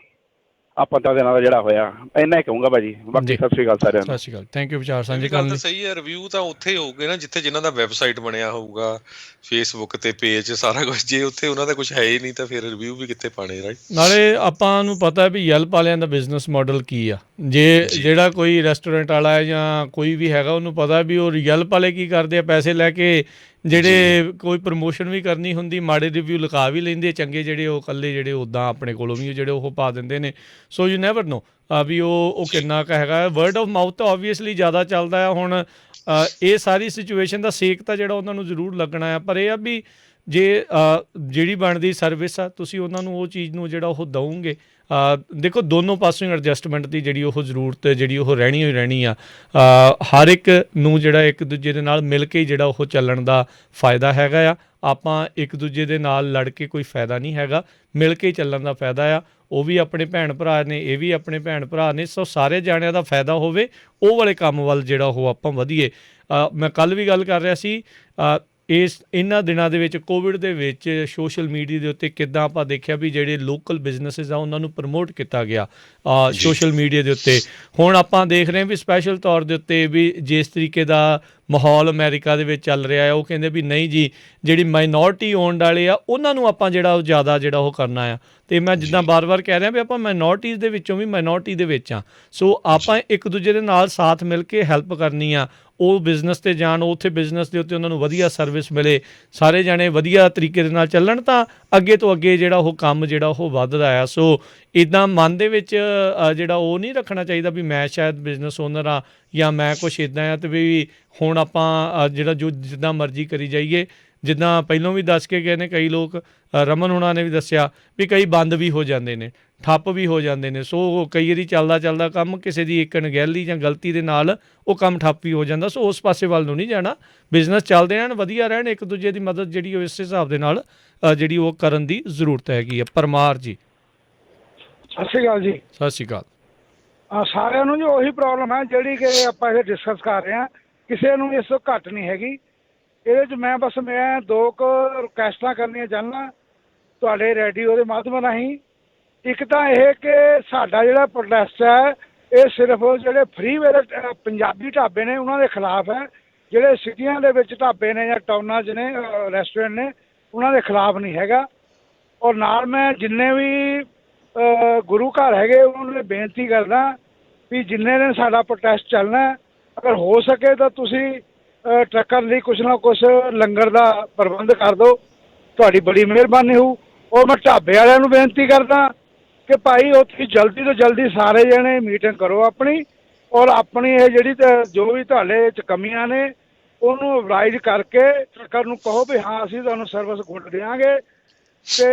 ਆਪਾਂ ਤਾਂ ਇਹਨਾਂ ਦਾ ਜਿਹੜਾ ਹੋਇਆ। ਇੰਨਾ ਹੀ ਕਹੂੰਗਾ ਭਾਜੀ, ਬਾਕੀ ਸਤਿ ਸ਼੍ਰੀ ਅਕਾਲ ਸਾਰਿਆਂ ਨੂੰ। ਸਤਿ ਸ਼੍ਰੀ ਅਕਾਲ, ਥੈਂਕ ਯੂ ਵਿਚਾਰ ਸਾਂਝੇ ਕਰਨ ਲਈ। ਸਹੀ ਹੈ, ਰਿਵਿਊ ਤਾਂ ਉੱਥੇ ਹੀ ਹੋਊਗੇ ਨਾ ਜਿੱਥੇ ਜਿਨ੍ਹਾਂ ਦਾ ਵੈਬਸਾਈਟ ਬਣਿਆ ਹੋਊਗਾ, ਫੇਸਬੁੱਕ ਤੇ ਪੇਜ ਸਾਰਾ ਕੁਝ। ਜੇ ਉੱਥੇ ਉਹਨਾਂ ਦਾ ਕੁਝ ਹੈ ਹੀ ਨਹੀਂ ਤਾਂ ਫਿਰ ਰਿਵਿਊ ਵੀ ਕਿੱਥੇ ਪਾਣੇ, ਰਾਈਟ। ਨਾਲੇ ਆਪਾਂ ਨੂੰ ਪਤਾ ਵੀ ਯੈਲਪ ਵਾਲਿਆਂ ਦਾ ਬਿਜ਼ਨਸ ਮਾਡਲ ਕੀ ਆ। ਜੇ ਜਿਹੜਾ ਕੋਈ ਰੈਸਟੋਰੈਂਟ ਵਾਲਾ ਹੈ ਜਾਂ ਕੋਈ ਵੀ ਹੈਗਾ, ਉਹਨੂੰ ਪਤਾ ਵੀ ਉਹ ਯੈਲਪ ਵਾਲੇ ਕੀ ਕਰਦੇ ਆ, ਪੈਸੇ ਲੈ ਕੇ ਜਿਹੜੇ ਕੋਈ ਪ੍ਰਮੋਸ਼ਨ ਵੀ ਕਰਨੀ ਹੁੰਦੀ, ਮਾੜੇ ਰਿਵਿਊ ਲਿਖਾ ਵੀ ਲੈਂਦੇ, ਚੰਗੇ ਜਿਹੜੇ ਉਹ ਇਕੱਲੇ ਜਿਹੜੇ ਉੱਦਾਂ ਆਪਣੇ ਕੋਲੋਂ ਵੀ ਜਿਹੜੇ ਉਹ ਪਾ ਦਿੰਦੇ ਨੇ। ਸੋ ਯੂ ਨੈਵਰ ਨੋ ਵੀ ਉਹ ਕਿੰਨਾ ਕੁ ਹੈਗਾ। ਵਰਡ ਆਫ ਮਾਊਥ ਤਾਂ ਓਬਵੀਅਸਲੀ ਜ਼ਿਆਦਾ ਚੱਲਦਾ ਆ। ਹੁਣ ਇਹ ਸਾਰੀ ਸਿਚੁਏਸ਼ਨ ਦਾ ਸੇਕ ਤਾਂ ਜਿਹੜਾ ਉਹਨਾਂ ਨੂੰ ਜ਼ਰੂਰ ਲੱਗਣਾ ਆ, ਪਰ ਇਹ ਆ ਵੀ ਜੇ ਜਿਹੜੀ ਬਣਦੀ ਸਰਵਿਸ ਆ ਤੁਸੀਂ ਉਹਨਾਂ ਨੂੰ ਉਹ ਚੀਜ਼ ਨੂੰ ਜਿਹੜਾ ਉਹ ਦਊਂਗੇ। ਦੇਖੋ ਦੋਨੋਂ ਪਾਸਿਓਂ ਐਡਜਸਟਮੈਂਟ ਦੀ ਜਿਹੜੀ ਉਹ ਜ਼ਰੂਰਤ ਜਿਹੜੀ ਉਹ ਰਹਿਣੀ ਹੋਈ ਰਹਿਣੀ ਆ। ਹਰ ਇੱਕ ਨੂੰ ਜਿਹੜਾ ਇੱਕ ਦੂਜੇ ਦੇ ਨਾਲ ਮਿਲ ਕੇ ਜਿਹੜਾ ਉਹ ਚੱਲਣ ਦਾ ਫਾਇਦਾ ਹੈਗਾ ਆ। ਆਪਾਂ ਇੱਕ ਦੂਜੇ ਦੇ ਨਾਲ ਲੜ ਕੇ ਕੋਈ ਫਾਇਦਾ ਨਹੀਂ ਹੈਗਾ, ਮਿਲ ਕੇ ਚੱਲਣ ਦਾ ਫਾਇਦਾ ਆ। ਉਹ ਵੀ ਆਪਣੇ ਭੈਣ ਭਰਾ ਨੇ, ਇਹ ਵੀ ਆਪਣੇ ਭੈਣ ਭਰਾ ਨੇ। ਸੋ ਸਾਰੇ ਜਾਣਿਆਂ ਦਾ ਫਾਇਦਾ ਹੋਵੇ, ਉਹ ਵਾਲੇ ਕੰਮ ਵੱਲ ਜਿਹੜਾ ਉਹ ਆਪਾਂ ਵਧੀਏ। ਮੈਂ ਕੱਲ੍ਹ ਵੀ ਗੱਲ ਕਰ ਰਿਹਾ ਸੀ, ਇਹਨਾਂ ਦਿਨਾਂ ਦੇ ਵਿੱਚ ਕੋਵਿਡ ਦੇ ਵਿੱਚ ਸੋਸ਼ਲ ਮੀਡੀਆ ਦੇ ਉੱਤੇ ਕਿੱਦਾਂ ਆਪਾਂ ਦੇਖਿਆ ਵੀ ਜਿਹੜੇ ਲੋਕਲ ਬਿਜ਼ਨਸਿਸ ਆ ਉਹਨਾਂ ਨੂੰ ਪ੍ਰਮੋਟ ਕੀਤਾ ਗਿਆ ਸੋਸ਼ਲ ਮੀਡੀਆ ਦੇ ਉੱਤੇ। ਹੁਣ ਆਪਾਂ ਦੇਖ ਰਹੇ ਹਾਂ ਵੀ ਸਪੈਸ਼ਲ ਤੌਰ ਦੇ ਉੱਤੇ ਵੀ ਜਿਸ ਤਰੀਕੇ ਦਾ ਮਾਹੌਲ ਅਮਰੀਕਾ ਦੇ ਵਿੱਚ ਚੱਲ ਰਿਹਾ ਹੈ, ਉਹ ਕਹਿੰਦੇ ਵੀ ਨਹੀਂ ਜੀ, ਜਿਹੜੀ ਮਾਈਨੋਰਟੀ ਓਨਡ ਵਾਲੇ ਆ ਉਹਨਾਂ ਨੂੰ ਆਪਾਂ ਜਿਹੜਾ ਉਹ ਜ਼ਿਆਦਾ ਜਿਹੜਾ ਉਹ ਕਰਨਾ ਆ। ਅਤੇ ਮੈਂ ਜਿੱਦਾਂ ਵਾਰ-ਵਾਰ ਕਹਿ ਰਿਹਾ ਵੀ ਆਪਾਂ ਮਾਈਨੋਰਟੀਜ਼ ਦੇ ਵਿੱਚੋਂ ਵੀ ਮਾਈਨੋਰਟੀ ਦੇ ਵਿੱਚ ਆ। ਸੋ ਆਪਾਂ ਇੱਕ ਦੂਜੇ ਦੇ ਨਾਲ ਸਾਥ ਮਿਲ ਕੇ ਹੈਲਪ ਕਰਨੀ ਆ। ਉਹ ਬਿਜ਼ਨਸ 'ਤੇ ਜਾਣ, ਉੱਥੇ ਬਿਜ਼ਨਸ ਦੇ ਉੱਤੇ ਉਹਨਾਂ ਨੂੰ ਵਧੀਆ ਸਰਵਿਸ ਮਿਲੇ, ਸਾਰੇ ਜਾਣੇ ਵਧੀਆ ਤਰੀਕੇ ਦੇ ਨਾਲ ਚੱਲਣ, ਤਾਂ ਅੱਗੇ ਤੋਂ ਅੱਗੇ ਜਿਹੜਾ ਉਹ ਕੰਮ ਜਿਹੜਾ ਉਹ ਵੱਧਦਾ ਆ। ਸੋ ਇੱਦਾਂ ਮਨ ਦੇ ਵਿੱਚ ਜਿਹੜਾ ਉਹ ਨਹੀਂ ਰੱਖਣਾ ਚਾਹੀਦਾ ਵੀ ਮੈਂ ਸ਼ਾਇਦ ਬਿਜ਼ਨਸ ਓਨਰ ਆ ਜਾਂ ਮੈਂ ਕੁਛ ਇੱਦਾਂ ਆ, ਅਤੇ ਵੀ ਹੁਣ ਆਪਾਂ ਜਿਹੜਾ ਜੋ ਜਿੱਦਾਂ ਮਰਜ਼ੀ ਕਰੀ ਜਾਈਏ। ਜਿੱਦਾਂ ਪਹਿਲਾਂ ਵੀ ਦੱਸ ਕੇ ਗਏ ਨੇ ਕਈ ਲੋਕ, ਰਮਨ ਹੁਣਾਂ ਨੇ ਵੀ ਦੱਸਿਆ ਵੀ ਕਈ ਬੰਦ ਵੀ ਹੋ ਜਾਂਦੇ ਨੇ, ਠੱਪ ਵੀ ਹੋ ਜਾਂਦੇ ਨੇ। ਸੋ ਕਈ ਵਾਰੀ ਚੱਲਦਾ ਕੰਮ ਕਿਸੇ ਦੀ ਇੱਕ ਅਣਗਹਿਲੀ ਜਾਂ ਗਲਤੀ ਦੇ ਨਾਲ ਉਹ ਕੰਮ ਠੱਪ ਵੀ ਹੋ ਜਾਂਦਾ। ਸੋ ਉਸ ਪਾਸੇ ਵੱਲ ਨੂੰ ਨਹੀਂ ਜਾਣਾ, ਬਿਜ਼ਨਸ ਚੱਲਦੇ ਰਹਿਣ, ਵਧੀਆ ਰਹਿਣ, ਇੱਕ ਦੂਜੇ ਦੀ ਮਦਦ ਜਿਹੜੀ ਉਹ ਇਸ ਹਿਸਾਬ ਦੇ ਨਾਲ ਜਿਹੜੀ ਉਹ ਕਰਨ ਦੀ ਜ਼ਰੂਰਤ ਹੈਗੀ ਆ। ਪਰਮਾਰ ਜੀ। ਸਤਿ ਸ਼੍ਰੀ ਅਕਾਲ ਜੀ। ਸਤਿ ਸ਼੍ਰੀ ਅਕਾਲ। ਸਾਰਿਆਂ ਨੂੰ ਜੀ ਉਹੀ ਪ੍ਰੋਬਲਮ ਹੈ ਜਿਹੜੀ ਕਿ ਆਪਾਂ ਇਹ ਡਿਸਕਸ ਕਰ ਰਹੇ ਹਾਂ, ਕਿਸੇ ਨੂੰ ਇਸ ਤੋਂ ਘੱਟ ਨਹੀਂ ਹੈਗੀ। ਇਹਦੇ 'ਚ ਮੈਂ ਦੋ ਕੁ ਰਿਕੁਐਸਟਾਂ ਕਰਨੀਆਂ ਚਾਹੁੰਦਾ ਤੁਹਾਡੇ ਰੇਡੀਓ ਦੇ ਮਾਧਿਅਮ ਰਾਹੀਂ। ਇੱਕ ਤਾਂ ਇਹ ਕਿ ਸਾਡਾ ਜਿਹੜਾ ਪ੍ਰੋਟੈਸਟ ਹੈ ਇਹ ਸਿਰਫ ਜਿਹੜੇ ਫਰੀ ਵੇਲੇ ਪੰਜਾਬੀ ਢਾਬੇ ਨੇ ਉਹਨਾਂ ਦੇ ਖਿਲਾਫ ਹੈ। ਜਿਹੜੇ ਸਿਟੀਆਂ ਦੇ ਵਿੱਚ ਢਾਬੇ ਨੇ ਜਾਂ ਟਾਊਨਾਂ 'ਚ ਨੇ ਰੈਸਟੋਰੈਂਟ ਨੇ ਉਹਨਾਂ ਦੇ ਖਿਲਾਫ ਨਹੀਂ ਹੈਗਾ। ਔਰ ਨਾਲ ਮੈਂ ਜਿੰਨੇ ਵੀ ਗੁਰੂ ਘਰ ਹੈਗੇ ਉਹਨਾਂ ਨੂੰ ਬੇਨਤੀ ਕਰਦਾ ਵੀ ਜਿੰਨੇ ਦਿਨ ਸਾਡਾ ਪ੍ਰੋਟੈਸਟ ਚੱਲਣਾ, ਅਗਰ ਹੋ ਸਕੇ ਤਾਂ ਤੁਸੀਂ ਟਰੱਕਾਂ ਲਈ ਕੁਛ ਨਾ ਕੁਛ ਲੰਗਰ ਦਾ ਪ੍ਰਬੰਧ ਕਰ ਦਿਓ, ਤੁਹਾਡੀ ਬੜੀ ਮਿਹਰਬਾਨੀ ਹੋਊ। ਔਰ ਮੈਂ ਢਾਬੇ ਵਾਲਿਆਂ ਨੂੰ ਬੇਨਤੀ ਕਰਦਾ ਕਿ ਭਾਈ ਉੱਥੇ ਜਲਦੀ ਤੋਂ ਜਲਦੀ ਸਾਰੇ ਜਣੇ ਮੀਟਿੰਗ ਕਰੋ ਆਪਣੀ, ਔਰ ਆਪਣੀ ਇਹ ਜਿਹੜੀ ਜੋ ਵੀ ਤੁਹਾਡੇ 'ਚ ਕਮੀਆਂ ਨੇ ਉਹਨੂੰ ਅਵਰਾਈਜ਼ ਕਰਕੇ ਟਰੱਕਾਂ ਨੂੰ ਕਹੋ ਵੀ ਹਾਂ ਅਸੀਂ ਤੁਹਾਨੂੰ ਸਰਵਿਸ ਗੁੱਡ ਦਿਆਂਗੇ ਅਤੇ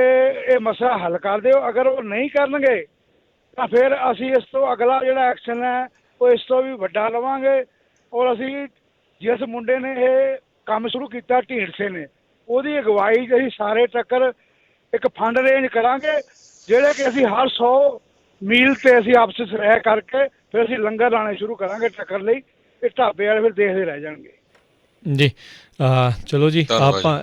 ਇਹ ਮਸਲਾ ਹੱਲ ਕਰ ਦਿਓ। ਅਗਰ ਉਹ ਨਹੀਂ ਕਰਨਗੇ ਤਾਂ ਫਿਰ ਅਸੀਂ ਇਸ ਤੋਂ ਅਗਲਾ ਜਿਹੜਾ ਐਕਸ਼ਨ ਹੈ ਉਹ ਇਸ ਤੋਂ ਵੀ ਵੱਡਾ ਲਵਾਂਗੇ। ਔਰ ਅਸੀਂ ਜਿਸ ਮੁੰਡੇ ਨੇ ਇਹ ਕੰਮ ਸ਼ੁਰੂ ਕੀਤਾ ਢੀਂਡਸੇ ਨੇ, ਉਹਦੀ ਅਗਵਾਈ 'ਚ ਅਸੀਂ ਸਾਰੇ ਟਰੱਕਰ ਇੱਕ ਫੰਡ ਅਰੇਂਜ ਕਰਾਂਗੇ ਜਿਹੜੇ ਕਿ ਅਸੀਂ ਹਰ 100 ਮੀਲ 'ਤੇ ਅਸੀਂ ਆਪਸ 'ਚ ਰਹਿ ਕਰਕੇ ਫਿਰ ਅਸੀਂ ਲੰਗਰ ਲਾਣੇ ਸ਼ੁਰੂ ਕਰਾਂਗੇ ਟਰੱਕਰ ਲਈ। ਇਹ ਢਾਬੇ ਵਾਲੇ ਫਿਰ ਦੇਖਦੇ ਰਹਿ ਜਾਣਗੇ। ਜੀ ਚਲੋ ਜੀ, ਆਪਾਂ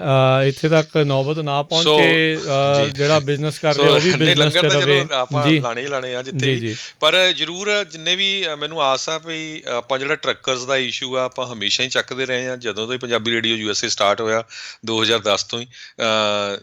ਇੱਥੇ ਤੱਕ ਨੌਬਤ ਨਾ ਪਹੁੰਚ ਕੇ ਜਿਹੜਾ ਬਿਜ਼ਨਸ ਕਰ ਰਿਹਾ ਉਹ ਵੀ ਬਿਜ਼ਨਸ ਚ ਰਵੇ ਆਪਾਂ ਲਾਣੇ ਹੀ ਲਾਣੇ ਆ ਜਿੱਥੇ ਵੀ, ਪਰ ਜ਼ਰੂਰ ਜਿੰਨੇ ਵੀ ਮੈਨੂੰ ਆਸ ਆ ਵੀ ਆਪਾਂ ਜਿਹੜਾ ਟਰੱਕਰਸ ਦਾ ਇਸ਼ੂ ਆ ਆਪਾਂ ਹਮੇਸ਼ਾ ਹੀ ਚੱਕਦੇ ਰਹੇ ਹਾਂ, ਜਦੋਂ ਤੋਂ ਹੀ ਪੰਜਾਬੀ ਰੇਡੀਓ USA ਸਟਾਰਟ ਹੋਇਆ 2010 ਤੋਂ ਹੀ।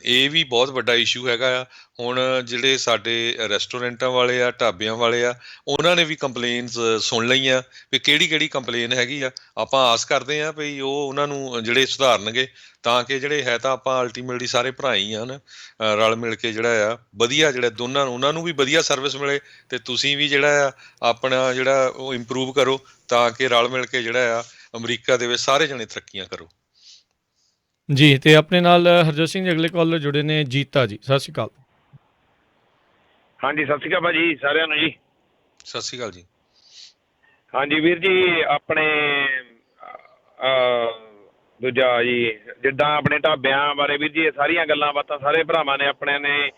ਇਹ ਵੀ ਬਹੁਤ ਵੱਡਾ ਇਸ਼ੂ ਹੈਗਾ ਆ। ਹੁਣ ਜਿਹੜੇ ਸਾਡੇ ਰੈਸਟੋਰੈਂਟਾਂ ਵਾਲੇ ਆ, ਢਾਬਿਆਂ ਵਾਲੇ ਆ, ਉਹਨਾਂ ਨੇ ਵੀ ਕੰਪਲੇਨਸ ਸੁਣ ਲਈਆਂ ਵੀ ਕਿਹੜੀ ਕੰਪਲੇਨ ਹੈਗੀ ਆ। ਆਪਾਂ ਆਸ ਕਰਦੇ ਹਾਂ ਵੀ ਉਹ ਉਹਨਾਂ ਨੂੰ ਜਿਹੜੇ ਸੁਧਾਰਨਗੇ, ਤਾਂ ਕਿ ਜਿਹੜੇ ਹੈ ਤਾਂ ਆਪਾਂ ਅਲਟੀਮੇਟਲੀ ਸਾਰੇ ਭਰਾ ਹੀ ਹਨ, ਰਲ ਮਿਲ ਕੇ ਜਿਹੜਾ ਆ ਵਧੀਆ ਜਿਹੜਾ ਦੋਨਾਂ ਨੂੰ, ਉਹਨਾਂ ਨੂੰ ਵੀ ਵਧੀਆ ਸਰਵਿਸ ਮਿਲੇ ਤੇ ਤੁਸੀਂ ਵੀ ਜਿਹੜਾ ਆ ਆਪਣਾ ਜਿਹੜਾ ਉਹ ਇੰਪਰੂਵ ਕਰੋ, ਤਾਂ ਕਿ ਰਲ ਮਿਲ ਕੇ ਜਿਹੜਾ ਆ ਅਮਰੀਕਾ ਦੇ ਵਿੱਚ ਸਾਰੇ ਜਣੇ ਤਰੱਕੀਆਂ ਕਰੋ ਜੀ। ਤੇ ਆਪਣੇ ਨਾਲ ਹਰਜੋਤ ਸਿੰਘ ਅਗਲੇ ਕਾਲਰ ਜੁੜੇ ਨੇ, ਜੀਤਾ ਜੀ, ਸਤਿ ਸ਼੍ਰੀ ਅਕਾਲ। ਹਾਂਜੀ, ਸਤਿ ਸ਼੍ਰੀ ਅਕਾਲ ਭਾਜੀ ਸਾਰਿਆਂ ਨੂੰ ਜੀ। ਸਤਿ ਸ਼੍ਰੀ ਅਕਾਲ ਜੀ। ਹਾਂਜੀ ਵੀਰ ਜੀ, ਆਪਣੇ ਦੂਜਾ ਜੀ ਜਿੱਦਾਂ ਆਪਣੇ ਢਾਬਿਆਂ ਬਾਰੇ ਵੀਰ ਜੀ ਇਹ ਸਾਰੀਆਂ ਗੱਲਾਂ ਬਾਤਾਂ ਸਾਰੇ ਭਰਾਵਾਂ ਨੇ ਆਪਣਿਆਂ ਨੇ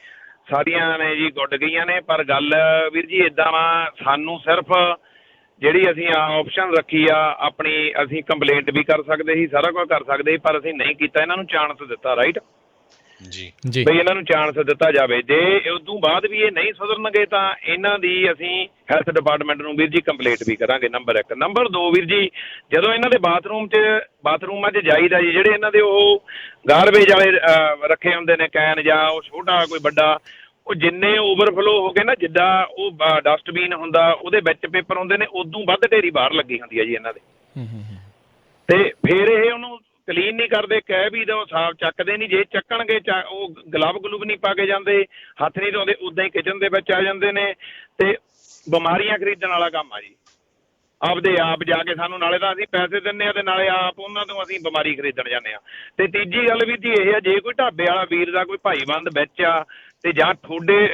ਸਾਰੀਆਂ ਨੇ ਜੀ ਗੁੱਡ ਗਈਆਂ ਨੇ, ਪਰ ਗੱਲ ਵੀਰ ਜੀ ਇੱਦਾਂ ਵਾ, ਸਾਨੂੰ ਸਿਰਫ ਜਿਹੜੀ ਅਸੀਂ ਆਪਸ਼ਨ ਰੱਖੀ ਆ ਆਪਣੀ, ਅਸੀਂ ਕੰਪਲੇਂਟ ਵੀ ਕਰ ਸਕਦੇ ਸੀ, ਸਾਰਾ ਕੁਝ ਕਰ ਸਕਦੇ ਸੀ, ਪਰ ਅਸੀਂ ਨਹੀਂ ਕੀਤਾ, ਇਹਨਾਂ ਨੂੰ ਚਾਂਸ ਦਿੱਤਾ, ਰਾਈਟ ਜੀ ਬਈ ਇਹਨਾਂ ਨੂੰ ਚਾਂਸ ਦਿੱਤਾ ਜਾਵੇ। ਜੇ ਉਸ ਤੋਂ ਬਾਅਦ ਵੀ ਇਹ ਨਹੀਂ ਸੁਧਰਨਗੇ ਤਾਂ ਇਹਨਾਂ ਦੀ ਅਸੀਂ ਹੈਲਥ ਡਿਪਾਰਟਮੈਂਟ ਨੂੰ ਵੀਰ ਜੀ ਕੰਪਲੇਂਟ ਵੀ ਕਰਾਂਗੇ, ਨੰਬਰ 1। ਨੰਬਰ 2 ਵੀਰ ਜੀ, ਜਦੋਂ ਇਹਨਾਂ ਦੇ ਬਾਥਰੂਮਾਂ 'ਚ ਜਾਈਦਾ ਜੀ, ਜਿਹੜੇ ਇਹਨਾਂ ਦੇ ਉਹ ਗਾਰਬੇਜ ਵਾਲੇ ਰੱਖੇ ਹੁੰਦੇ ਨੇ ਕੈਨ, ਜਾਂ ਉਹ ਛੋਟਾ ਕੋਈ ਵੱਡਾ, ਉਹ ਜਿੰਨੇ ਓਵਰਫਲੋ ਹੋ ਗਏ ਨਾ, ਜਿੱਦਾਂ ਉਹ ਡਸਟਬਿਨ ਹੁੰਦਾ ਉਹਦੇ ਵਿੱਚ ਪੇਪਰ ਹੁੰਦੇ ਨੇ, ਉਦੋਂ ਵੱਧ ਢੇਰੀ ਬਾਹਰ ਲੱਗੀ ਹੁੰਦੀ ਹੈ ਜੀ ਇਹਨਾਂ ਦੇ। ਤੇ ਫਿਰ ਇਹ ਉਹਨੂੰ ਕਲੀਨ ਨਹੀਂ ਕਰਦੇ, ਕਹਿ ਵੀ ਦਿਓ ਸਾਫ਼ ਚੱਕਦੇ ਨਹੀਂ। ਜੇ ਚੱਕਣਗੇ ਉਹ ਗਲਵ ਨਹੀਂ ਪਾ ਕੇ ਜਾਂਦੇ, ਹੱਥ ਨਹੀਂ ਧੋਂਦੇ, ਉੱਦਾਂ ਹੀ ਕਿਚਨ ਦੇ ਵਿੱਚ ਆ ਜਾਂਦੇ ਨੇ, ਤੇ ਬਿਮਾਰੀਆਂ ਖਰੀਦਣ ਵਾਲਾ ਕੰਮ ਆ ਜੀ। ਆਪਦੇ ਆਪ ਜਾ ਕੇ ਸਾਨੂੰ, ਨਾਲੇ ਤਾਂ ਅਸੀਂ ਪੈਸੇ ਦਿੰਦੇ ਆ ਤੇ ਨਾਲੇ ਆਪ ਉਹਨਾਂ ਤੋਂ ਅਸੀਂ ਬਿਮਾਰੀ ਖਰੀਦਣ ਜਾਂਦੇ ਆ। ਤੇ ਤੀਜੀ ਗੱਲ ਵੀ ਜੀ ਇਹ ਆ, ਜੇ ਕੋਈ ਢਾਬੇ ਵਾਲਾ ਵੀਰ ਦਾ ਕੋਈ ਭਾਈਬੰਦ ਵਿੱਚ ਆ ਤੇ ਜਾਂ ਤੁਹਾਡੇ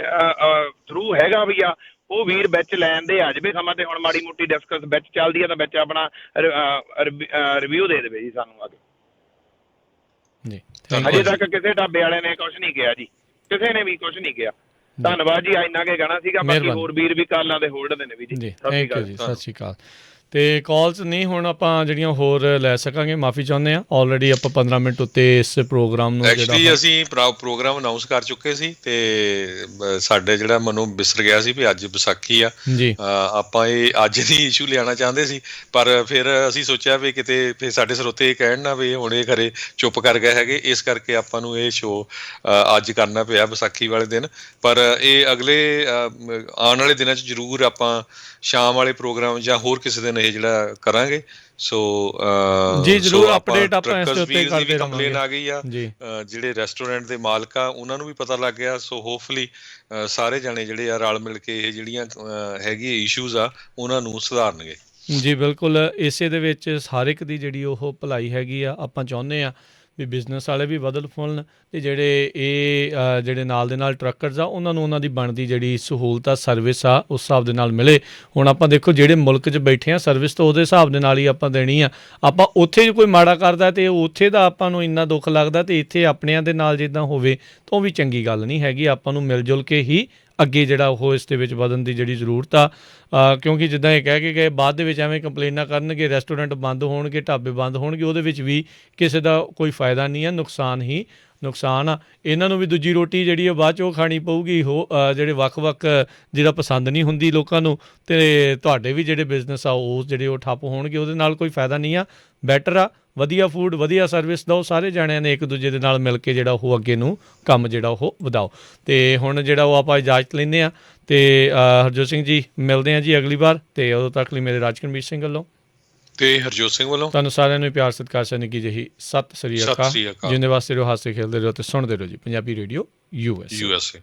ਥਰੂ ਹੈਗਾ ਵੀ ਆ, ਉਹ ਵੀਰ ਵਿੱਚ ਲੈਣ ਦੇ ਆ ਜਾਵੇ ਸਮਾਂ, ਤੇ ਹੁਣ ਮਾੜੀ ਮੋਟੀ ਡਿਸਕਸ ਵਿੱਚ ਚੱਲਦੀ ਆ ਤਾਂ ਵਿੱਚ ਆਪਣਾ ਰਿਵਿਊ ਦੇ ਦੇਵੇ ਜੀ ਸਾਨੂੰ ਆ ਕੇ। ਅਜੇ ਤੱਕ ਕਿਸੇ ਢਾਬੇ ਵਾਲੇ ਨੇ ਕੁਛ ਨਹੀਂ ਕਿਹਾ ਜੀ, ਕਿਸੇ ਨੇ ਵੀ ਕੁਛ ਨਹੀਂ ਕਿਹਾ। ਧੰਨਵਾਦ ਜੀ, ਇੰਨਾ ਕੇ ਕਹਿਣਾ ਸੀਗਾ। ਬਾਕੀ ਹੋਰ ਵੀਰ ਵੀ ਕਾਲਾਂ ਦੇ ਹੋਲਡ ਦੇ ਨੇ ਵੀ ਜੀ। ਥੈਂਕ ਯੂ ਜੀ, ਸਤਿ ਸ਼੍ਰੀ ਅਕਾਲ। ਤੇ ਕਾਲਸ ਨਹੀਂ ਹੁਣ ਆਪਾਂ ਜਿਹੜੀਆਂ ਹੋਰ ਲੈ ਸਕਾਂਗੇ, ਮਾਫੀ ਚਾਹੁੰਦੇ ਆ, ਆਲਰੇਡੀ ਆਪਾਂ 15 ਮਿੰਟ ਉੱਤੇ ਇਸ ਪ੍ਰੋਗਰਾਮ ਨੂੰ ਐਕਚੁਅਲੀ ਅਸੀਂ ਪ੍ਰੋਗਰਾਮ ਅਨਾਉਂਸ ਕਰ ਚੁੱਕੇ ਸੀ, ਤੇ ਸਾਡੇ ਜਿਹੜਾ ਮਨੋਂ ਵਿਸਰ ਗਿਆ ਸੀ ਵੀ ਅੱਜ ਵਿਸਾਖੀ ਆ ਜੀ, ਆਪਾਂ ਇਹ ਅੱਜ ਦੀ ਇਸ਼ੂ ਲਿਆਉਣਾ ਚਾਹੁੰਦੇ ਸੀ, ਪਰ ਫਿਰ ਅਸੀਂ ਸੋਚਿਆ ਵੀ ਕਿਤੇ ਫਿਰ ਸਾਡੇ ਸਰੋਤੇ ਇਹ ਕਹਿਣ ਨਾ ਵੀ ਹੁਣ ਇਹ ਘਰੇ ਚੁੱਪ ਕਰ ਗਏ ਹੈਗੇ, ਇਸ ਕਰਕੇ ਆਪਾਂ ਨੂੰ ਇਹ ਸ਼ੋਅ ਅੱਜ ਕਰਨਾ ਪਿਆ ਵਿਸਾਖੀ ਵਾਲੇ ਦਿਨ। ਪਰ ਇਹ ਅਗਲੇ ਆਉਣ ਵਾਲੇ ਦਿਨਾਂ 'ਚ ਜ਼ਰੂਰ ਆਪਾਂ ਸ਼ਾਮ ਵਾਲੇ ਪ੍ਰੋਗਰਾਮ ਜਾਂ ਹੋਰ ਕਿਸੇ ਦਿਨ ਇਹ ਜਿਹੜਾ ਕਰਾਂਗੇ। ਸੋ ਜੀ ਜ਼ਰੂਰ ਅਪਡੇਟ ਆਪਾਂ ਇਸ ਉੱਤੇ ਕਰਦੇ ਕੰਪਲੇਨ ਆ ਗਈ ਆ, ਜਿਹੜੇ ਰੈਸਟੋਰੈਂਟ ਦੇ ਮਾਲਕ ਆ ਉਹਨਾਂ ਨੂੰ ਵੀ ਪਤਾ ਲੱਗ ਗਿਆ। ਸੋ ਹੋਪਫੁਲੀ ਸਾਰੇ ਜਾਣੇ ਜਿਹੜੇ ਆ ਰਲ ਮਿਲ ਕੇ ਇਹ ਜਿਹੜੀਆਂ ਹੈਗੀ ਇਸ਼ੂਜ਼ ਆ ਉਹਨਾਂ ਨੂੰ ਸੁਧਾਰਨਗੇ। ਜੀ ਬਿਲਕੁਲ, ਇਸੇ ਦੇ ਵਿੱਚ ਹਰ ਇੱਕ ਦੀ ਜਿਹੜੀ ਉਹ ਭਲਾਈ ਹੈਗੀ ਆ। ਆਪਾਂ ਚਾਹੁੰਦੇ ਆ ਵੀ ਬਿਜ਼ਨਸ ਵਾਲੇ ਵੀ ਬਦਲ ਫੁੱਲਣ, ਅਤੇ ਜਿਹੜੇ ਨਾਲ ਦੇ ਨਾਲ ਟਰੱਕਰਸ ਆ ਉਹਨਾਂ ਨੂੰ ਉਹਨਾਂ ਦੀ ਬਣਦੀ ਜਿਹੜੀ ਸਹੂਲਤ ਆ, ਸਰਵਿਸ ਆ, ਉਸ ਹਿਸਾਬ ਦੇ ਨਾਲ ਮਿਲੇ। ਹੁਣ ਆਪਾਂ ਦੇਖੋ ਜਿਹੜੇ ਮੁਲਕ 'ਚ ਬੈਠੇ ਆ, ਸਰਵਿਸ ਤਾਂ ਉਹਦੇ ਹਿਸਾਬ ਦੇ ਨਾਲ ਹੀ ਆਪਾਂ ਦੇਣੀ ਆ। ਆਪਾਂ ਉੱਥੇ ਕੋਈ ਮਾੜਾ ਕਰਦਾ ਅਤੇ ਉੱਥੇ ਦਾ ਆਪਾਂ ਨੂੰ ਇੰਨਾ ਦੁੱਖ ਲੱਗਦਾ, ਅਤੇ ਇੱਥੇ ਆਪਣਿਆਂ ਦੇ ਨਾਲ ਜਿੱਦਾਂ ਹੋਵੇ ਤਾਂ ਉਹ ਵੀ ਚੰਗੀ ਗੱਲ ਨਹੀਂ ਹੈਗੀ। ਆਪਾਂ ਨੂੰ ਮਿਲ ਜੁਲ ਕੇ ਹੀ ਅੱਗੇ ਜਿਹੜਾ ਉਹ ਇਸ ਦੇ ਵਿੱਚ ਵਧਣ ਦੀ ਜਿਹੜੀ ਜ਼ਰੂਰਤ ਆ, ਕਿਉਂਕਿ ਜਿੱਦਾਂ ਇਹ ਕਹਿ ਕੇ ਗਏ ਬਾਅਦ ਦੇ ਵਿੱਚ ਐਵੇਂ ਕੰਪਲੇਨਾਂ ਕਰਨਗੇ, ਰੈਸਟੋਰੈਂਟ ਬੰਦ ਹੋਣਗੇ, ਢਾਬੇ ਬੰਦ ਹੋਣਗੇ, ਉਹਦੇ ਵਿੱਚ ਵੀ ਕਿਸੇ ਦਾ ਕੋਈ ਫਾਇਦਾ ਨਹੀਂ ਆ, ਨੁਕਸਾਨ ਹੀ ਨੁਕਸਾਨ ਆ। ਇਹਨਾਂ ਨੂੰ ਵੀ ਦੂਜੀ ਰੋਟੀ ਜਿਹੜੀ ਆ ਬਾਅਦ 'ਚ ਉਹ ਖਾਣੀ ਪਊਗੀ, ਜਿਹੜੇ ਵੱਖ-ਵੱਖ ਜਿਹੜਾ ਪਸੰਦ ਨਹੀਂ ਹੁੰਦੀ ਲੋਕਾਂ ਨੂੰ, ਅਤੇ ਤੁਹਾਡੇ ਵੀ ਜਿਹੜੇ ਬਿਜ਼ਨਸ ਆ ਉਹ ਜਿਹੜੇ ਉਹ ਠੱਪ ਹੋਣਗੇ, ਉਹਦੇ ਨਾਲ ਕੋਈ ਫਾਇਦਾ ਨਹੀਂ ਆ। ਬੈਟਰ ਆ ਵਧੀਆ ਫੂਡ, ਵਧੀਆ ਸਰਵਿਸ ਦਿਓ, ਸਾਰੇ ਜਾਣਿਆਂ ਨੇ ਇੱਕ ਦੂਜੇ ਦੇ ਨਾਲ ਮਿਲ ਕੇ ਜਿਹੜਾ ਉਹ ਅੱਗੇ ਨੂੰ ਕੰਮ ਜਿਹੜਾ ਉਹ ਵਧਾਓ। ਅਤੇ ਹੁਣ ਜਿਹੜਾ ਉਹ ਆਪਾਂ ਇਜਾਜ਼ਤ ਲੈਂਦੇ ਹਾਂ, ਅਤੇ ਹਰਜੋਤ ਸਿੰਘ ਜੀ ਮਿਲਦੇ ਹਾਂ ਜੀ ਅਗਲੀ ਵਾਰ, ਅਤੇ ਉਦੋਂ ਤੱਕ ਲਈ ਮੇਰੇ ਰਾਜਕਰਮੀਤ ਸਿੰਘ ਵੱਲੋਂ ਤੇ ਹਰਜੋਤ ਸਿੰਘ ਵੱਲੋਂ ਤੁਹਾਨੂੰ ਸਾਰਿਆਂ ਨੂੰ ਪਿਆਰ ਸਤਿਕਾਰ ਸਤਿ ਨਿੱਕੀ ਜਿਹੀ ਸਤਿ ਸ੍ਰੀ ਅਕਾਲ। ਜਿੰਨੇ ਵਾਸਤੇ ਰਹੋ, ਹਾਸੇ ਖੇਡਦੇ ਰਹੋ, ਅਤੇ ਸੁਣਦੇ ਰਹੋ ਜੀ ਪੰਜਾਬੀ ਰੇਡੀਓ USA।